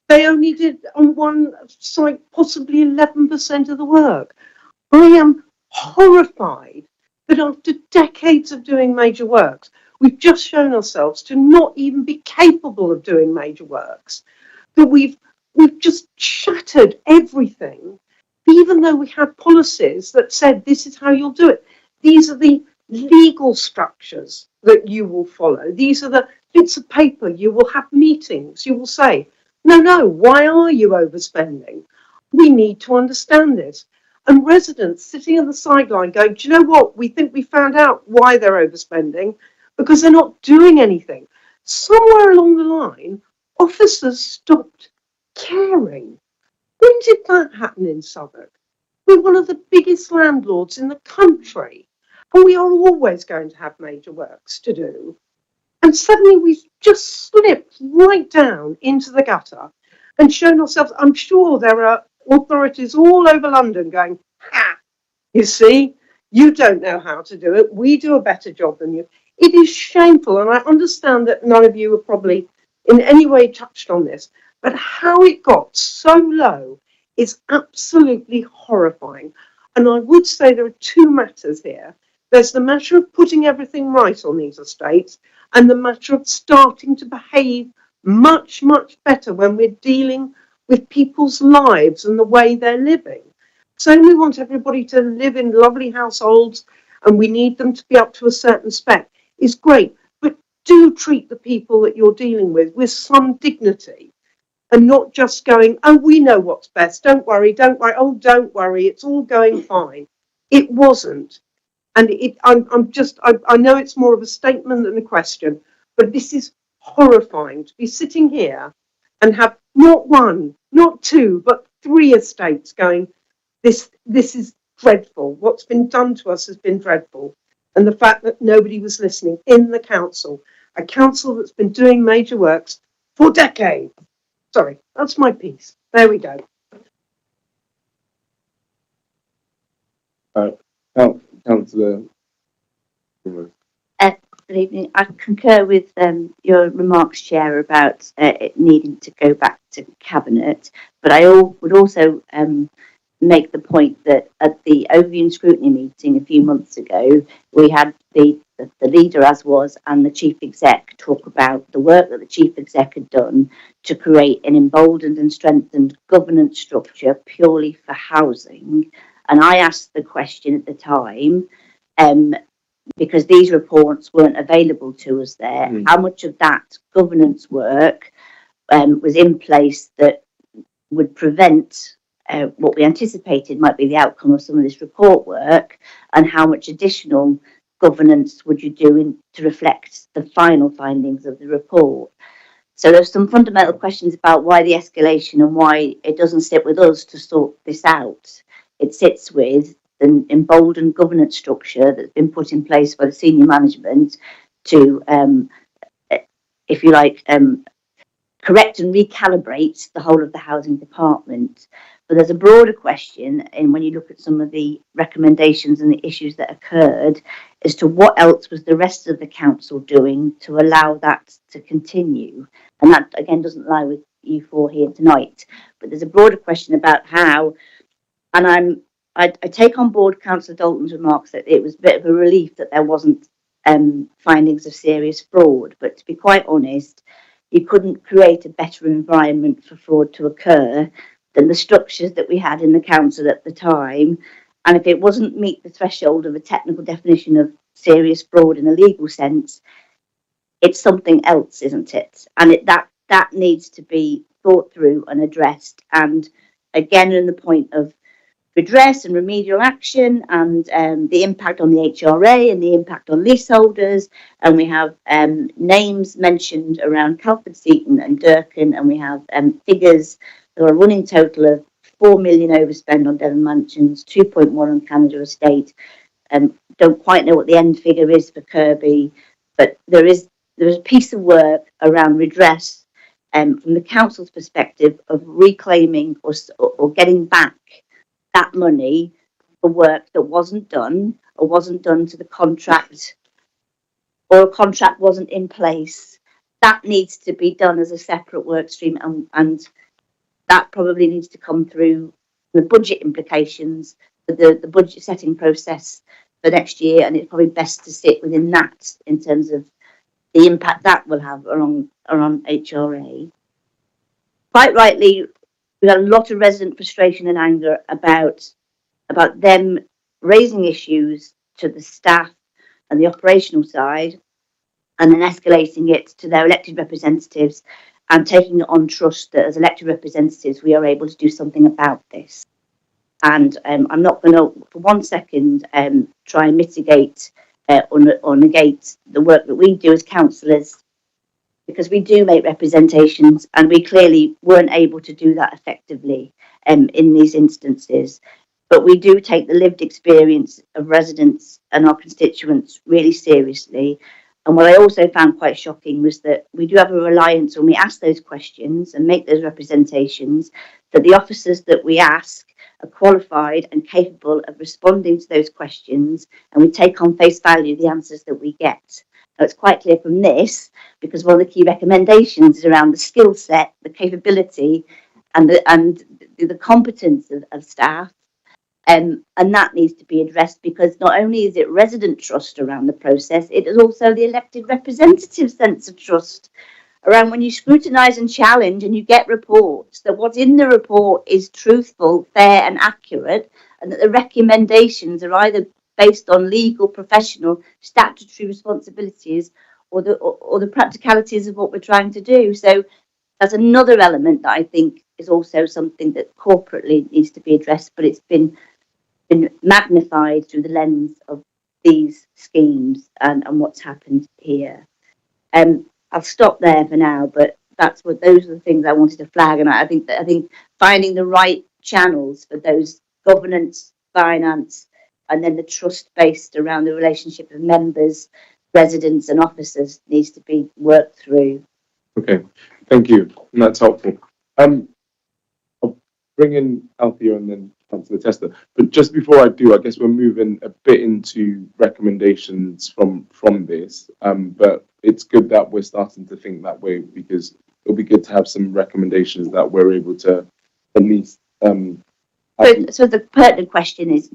they only did on one site possibly 11% of the work. I am horrified that after decades of doing major works, we've just shown ourselves to not even be capable of doing major works, that we've just shattered everything, even though we had policies that said this is how you'll do it. These are the legal structures that you will follow. These are the bits of paper. You will have meetings. You will say, no, why are you overspending? We need to understand this. And residents sitting on the sideline going, do you know what? We think we found out why they're overspending, because they're not doing anything. Somewhere along the line, officers stopped caring. When did that happen in Southwark? We're one of the biggest landlords in the country, and we are always going to have major works to do. And suddenly we've just slipped right down into the gutter and shown ourselves. I'm sure there are authorities all over London going, ha, you see, you don't know how to do it. We do a better job than you. It is shameful. And I understand that none of you are probably in any way touched on this, but how it got so low is absolutely horrifying. And I would say there are 2 matters here. There's the matter of putting everything right on these estates, and the matter of starting to behave much, much better when we're dealing with people's lives and the way they're living. So we want everybody to live in lovely households, and we need them to be up to a certain spec. It's great, but do treat the people that you're dealing with some dignity, and not just going, oh, we know what's best. Don't worry. Oh, don't worry. It's all going fine. It wasn't. And I know it's more of a statement than a question, but this is horrifying to be sitting here and have not 1, not 2, but 3 estates going, this is dreadful. What's been done to us has been dreadful. And the fact that nobody was listening in the council, a council that's been doing major works for decades. Sorry, that's my piece. There we go. Councillor. Good evening. I concur with your remarks, Chair, about it needing to go back to Cabinet, but I would also make the point that at the Overview and Scrutiny meeting a few months ago, we had the leader, as was, and the Chief Exec talk about the work that the Chief Exec had done to create an emboldened and strengthened governance structure purely for housing. And I asked the question at the time, because these reports weren't available to us there, how much of that governance work was in place that would prevent what we anticipated might be the outcome of some of this report work, and how much additional governance would you do to reflect the final findings of the report. So there's some fundamental questions about why the escalation and why it doesn't sit with us to sort this out. It sits with the emboldened governance structure that's been put in place by the senior management to, if you like, correct and recalibrate the whole of the housing department. But there's a broader question, and when you look at some of the recommendations and the issues that occurred, as to what else was the rest of the council doing to allow that to continue. And that, again, doesn't lie with you 4 here tonight. But there's a broader question about how, and I take on board Councillor Dalton's remarks that it was a bit of a relief that there wasn't findings of serious fraud. But to be quite honest, you couldn't create a better environment for fraud to occur than the structures that we had in the council at the time. And if it wasn't meet the threshold of a technical definition of serious fraud in a legal sense, it's something else, isn't it? And that needs to be thought through and addressed. And again, in the point of redress and remedial action, and the impact on the HRA and the impact on leaseholders, and we have names mentioned around Calford Seaton and Durkan, and we have figures. There are a running total of 4 million overspend on Devon Mansions, 2.1 on Canada Estate. Don't quite know what the end figure is for Kirby, but there is a piece of work around redress from the council's perspective of reclaiming or getting back that money for work that wasn't done or wasn't done to the contract, or a contract wasn't in place. That needs to be done as a separate work stream, and that probably needs to come through the budget implications for the budget setting process for next year, and it's probably best to sit within that in terms of the impact that will have around HRA. Quite rightly, we've had a lot of resident frustration and anger about them raising issues to the staff and the operational side, and then escalating it to their elected representatives and taking it on trust that as elected representatives we are able to do something about this. And I'm not going to, for 1 second, try and mitigate or negate the work that we do as councillors, because we do make representations and we clearly weren't able to do that effectively in these instances. But we do take the lived experience of residents and our constituents really seriously. And what I also found quite shocking was that we do have a reliance when we ask those questions and make those representations, that the officers that we ask are qualified and capable of responding to those questions, and we take on face value the answers that we get. Now, it's quite clear from this, because one of the key recommendations is around the skill set, the capability, and the competence of staff. And that needs to be addressed, because not only is it resident trust around the process, it is also the elected representative sense of trust around when you scrutinise and challenge and you get reports, that what's in the report is truthful, fair and accurate, and that the recommendations are either based on legal, professional, statutory responsibilities or the practicalities of what we're trying to do. So that's another element that I think is also something that corporately needs to be addressed, but it's been magnified through the lens of these schemes and what's happened here. I'll stop there for now, but those are the things I wanted to flag, and I think finding the right channels for those governance, finance, and then the trust based around the relationship of members, residents, and officers needs to be worked through. Okay, thank you, and that's helpful. I'll bring in Althea and then Councillor Tester. But just before I do, I guess we're moving a bit into recommendations from this. But it's good that we're starting to think that way, because it'll be good to have some recommendations that we're able to at least. So the pertinent question is: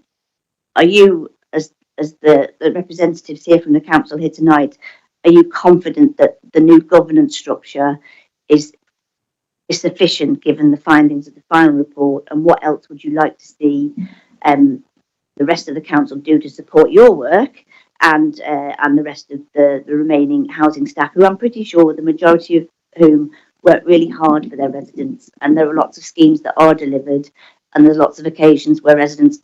are you, as the representatives here from the council here tonight, are you confident that the new governance structure is sufficient given the findings of the final report, and what else would you like to see the rest of the council do to support your work and the rest of the remaining housing staff, who I'm pretty sure the majority of whom work really hard for their residents, and there are lots of schemes that are delivered, and there's lots of occasions where residents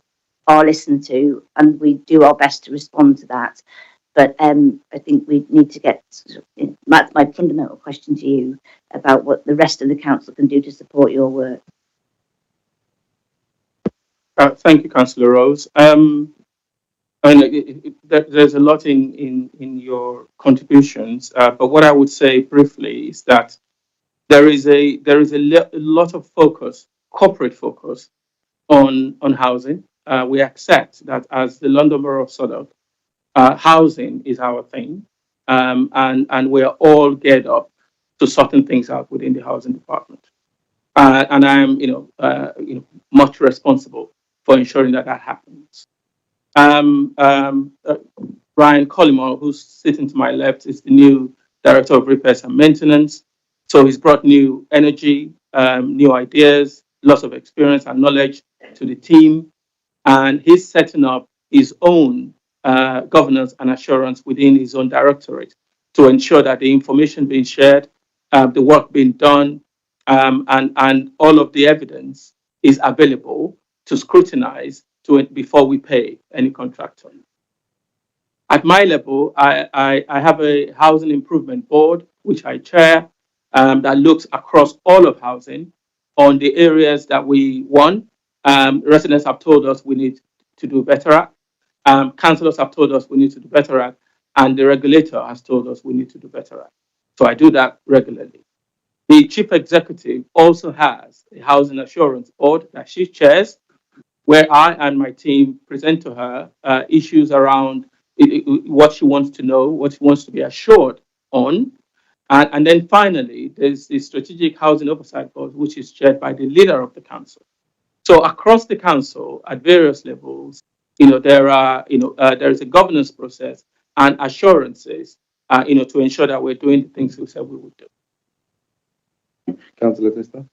are listened to, and we do our best to respond to that. But I think we need to get, that's my fundamental question to you, about what the rest of the council can do to support your work. Thank you, Councillor Rose. There's a lot in your contributions, but what I would say briefly is that there is a lot of focus, corporate focus, on housing. We accept that as the London Borough of Southwark, housing is our thing, and we are all geared up to sorting things out within the housing department. And I am, much responsible for ensuring that happens. Brian Collymore, who's sitting to my left, is the new Director of Repairs and Maintenance. So he's brought new energy, new ideas, lots of experience and knowledge to the team. And he's setting up his own governance and assurance within his own directorate to ensure that the information being shared, the work being done, and all of the evidence is available to scrutinize before we pay any contractor. At my level, I have a housing improvement board, which I chair, that looks across all of housing, on the areas that we want. Residents have told us we need to do better at. Councillors have told us we need to do better at. And the regulator has told us we need to do better at. So I do that regularly. The chief executive also has a housing assurance board that she chairs, where I and my team present to her issues around what she wants to know, what she wants to be assured on. And then finally, there's the Strategic Housing Oversight Board, which is chaired by the leader of the council. So across the council, at various levels, there is a governance process and assurances, to ensure that we're doing the things we said we would do. Councillor Testa?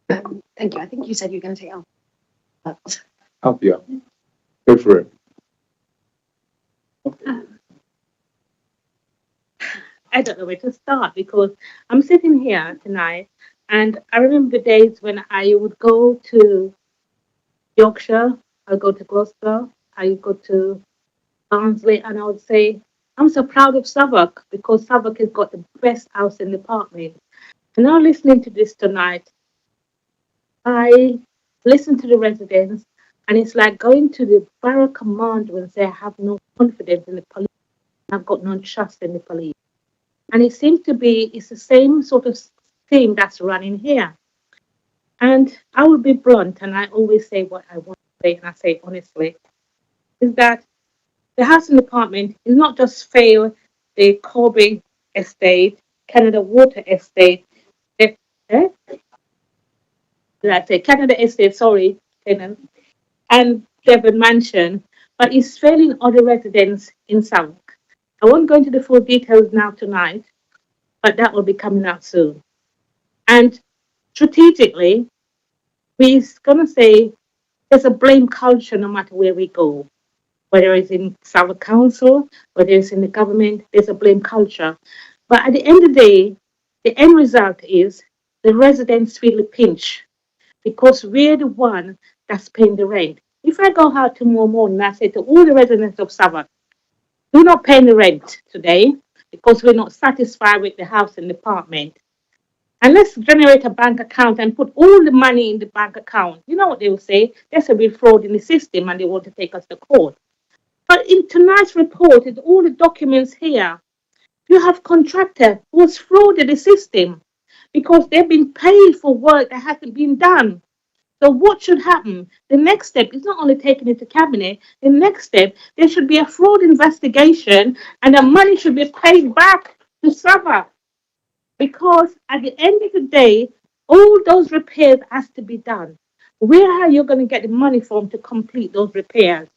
Thank you. I think you said you were going to take out. Help you out. Go for it. I don't know where to start because I'm sitting here tonight and I remember the days when I would go to Yorkshire, I'd go to Gloucester, I would go to Barnsley, and I would say, I'm so proud of Southwark because Southwark has got the best housing department. And now listening to this tonight, I listen to the residents and it's like going to the borough commander and say, I have no confidence in the police, I've got no trust in the police. And it seems to be, it's the same sort of thing that's running here. And I will be blunt, and I always say what I want to say, and I say honestly, is that the housing department is not just failed the Kirby Estate, Canada Water Estate, Canada Estate, sorry, tenant, and Devon Mansion, but it's failing other residents in Southwark. I won't go into the full details now tonight, but that will be coming out soon. And strategically, we're going to say there's a blame culture no matter where we go. Whether it's in Southwark Council, whether it's in the government, there's a blame culture. But at the end of the day, the end result is the residents feel the pinch because we're the one that's paying the rent. If I go out tomorrow morning and I say to all the residents of Southwark, do not pay the rent today because we're not satisfied with the housing department. And let's generate a bank account and put all the money in the bank account. You know what they will say? There's a real fraud in the system and they want to take us to court. But in tonight's report, it's all the documents here. You have contractor who has frauded the system because they've been paid for work that hasn't been done. So what should happen? The next step is not only taking it to cabinet. The next step, there should be a fraud investigation and the money should be paid back to Southwark. Because at the end of the day, all those repairs has to be done. Where are you going to get the money from to complete those repairs?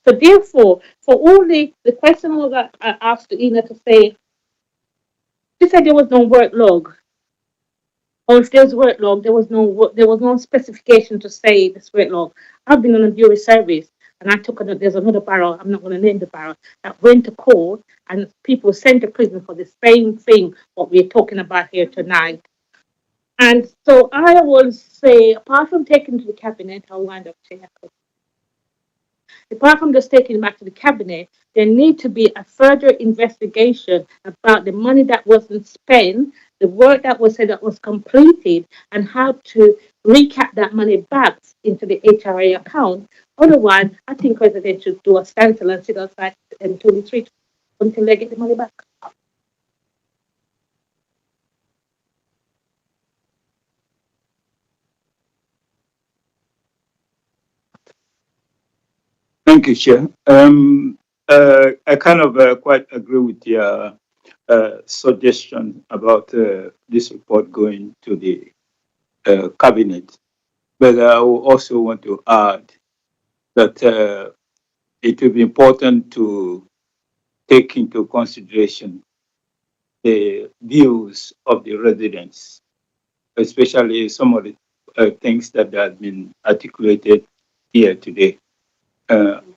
So therefore, for all the question that I asked to Ina to say, she said there was no work log. Or if there's work log, there was no specification to say this work log. I've been on a jury service and I took there's another borough, I'm not going to name the borough, that went to court and people were sent to prison for the same thing what we're talking about here tonight. And so I will say, apart from taking to the cabinet, I'll wind up saying apart from just taking it back to the cabinet, there need to be a further investigation about the money that wasn't spent, the work that was said that was completed, and how to recap that money back into the HRA account. Otherwise, I think residents should do a standstill and sit outside until they get the money back. Thank you, Chair. I kind of quite agree with your suggestion about this report going to the cabinet, but I also want to add that it will be important to take into consideration the views of the residents, especially some of the things that have been articulated here today.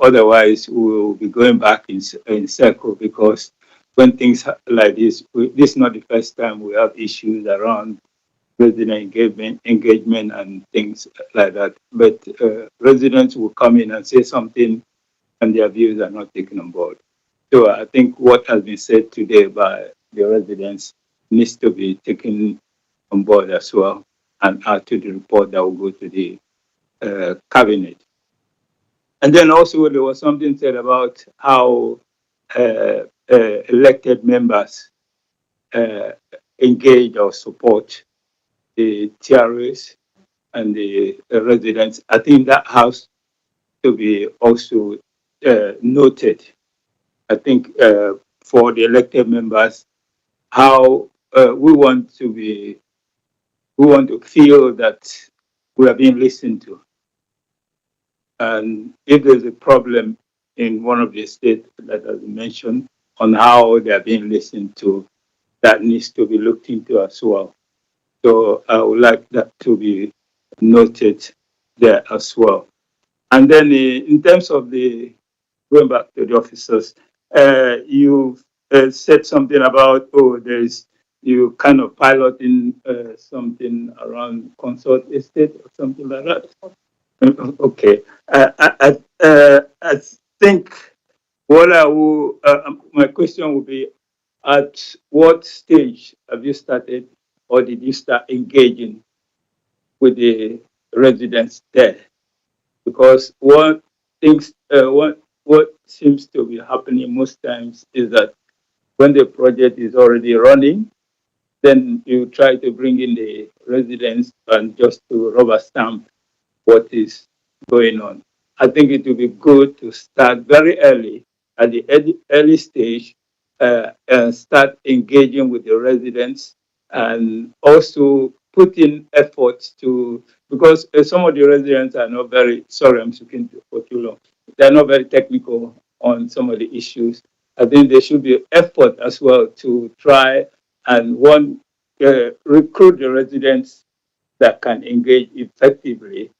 Otherwise, we will be going back in circle because when things like this is not the first time we have issues around resident engagement and things like that. But residents will come in and say something and their views are not taken on board. So I think what has been said today by the residents needs to be taken on board as well. and add to the report that will go to the cabinet. And then also there was something said about how elected members engage or support the TRAs and the residents. I think that has to be also noted. I think for the elected members, how we want to feel that we are being listened to. And if there's a problem in one of the states that I mentioned on how they are being listened to, that needs to be looked into as well. So I would like that to be noted there as well. And then in terms of going back to the officers, you said something about, you kind of piloting something around Consort Estate or something like that. Okay. I think my question would be, at what stage have you started, or did you start engaging with the residents there? Because what seems to be happening most times is that when the project is already running, then you try to bring in the residents and just to rubber stamp what is going on. I think it would be good to start very early, at the early stage, and start engaging with the residents, and also put in efforts to, because some of the residents are not very, sorry, I'm speaking for too long, they're not very technical on some of the issues. I think there should be effort as well to try and recruit the residents that can engage effectively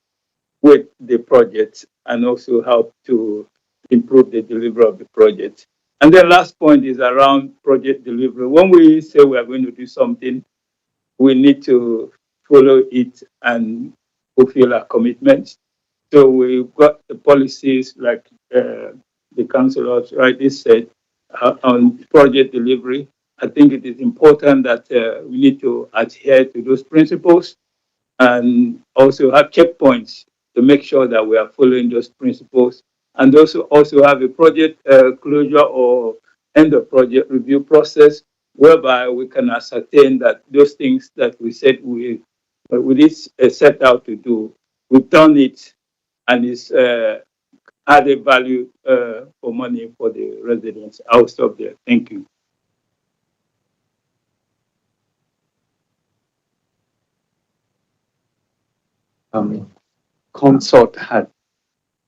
with the project and also help to improve the delivery of the project. And the last point is around project delivery. When we say we are going to do something, we need to follow it and fulfill our commitments. So we've got the policies like the councillors rightly said on project delivery. I think it is important that we need to adhere to those principles and also have checkpoints to make sure that we are following those principles, and also have a project closure or end of project review process whereby we can ascertain that those things that we said we did set out to do, we've done it, and it's added value for money for the residents. I'll stop there. Thank you. Consort had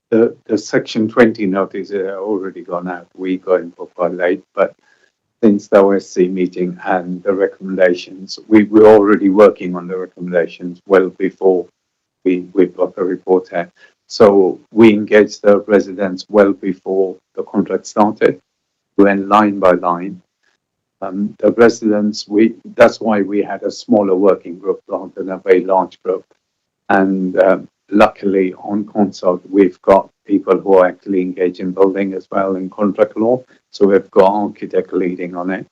the section 20 notice already gone out. We got in for quite late, but since the OSC meeting and the recommendations, we were already working on the recommendations well before we got the report out. So we engaged the residents well before the contract started. We went line by line. The residents, that's why we had a smaller working group rather than a very large group. And luckily on Consort, we've got people who are actually engaged in building as well in contract law. So we've got architect leading on it.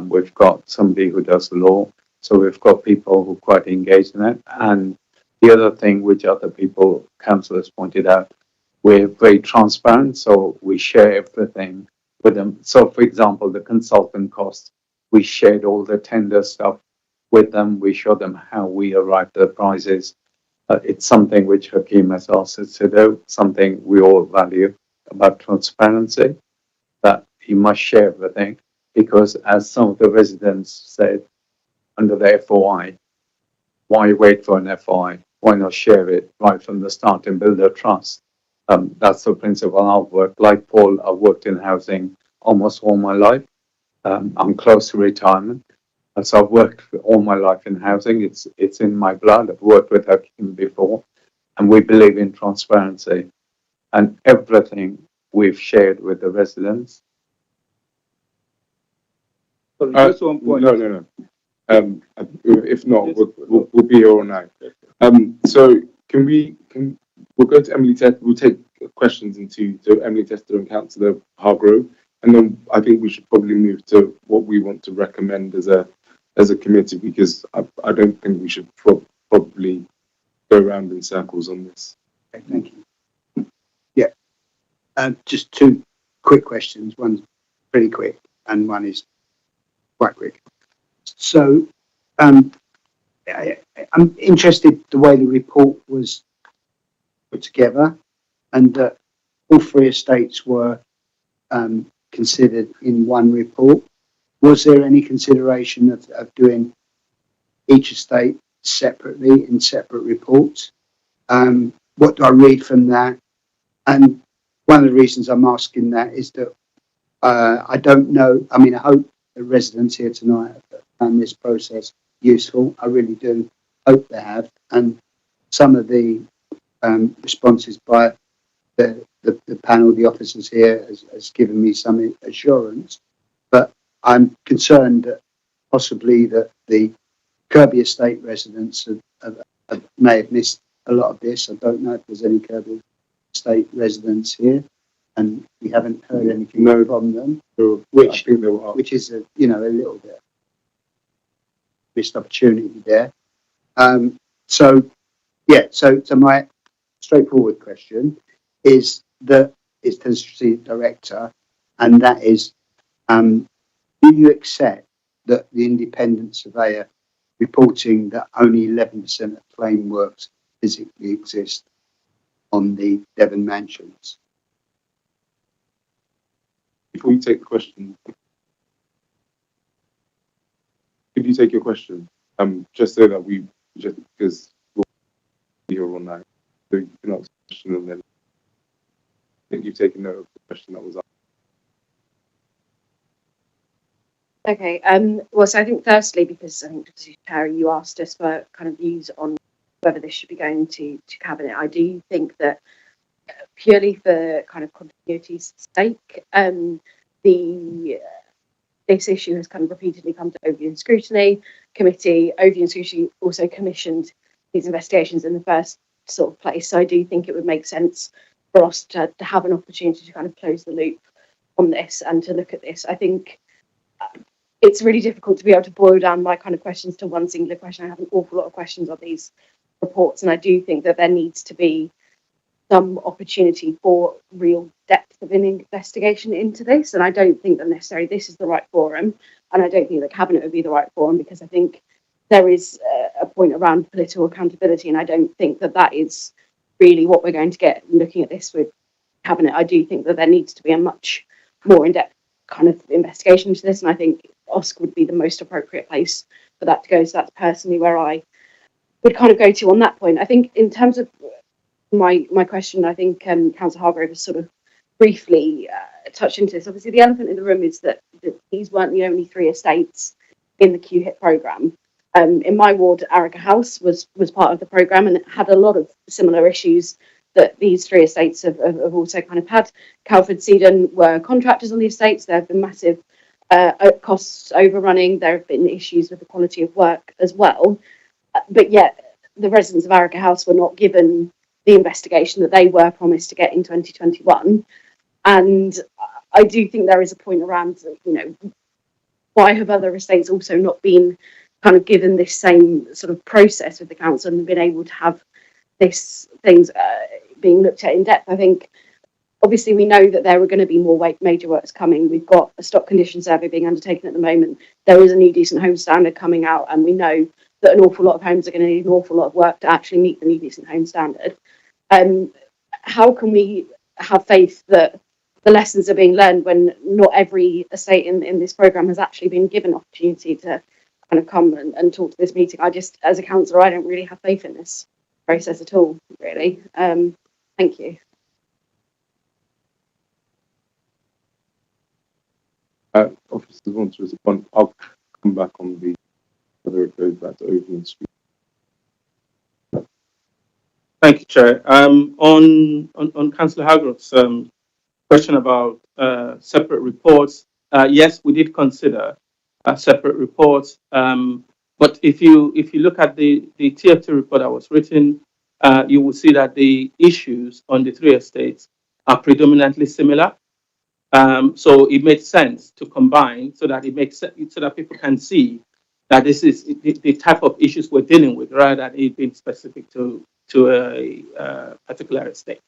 We've got somebody who does law. So we've got people who are quite engaged in it. And the other thing which other people, councillors pointed out, we're very transparent. So we share everything with them. So for example, the consultant costs, we shared all the tender stuff with them. We showed them how we arrived at the prices. It's something which Hakeem has asked us to do, something we all value about transparency, that you must share everything, because as some of the residents said under the FOI, why wait for an FOI? Why not share it right from the start and build a trust? That's the principle I've worked. Like Paul, I've worked in housing almost all my life. I'm close to retirement. So I've worked all my life in housing. It's in my blood. I've worked with Hakeem before, and we believe in transparency. And everything we've shared with the residents. Just one point. No. If not, we'll be here all night. So we'll go to Emily Tester. We'll take questions to Emily Tester and Councillor Hargrove, and then I think we should probably move to what we want to recommend as a committee, because I don't think we should probably go round in circles on this. Okay, thank you. Yeah, just two quick questions. One's pretty quick and one is quite quick. So, I'm interested the way the report was put together and that all three estates were considered in one report. Was there any consideration of doing each estate separately in separate reports? What do I read from that? And one of the reasons I'm asking that is that I don't know. I mean, I hope the residents here tonight have found this process useful. I really do hope they have. And some of the responses by the panel, the officers here, has given me some assurance. But I'm concerned that possibly that the Kirby Estate residents may have missed a lot of this. I don't know if there's any Kirby Estate residents here, and we haven't heard anything from them, which is a little bit missed opportunity there. So my straightforward question is to the strategic director, and that is, do you accept that the independent surveyor reporting that only 11% of claim works physically exist on the Devon mansions? Before you take the question, could you take your question? Just so that because we'll be here all night, so you can ask the question and then I think you've taken note of the question that was asked. Okay. Well, so I think firstly, because I think, Terry, you asked us for kind of views on whether this should be going to cabinet. I do think that purely for kind of continuity's sake, this issue has kind of repeatedly come to Overview Scrutiny Committee. Overview Scrutiny also commissioned these investigations in the first sort of place. So I do think it would make sense for us to have an opportunity to kind of close the loop on this and to look at this. I think it's really difficult to be able to boil down my kind of questions to one singular question. I have an awful lot of questions on these reports, and I do think that there needs to be some opportunity for real depth of an investigation into this. And I don't think that necessarily this is the right forum, and I don't think the cabinet would be the right forum, because I think there is a point around political accountability, and I don't think that that is really what we're going to get looking at this with cabinet. I do think that there needs to be a much more in-depth kind of investigation into this, and I think OSC would be the most appropriate place for that to go. So that's personally where I would kind of go to on that point. I think in terms of my question, I think Councillor Hargrove has sort of briefly touched into this. Obviously, the elephant in the room is that these weren't the only three estates in the QHIT programme. In my ward, Arica House was part of the programme, and it had a lot of similar issues that these three estates have also kind of had. Calford Sedon were contractors on the estates. There have been massive costs overrunning. There have been issues with the quality of work as well. But yet the residents of Arica House were not given the investigation that they were promised to get in 2021. And I do think there is a point around, why have other estates also not been kind of given this same sort of process with the council and been able to have this things being looked at in depth? I think obviously we know that there are going to be more major works coming. We've got a stock condition survey being undertaken at the moment. There is a new decent home standard coming out, and we know that an awful lot of homes are going to need an awful lot of work to actually meet the new decent home standard. How can we have faith that the lessons are being learned when not every estate in this programme has actually been given opportunity to kind of come and talk to this meeting? I just, as a councillor, I don't really have faith in this process at all, really. Thank you. Officers want to respond. I'll come back on whether it goes back to Overview Scrutiny. Thank you, Chair. On Councillor Hargrove's question about separate reports, yes, we did consider separate reports. But if you look at the TFT report that was written, you will see that the issues on the three estates are predominantly similar. So it makes sense to combine so that it makes sense, so that people can see that this is the type of issues we're dealing with, rather than it being specific to a particular estate.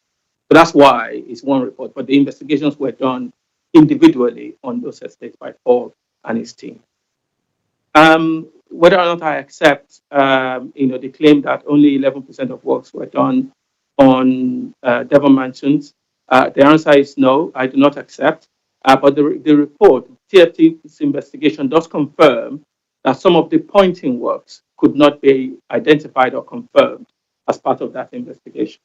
So that's why it's one report. But the investigations were done individually on those estates by Paul and his team. Whether or not I accept, the claim that only 11% of works were done on Devon Mansions, the answer is no, I do not accept. But the report, TFT's investigation, does confirm that some of the pointing works could not be identified or confirmed as part of that investigation.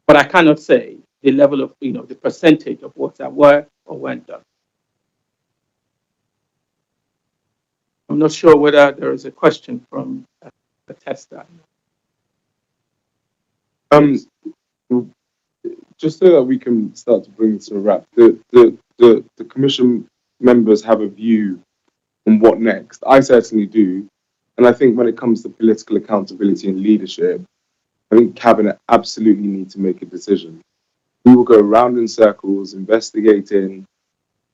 But I cannot say the level of, the percentage of works that were or weren't done. I'm not sure whether there is a question from the tester. Just so that we can start to bring this to a wrap, the commission members have a view on what next. I certainly do. And I think when it comes to political accountability and leadership, I think Cabinet absolutely need to make a decision. We will go around in circles, investigating,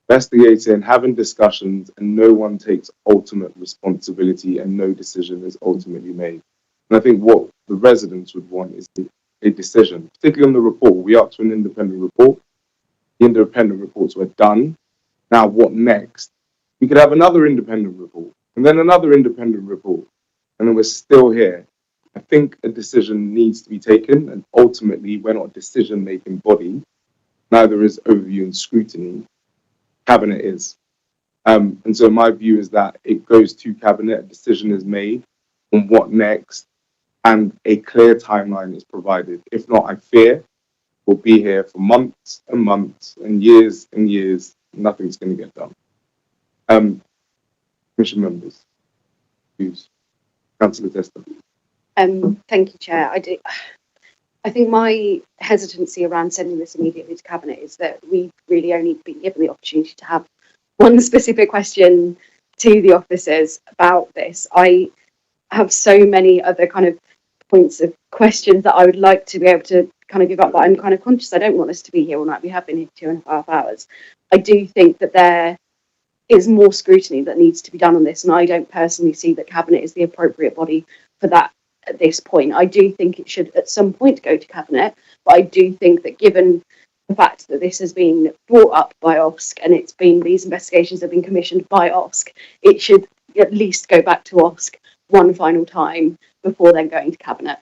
having discussions, and no one takes ultimate responsibility and no decision is ultimately made. And I think what the residents would want is a decision, particularly on the report. We asked for an independent report. The independent reports were done. Now, what next? We could have another independent report, and then another independent report, and then we're still here. I think a decision needs to be taken, and ultimately, we're not a decision-making body. Neither is overview and scrutiny. Cabinet is. And so my view is that it goes to Cabinet, a decision is made on what next, and a clear timeline is provided. If not, I fear we'll be here for months and months and years, nothing's going to get done. Commission members, views. Councillor Tester. Thank you, Chair. I think my hesitancy around sending this immediately to Cabinet is that we've really only been given the opportunity to have one specific question to the officers about this. I have so many other kind of points of questions that I would like to be able to kind of give up, but I'm kind of conscious I don't want us to be here all night. We have been here 2.5 hours. I do think that there is more scrutiny that needs to be done on this, and I don't personally see that Cabinet is the appropriate body for that at this point. I do think it should at some point go to Cabinet, but I do think that given the fact that this has been brought up by OSC and these investigations have been commissioned by OSC, it should at least go back to OSC one final time before then going to Cabinet.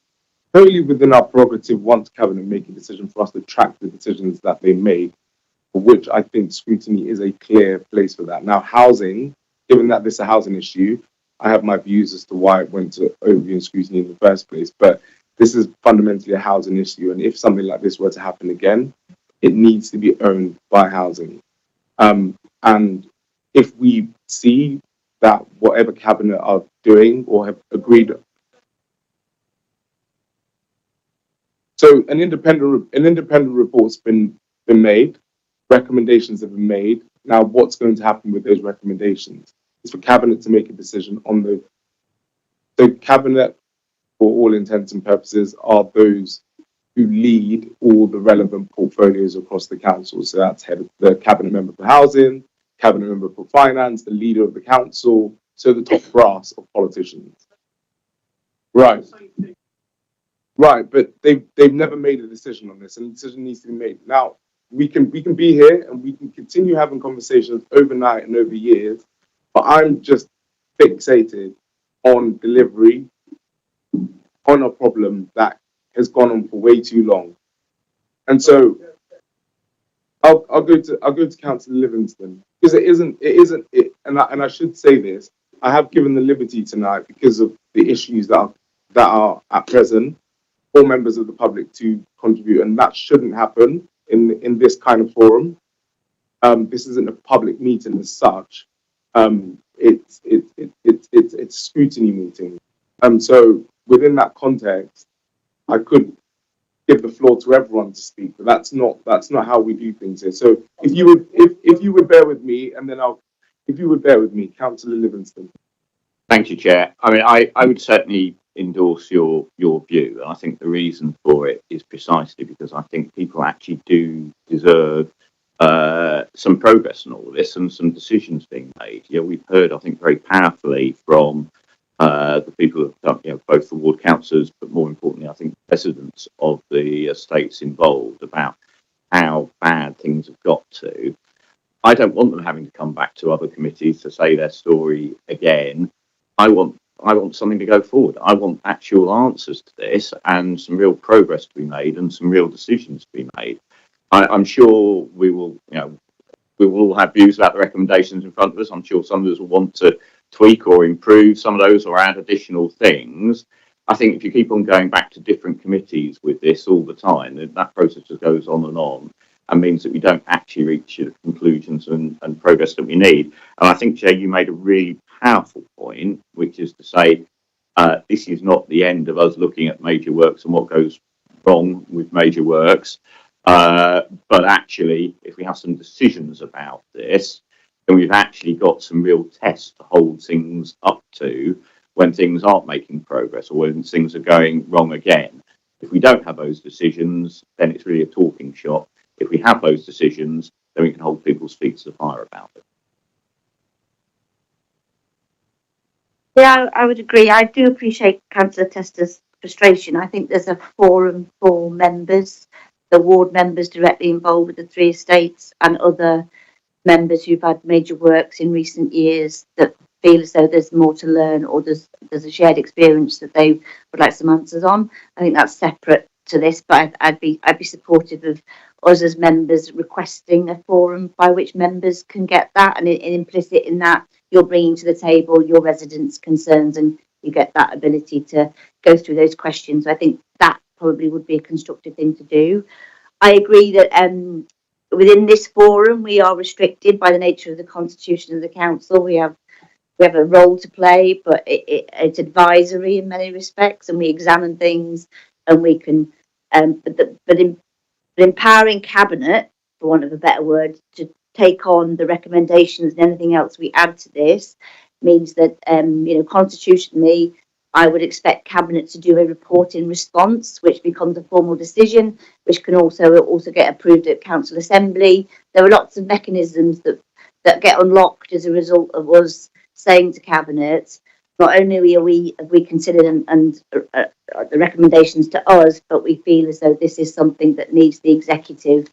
Totally within our prerogative, once Cabinet make a decision, for us to track the decisions that they make, for which I think scrutiny is a clear place for that. Now, housing, given that this is a housing issue, I have my views as to why it went to overview and scrutiny in the first place, but this is fundamentally a housing issue, and if something like this were to happen again, it needs to be owned by housing. And if we see that whatever Cabinet are doing or have agreed, so an independent report's been made, recommendations have been made. Now, what's going to happen with those recommendations? It's for Cabinet to make a decision on the. So Cabinet, for all intents and purposes, are those who lead all the relevant portfolios across the council. So that's head of the Cabinet member for housing, Cabinet member for finance, the leader of the council, so the top brass of politicians. Right. Right, but they've never made a decision on this, and the decision needs to be made. Now, we can be here and we can continue having conversations overnight and over years, but I'm just fixated on delivery, on a problem that has gone on for way too long. And so I'll go to Councillor Livingston, because and I should say this, I have given the liberty tonight because of the issues that are at present for members of the public to contribute, and that shouldn't happen in this kind of forum. This isn't a public meeting as such. It's a scrutiny meeting. So within that context, I could give the floor to everyone to speak, but that's not how we do things here. So if you would bear with me, and then Councillor Livingston. Thank you, Chair. I mean, I would certainly endorse your view, and I think the reason for it is precisely because I think people actually do deserve some progress in all of this and some decisions being made. We've heard, I think, very powerfully from the people who have done, both the ward councillors, but more importantly, I think residents of the estates involved about how bad things have got to. I don't want them having to come back to other committees to say their story again. I want something to go forward. I want actual answers to this and some real progress to be made and some real decisions to be made. I'm sure we will all have views about the recommendations in front of us. I'm sure some of us will want to tweak or improve some of those or add additional things. I think if you keep on going back to different committees with this all the time, that process just goes on and means that we don't actually reach the conclusions and progress that we need. And I think, Jay, you made a really powerful point, which is to say this is not the end of us looking at major works and what goes wrong with major works. But actually, if we have some decisions about this, then we've actually got some real tests to hold things up to when things aren't making progress or when things are going wrong again. If we don't have those decisions, then it's really a talking shop. If we have those decisions, then we can hold people's feet to the fire about it. Yeah, I would agree. I do appreciate Councillor Tester's frustration. I think there's a forum for members, the ward members directly involved with the three estates and other members who've had major works in recent years that feel as though there's more to learn or there's a shared experience that they would like some answers on. I think that's separate to this, but I'd be supportive of us as members requesting a forum by which members can get that, and implicit in that you're bringing to the table your residents' concerns and you get that ability to go through those questions. I think that probably would be a constructive thing to do. I agree that within this forum we are restricted by the nature of the constitution of the council. We have a role to play, but it's advisory in many respects, and we examine things and we can but empowering cabinet, for want of a better word, to take on the recommendations and anything else we add to this means that constitutionally I would expect cabinet to do a report in response, which becomes a formal decision, which can also get approved at council assembly. There are lots of mechanisms that get unlocked as a result of us saying to cabinet, not only have we considered and the recommendations to us, but we feel as though this is something that needs the executive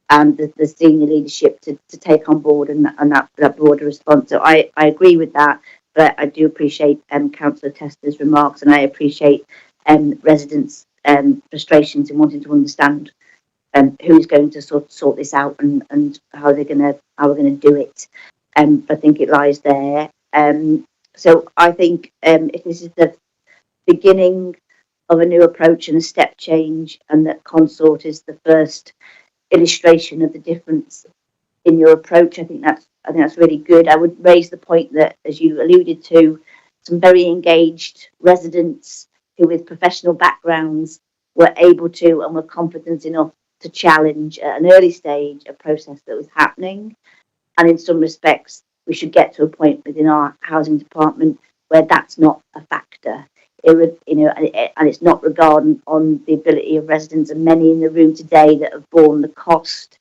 and the senior leadership to take on board and that broader response. So I agree with that, but I do appreciate Councillor Tester's remarks, and I appreciate residents' frustrations in wanting to understand who's going to sort this out and how we're going to do it. I think it lies there. So I think if this is the beginning of a new approach and a step change, and that consort is the first illustration of the difference in your approach, I think that's really good. I would raise the point that, as you alluded to, some very engaged residents who, with professional backgrounds, were able to and were confident enough to challenge at an early stage a process that was happening. And in some respects, we should get to a point within our housing department where that's not a factor. And it's not regarding on the ability of residents, and many in the room today that have borne the cost,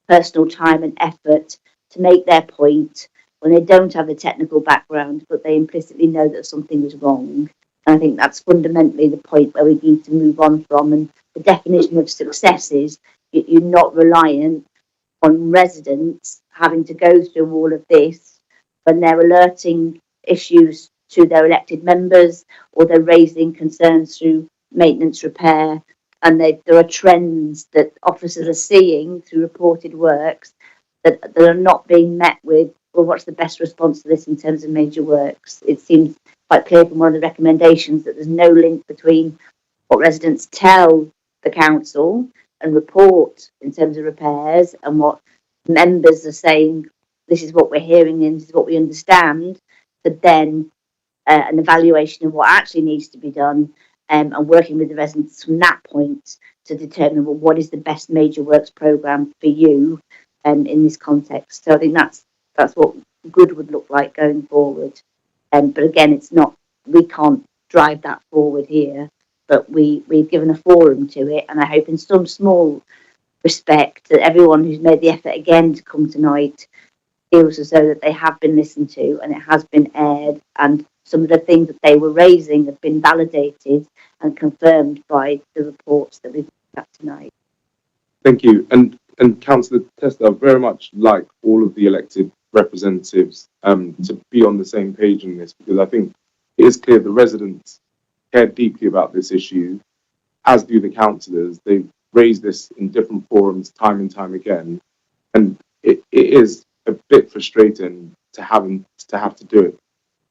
personal time and effort to make their point when they don't have a technical background, but they implicitly know that something is wrong. And I think that's fundamentally the point where we need to move on from. And the definition of success is you're not reliant on residents having to go through all of this when they're alerting issues to their elected members, or they're raising concerns through maintenance repair, and there are trends that officers are seeing through reported works that are not being met with, well, what's the best response to this in terms of major works? It seems quite clear from one of the recommendations that there's no link between what residents tell the council and report in terms of repairs and what members are saying, this is what we're hearing and this is what we understand, but then an evaluation of what actually needs to be done, and working with the residents from that point to determine, well, what is the best major works programme for you in this context. So I think that's what good would look like going forward. But again, we can't drive that forward here, but we've given a forum to it, and I hope in some small respect that everyone who's made the effort again to come tonight feels as though that they have been listened to and it has been aired, and some of the things that they were raising have been validated and confirmed by the reports that we've looked at tonight. Thank you. And Councillor Tester, I very much like all of the elected representatives to be on the same page in this, because I think it is clear the residents care deeply about this issue, as do the councillors. They've raised this in different forums time and time again, and it is a bit frustrating to have to do it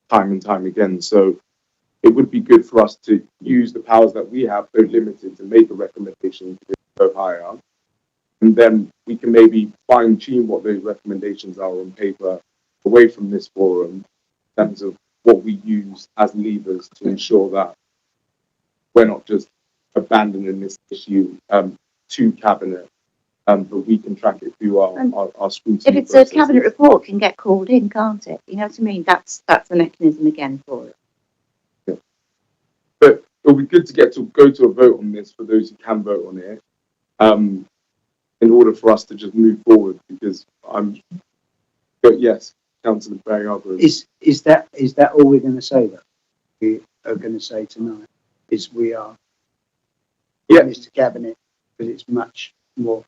time and time again. So it would be good for us to use the powers that we have, though limited, to make a recommendation to go higher. And then we can maybe fine tune what those recommendations are on paper away from this forum in terms of what we use as levers to ensure that we're not just abandoning this issue to cabinet, but we can track it through our scrutiny. If it's processes. a cabinet report, can get called in, can't it? You know what I mean? That's the mechanism again for it. Yeah. But it'll be good to go to a vote on this for those who can vote on it, in order for us to just move forward. Because but yes, Councillor Barry Arbor. Is that all we're going to say? That we are going to say tonight is we are. Yeah, Mr. Cabinet, because it's much more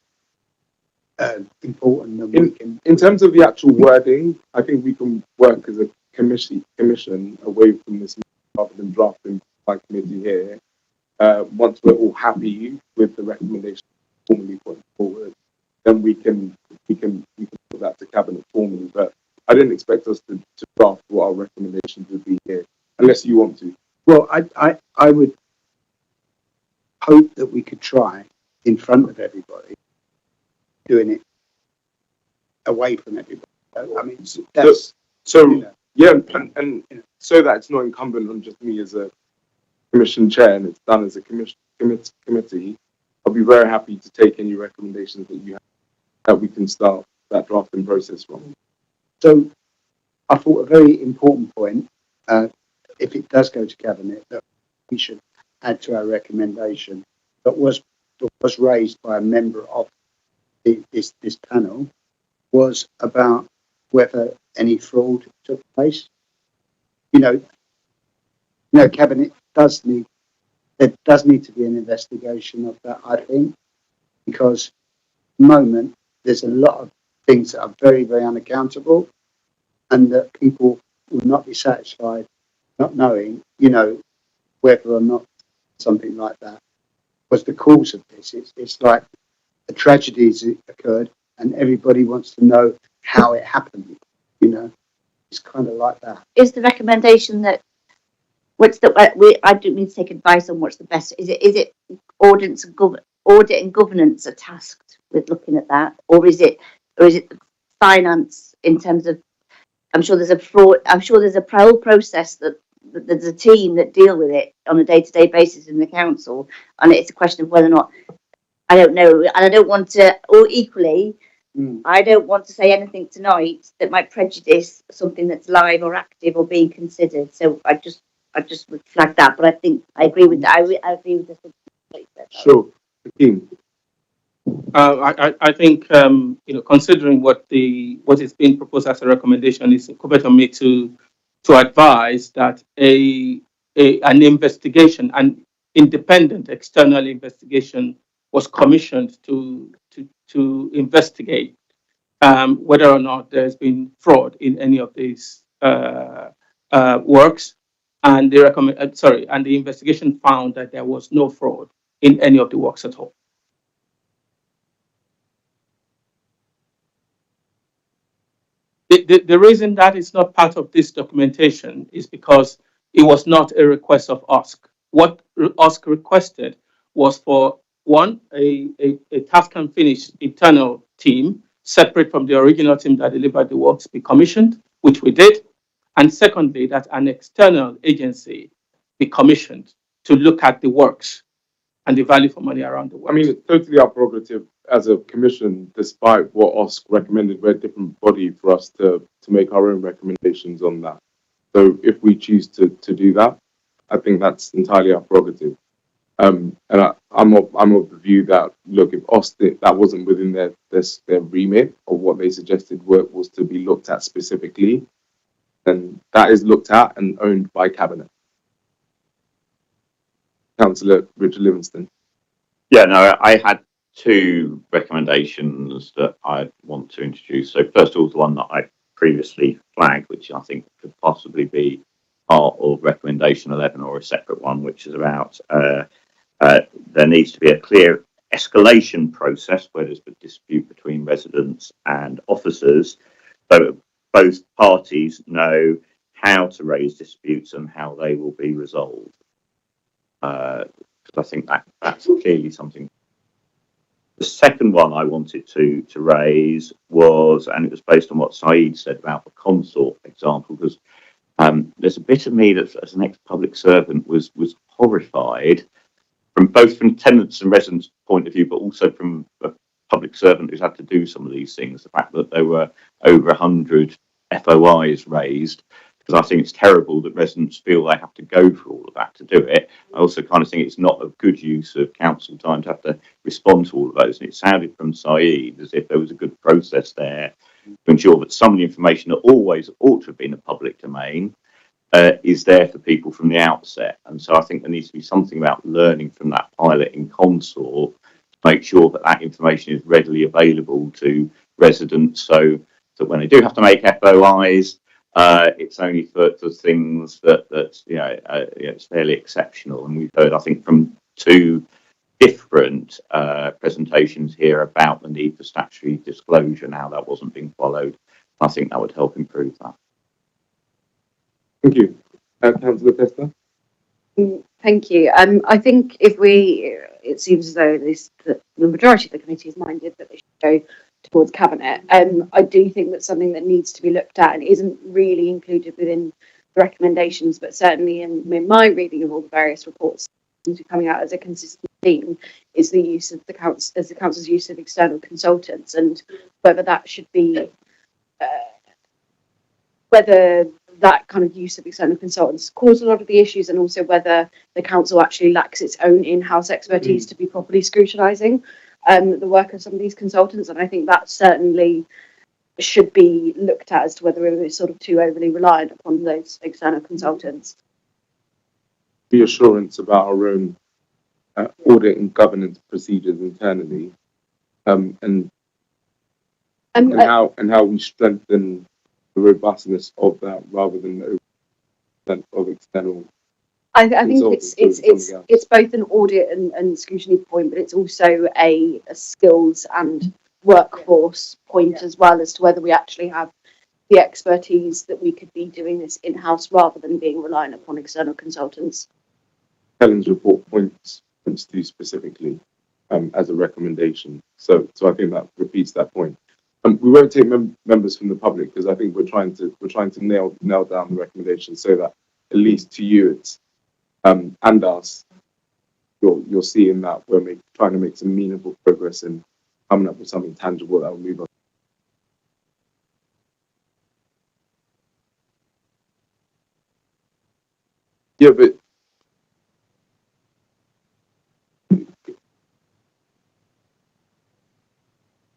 important than we can. In terms of the actual wording, I think we can work as a commission away from this rather than drafting by committee here. Once we're all happy with the recommendation formally put forward, then we can put that to cabinet formally. But I didn't expect us to draft what our recommendations would be here, unless you want to. Well, I would hope that we could try in front of everybody, doing it away from everybody. I mean, that's so you know. Yeah, and so that it's not incumbent on just me as a commission chair, and it's done as a committee. I'll be very happy to take any recommendations that you have that we can start that drafting process from. So, I thought a very important point, if it does go to cabinet, that we should add to our recommendation that was raised by a member of this panel, was about whether any fraud took place. You know, cabinet does need to be an investigation of that, I think, because at the moment there's a lot of things that are very, very unaccountable, and that people will not be satisfied not knowing, whether or not something like that was the cause of this. It's like a tragedy has occurred and everybody wants to know how it happened. It's kind of like that. Is the recommendation that I don't need to take advice on what's the best. Is it audit and governance are tasked with looking at that, or is it finance in terms of? I'm sure there's a whole process that there's a team that deal with it on a day-to-day basis in the council, and it's a question of whether or not. I don't know, and I don't want to. Or equally, I don't want to say anything tonight that might prejudice something that's live or active or being considered. So I just would flag that, but I think I agree with that. I agree with this. Sure. Hakeem. I think considering what is being proposed as a recommendation, it's incumbent on me to advise that an investigation, an independent external investigation, was commissioned to investigate whether or not there's been fraud in any of these works, and the investigation found that there was no fraud in any of the works at all. The reason that is not part of this documentation is because it was not a request of OSC. What OSC requested was for one, a task and finish internal team separate from the original team that delivered the works be commissioned, which we did. And secondly, that an external agency be commissioned to look at the works and the value for money around the works. I mean, it's totally our prerogative as a commission, despite what OSC recommended. We're a different body for us to make our own recommendations on that. So if we choose to do that, I think that's entirely our prerogative. And I'm of the view that, look, if OSC, that wasn't within their remit, or what they suggested was to be looked at specifically, then that is looked at and owned by Cabinet. Councillor Richard Livingston. Yeah, no, I had two recommendations that I want to introduce. So first of all, the one that I previously flagged, which I think could possibly be part of recommendation 11 or a separate one, which is about there needs to be a clear escalation process where there's a dispute between residents and officers, so both parties know how to raise disputes and how they will be resolved. Because I think that's clearly something. The second one I wanted to raise was, and it was based on what Saeed said about the consort example, because there's a bit of me that, as an ex-public servant, was horrified from both from tenants and residents' point of view, but also from a public servant who's had to do some of these things. The fact that there were over 100 FOIs raised, because I think it's terrible that residents feel they have to go through all of that to do it. I also kind of think it's not a good use of council time to have to respond to all of those. And it sounded from Saeed as if there was a good process there to ensure that some of the information that always ought to have been a public domain is there for people from the outset. And so I think there needs to be something about learning from that pilot in consort to make sure that that information is readily available to residents, so that when they do have to make FOIs, it's only for things that it's fairly exceptional. And we've heard, I think, from two different presentations here about the need for statutory disclosure and how that wasn't being followed. I think that would help improve that. Thank you. Councillor Testa. Thank you. I think it seems as though the majority of the committee is minded that they should go towards Cabinet. I do think that's something that needs to be looked at and isn't really included within the recommendations, but certainly in my reading of all the various reports coming out as a consistent theme is the use of the council's use of external consultants, and whether that should be whether that kind of use of external consultants cause a lot of the issues, and also whether the council actually lacks its own in-house expertise to be properly scrutinising the work of some of these consultants. And I think that certainly should be looked at as to whether we're sort of too overly reliant upon those external consultants. Reassurance about our own audit and governance procedures internally, and how we strengthen the robustness of that rather than the of external. I think it's both an audit and scrutiny point, but it's also a skills and workforce point as well, as to whether we actually have the expertise that we could be doing this in-house rather than being reliant upon external consultants. Helen's report points to specifically as a recommendation. So I think that repeats that point. We won't take members from the public because I think we're trying to nail down the recommendation so that at least to you it's and us, you're seeing that we're trying to make some meaningful progress in coming up with something tangible that will move us. Yeah, but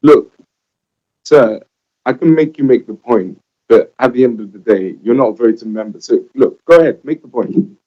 look, sir, I can make you make the point, but at the end of the day, you're not a voting member. So look, go ahead, make the point.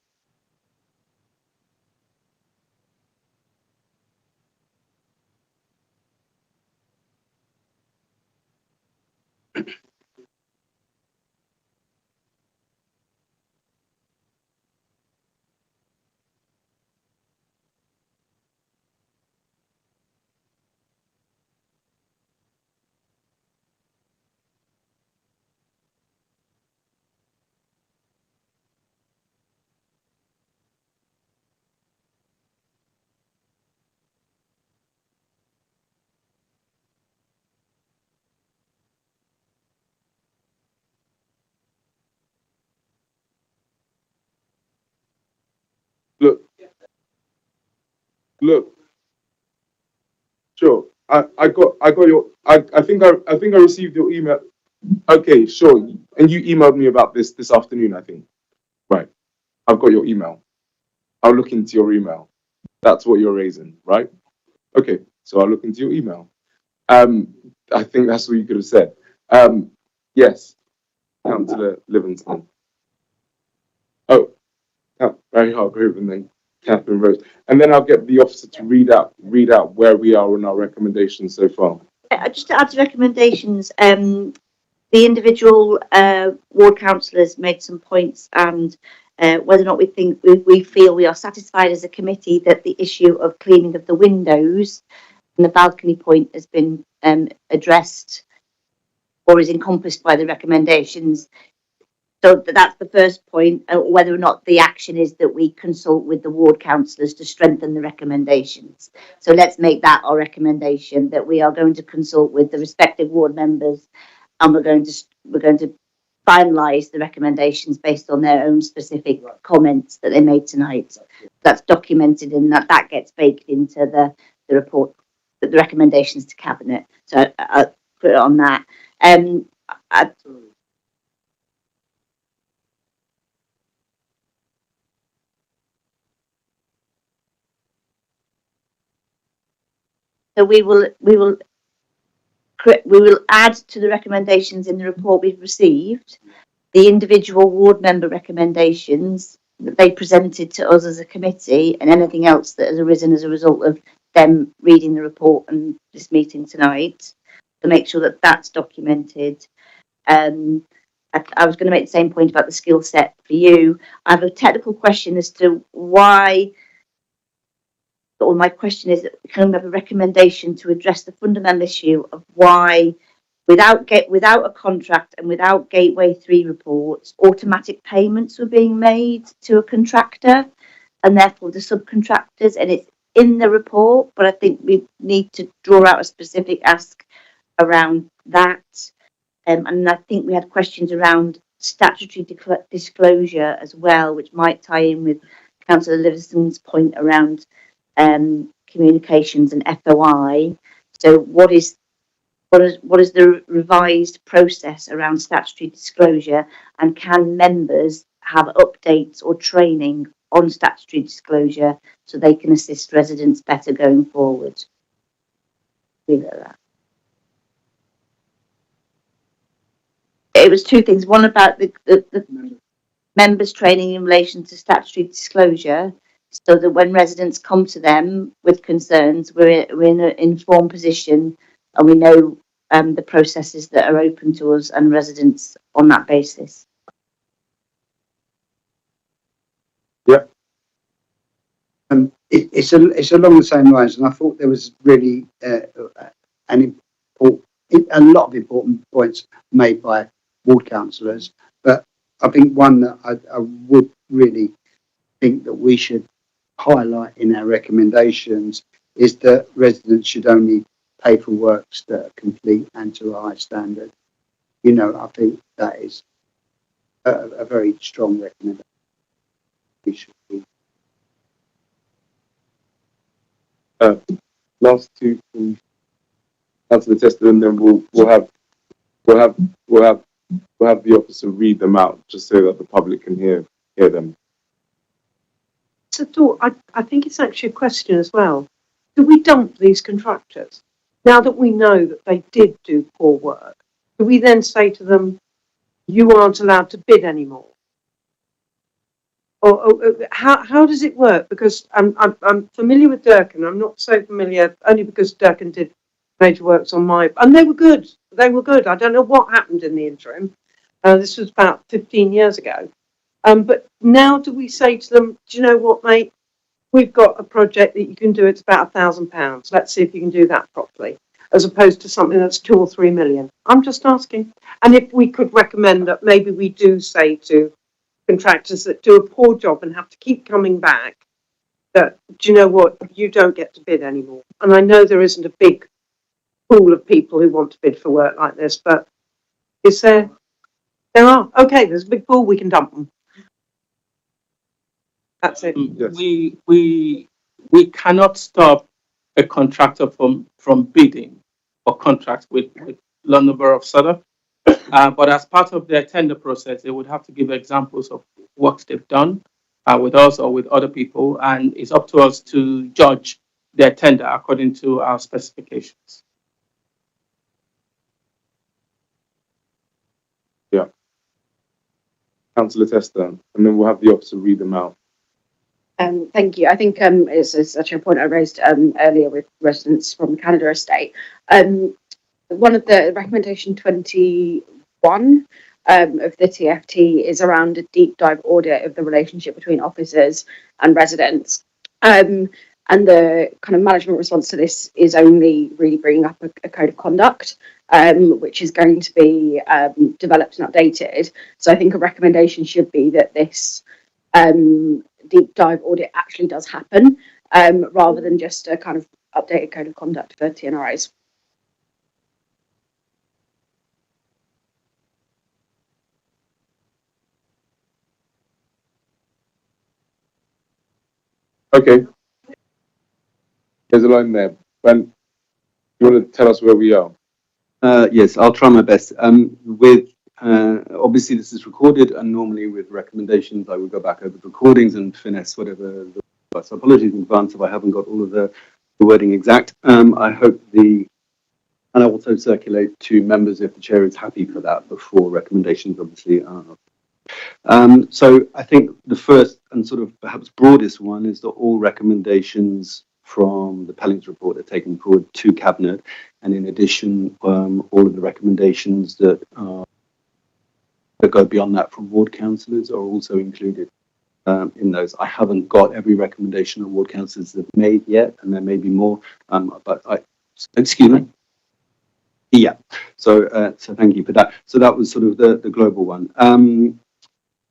Look. Sure. I think I received your email. Okay, sure. And you emailed me about this afternoon, I think. Right. I've got your email. I'll look into your email. That's what you're raising, right? Okay. So I'll look into your email. I think that's what you could have said. Yes. Councillor Livingston. Oh, Barry Hargrove and then Catherine Rose. And then I'll get the officer to read out where we are on our recommendations so far. Just to add to recommendations, the individual ward councillors made some points, and whether or not we feel we are satisfied as a committee that the issue of cleaning of the windows and the balcony point has been addressed or is encompassed by the recommendations. So that's the first point, whether or not the action is that we consult with the ward councillors to strengthen the recommendations. So let's make that our recommendation, that we are going to consult with the respective ward members, and we're going to finalise the recommendations based on their own specific comments that they made tonight. That's documented, and that gets baked into the report, the recommendations to cabinet. So I'll put it on that. So we will add to the recommendations in the report we've received the individual ward member recommendations that they presented to us as a committee, and anything else that has arisen as a result of them reading the report and this meeting tonight, to make sure that that's documented. I was going to make the same point about the skill set for you. I have a technical question as to why. Or my question is, can we have a recommendation to address the fundamental issue of why, without a contract and without Gateway 3 reports, automatic payments were being made to a contractor and therefore the subcontractors, and it's in the report, but I think we need to draw out a specific ask around that. And I think we had questions around statutory disclosure as well, which might tie in with Councillor Livingston's point around communications and FOI. So what is the revised process around statutory disclosure, and can members have updates or training on statutory disclosure so they can assist residents better going forward? Leave it at that. It was two things. One about the members training in relation to statutory disclosure, so that when residents come to them with concerns, we're in an informed position and we know the processes that are open to us and residents on that basis. Yeah. It's along the same lines, and I thought there was really a lot of important points made by ward councillors, but I think one that I would really think that we should highlight in our recommendations is that residents should only pay for works that are complete and to a high standard. I think that is a very strong recommendation. We should be. Last two from Councillor Tester, and then we'll have the officer read them out just so that the public can hear them. It's a thought. I think it's actually a question as well. Do we dump these contractors now that we know that they did do poor work? Do we then say to them, you aren't allowed to bid anymore? Or how does it work? Because I'm familiar with Durkan. I'm not so familiar, only because Durkan did major works on and they were good. They were good. I don't know what happened in the interim. This was about 15 years ago. But now do we say to them, do you know what, mate? We've got a project that you can do. It's about £1,000. Let's see if you can do that properly, as opposed to something that's 2 or 3 million. I'm just asking. And if we could recommend that maybe we do say to contractors that do a poor job and have to keep coming back, that, do you know what, you don't get to bid anymore. And I know there isn't a big pool of people who want to bid for work like this, but is there? There are. Okay, there's a big pool, we can dump them. That's it. Yes. We cannot stop a contractor from bidding or contract with London Borough of Southwark. But as part of their tender process, they would have to give examples of works they've done with us or with other people, and it's up to us to judge their tender according to our specifications. Yeah. Councillor Tester, and then we'll have the officer read them out. Thank you. I think it's actually a point I raised earlier with residents from the Canada Estate. One of the recommendation 21 of the TFT is around a deep dive audit of the relationship between officers and residents. And the kind of management response to this is only really bringing up a code of conduct, which is going to be developed and updated. So I think a recommendation should be that this deep dive audit actually does happen, rather than just a kind of updated code of conduct for TNRIs. Okay. There's a line there. Ben, you want to tell us where we are? Yes, I'll try my best. Obviously this is recorded, and normally with recommendations I would go back over the recordings and finesse whatever. So apologies in advance if I haven't got all of the wording exact. I hope and I also circulate to members if the chair is happy for that before recommendations obviously are. So I think the first and sort of perhaps broadest one is that all recommendations from the Pellings report are taken forward to Cabinet, and in addition, all of the recommendations that go beyond that from ward councillors are also included in those. I haven't got every recommendation that ward councillors have made yet, and there may be more, but excuse me. Yeah, so thank you for that. So that was sort of the global one.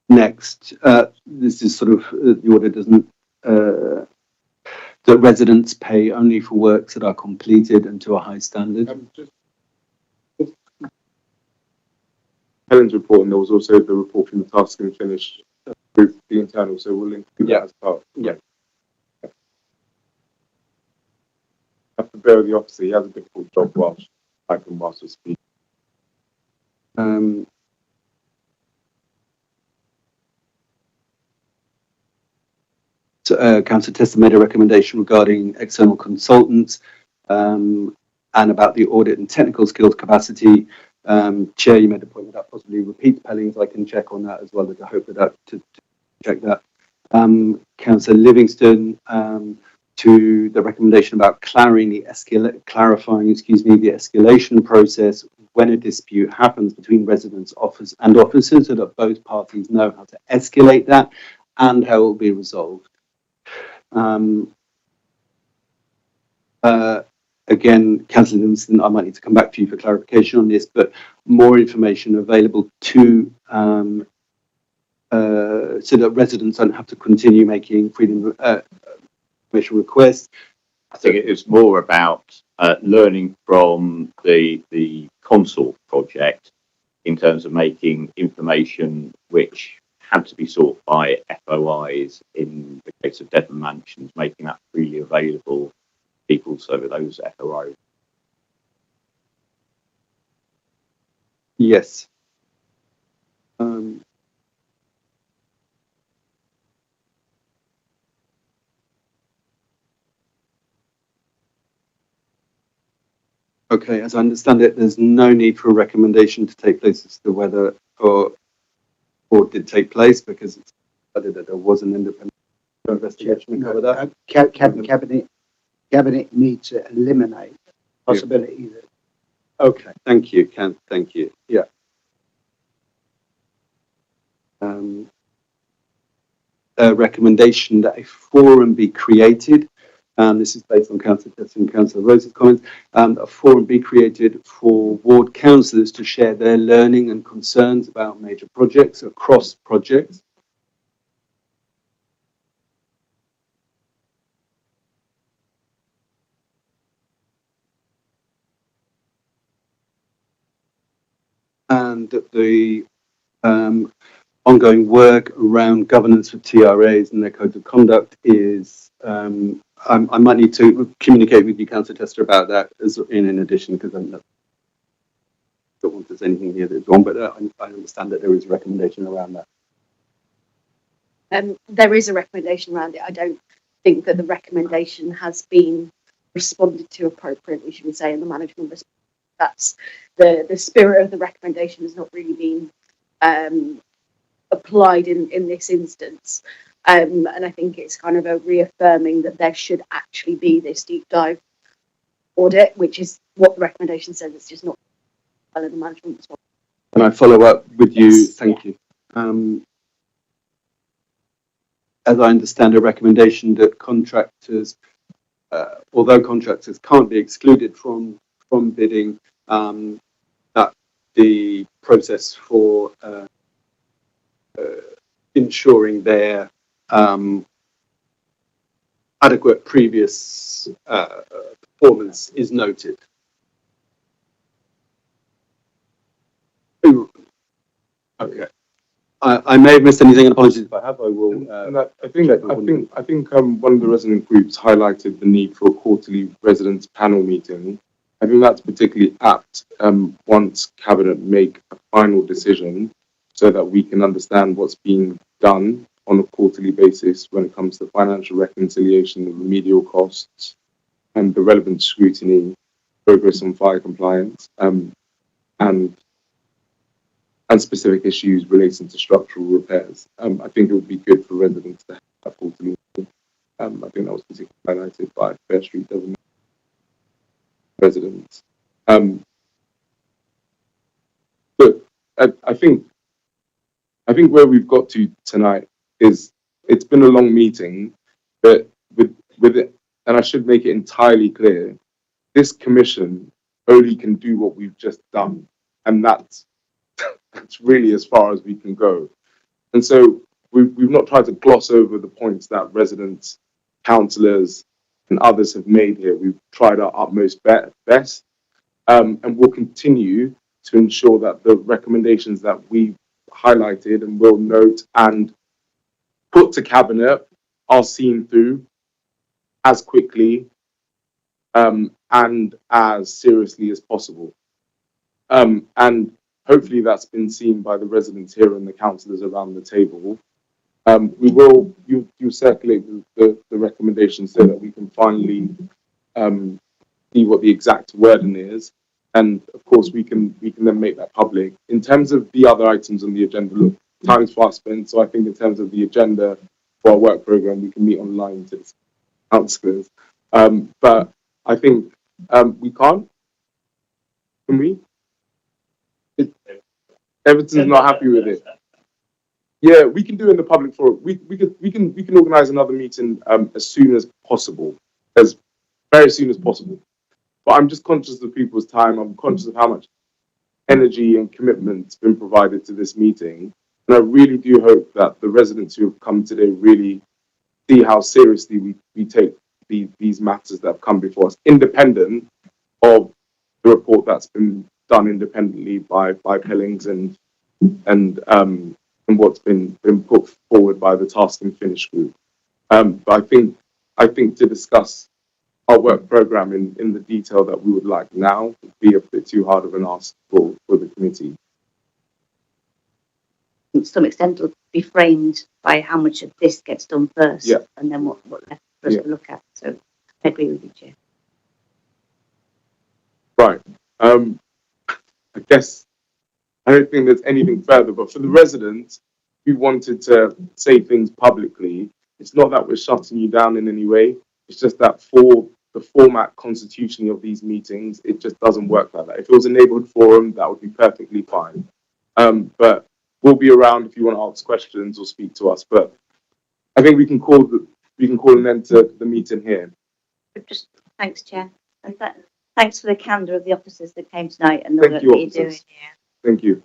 Next, this is sort of the order doesn't. That residents pay only for works that are completed and to a high standard. Helen's report, and there was also the report from the task and finish group, the internal, so we'll link to that as part. Yeah. Have to bear with the officer, he has a difficult job whilst we speak. Councillor Tester made a recommendation regarding external consultants and about the audit and technical skills capacity. Chair, you made a point that possibly repeats Pellings. I can check on that as well, I hope that to check that. Councillor Livingston to the recommendation about clarifying the escalation process when a dispute happens between residents and officers, so that both parties know how to escalate that and how it will be resolved. Again, Councillor Livingston, I might need to come back to you for clarification on this, but more information available to so that residents don't have to continue making freedom information requests. I think it is more about learning from the consort project in terms of making information which had to be sought by FOIs in the case of Devon Mansions, making that freely available to people so that those FOIs. Yes. Okay, as I understand it, there's no need for a recommendation to take place as to whether or did take place, because it's decided that there was an independent investigation to cover that. Cabinet needs to eliminate the possibility that. Okay, thank you, Ken. Thank you. Yeah. A recommendation that a forum be created. This is based on Councillor Tester and Councillor Rose's comments. A forum be created for ward councillors to share their learning and concerns about major projects across projects. And the ongoing work around governance for TRAs and their codes of conduct is, I might need to communicate with you, Councillor Tester, about that as in addition, because I don't want there's anything here that's wrong, but I understand that there is a recommendation around that. There is a recommendation around it. I don't think that the recommendation has been responded to appropriately, should we say, in the management response. That's the spirit of the recommendation has not really been applied in this instance. And I think it's kind of a reaffirming that there should actually be this deep dive audit, which is what the recommendation says. It's just not well in the management as well. Can I follow up with you? Yes. Thank you. As I understand a recommendation that contractors, although contractors can't be excluded from bidding, that the process for ensuring their adequate previous performance is noted. Okay. I may have missed anything, and apologies if I have. I will. I think one of the resident groups highlighted the need for a quarterly residents panel meeting. I think that's particularly apt once Cabinet make a final decision, so that we can understand what's being done on a quarterly basis when it comes to financial reconciliation, the remedial costs, and the relevant scrutiny, progress on fire compliance, and specific issues relating to structural repairs. I think it would be good for residents to have that quarterly meeting. I think that was particularly highlighted by Fair Street Government residents. But I think where we've got to tonight is it's been a long meeting, but with it, and I should make it entirely clear, this commission only can do what we've just done, and that's really as far as we can go. And so we've not tried to gloss over the points that residents, councillors, and others have made here. We've tried our utmost best, and we'll continue to ensure that the recommendations that we highlighted and will note and put to Cabinet are seen through as quickly and as seriously as possible. And hopefully that's been seen by the residents here and the councillors around the table. You circulate the recommendations so that we can finally see what the exact wording is, and of course we can then make that public. In terms of the other items on the agenda, look, time's fast spent, so I think in terms of the agenda for our work programme, we can meet online to discuss councillors. But I think we can't. Can we? Everton's not happy with it. Yeah, we can do it in the public forum. We can organise another meeting as soon as possible, as very soon as possible. But I'm just conscious of people's time. I'm conscious of how much energy and commitment's been provided to this meeting, and I really do hope that the residents who have come today really see how seriously we take these matters that have come before us, independent of the report that's been done independently by Pellings and what's been put forward by the Task and Finish group. But I think to discuss our work programme in the detail that we would like now would be a bit too hard of an ask for the committee. To some extent, it'll be framed by how much of this gets done first, yeah, and then what left for us to look at. So I agree with you, Chair. Right. I guess I don't think there's anything further, but for the residents who wanted to say things publicly, it's not that we're shutting you down in any way. It's just that for the format constitutionally of these meetings, it just doesn't work like that. If it was a neighbourhood forum, that would be perfectly fine. But we'll be around if you want to ask questions or speak to us. But I think we can call an end to the meeting here. Just thanks, Chair, and thanks for the candour of the officers that came tonight and the Thank work you, that you're doing officers. here. Thank you.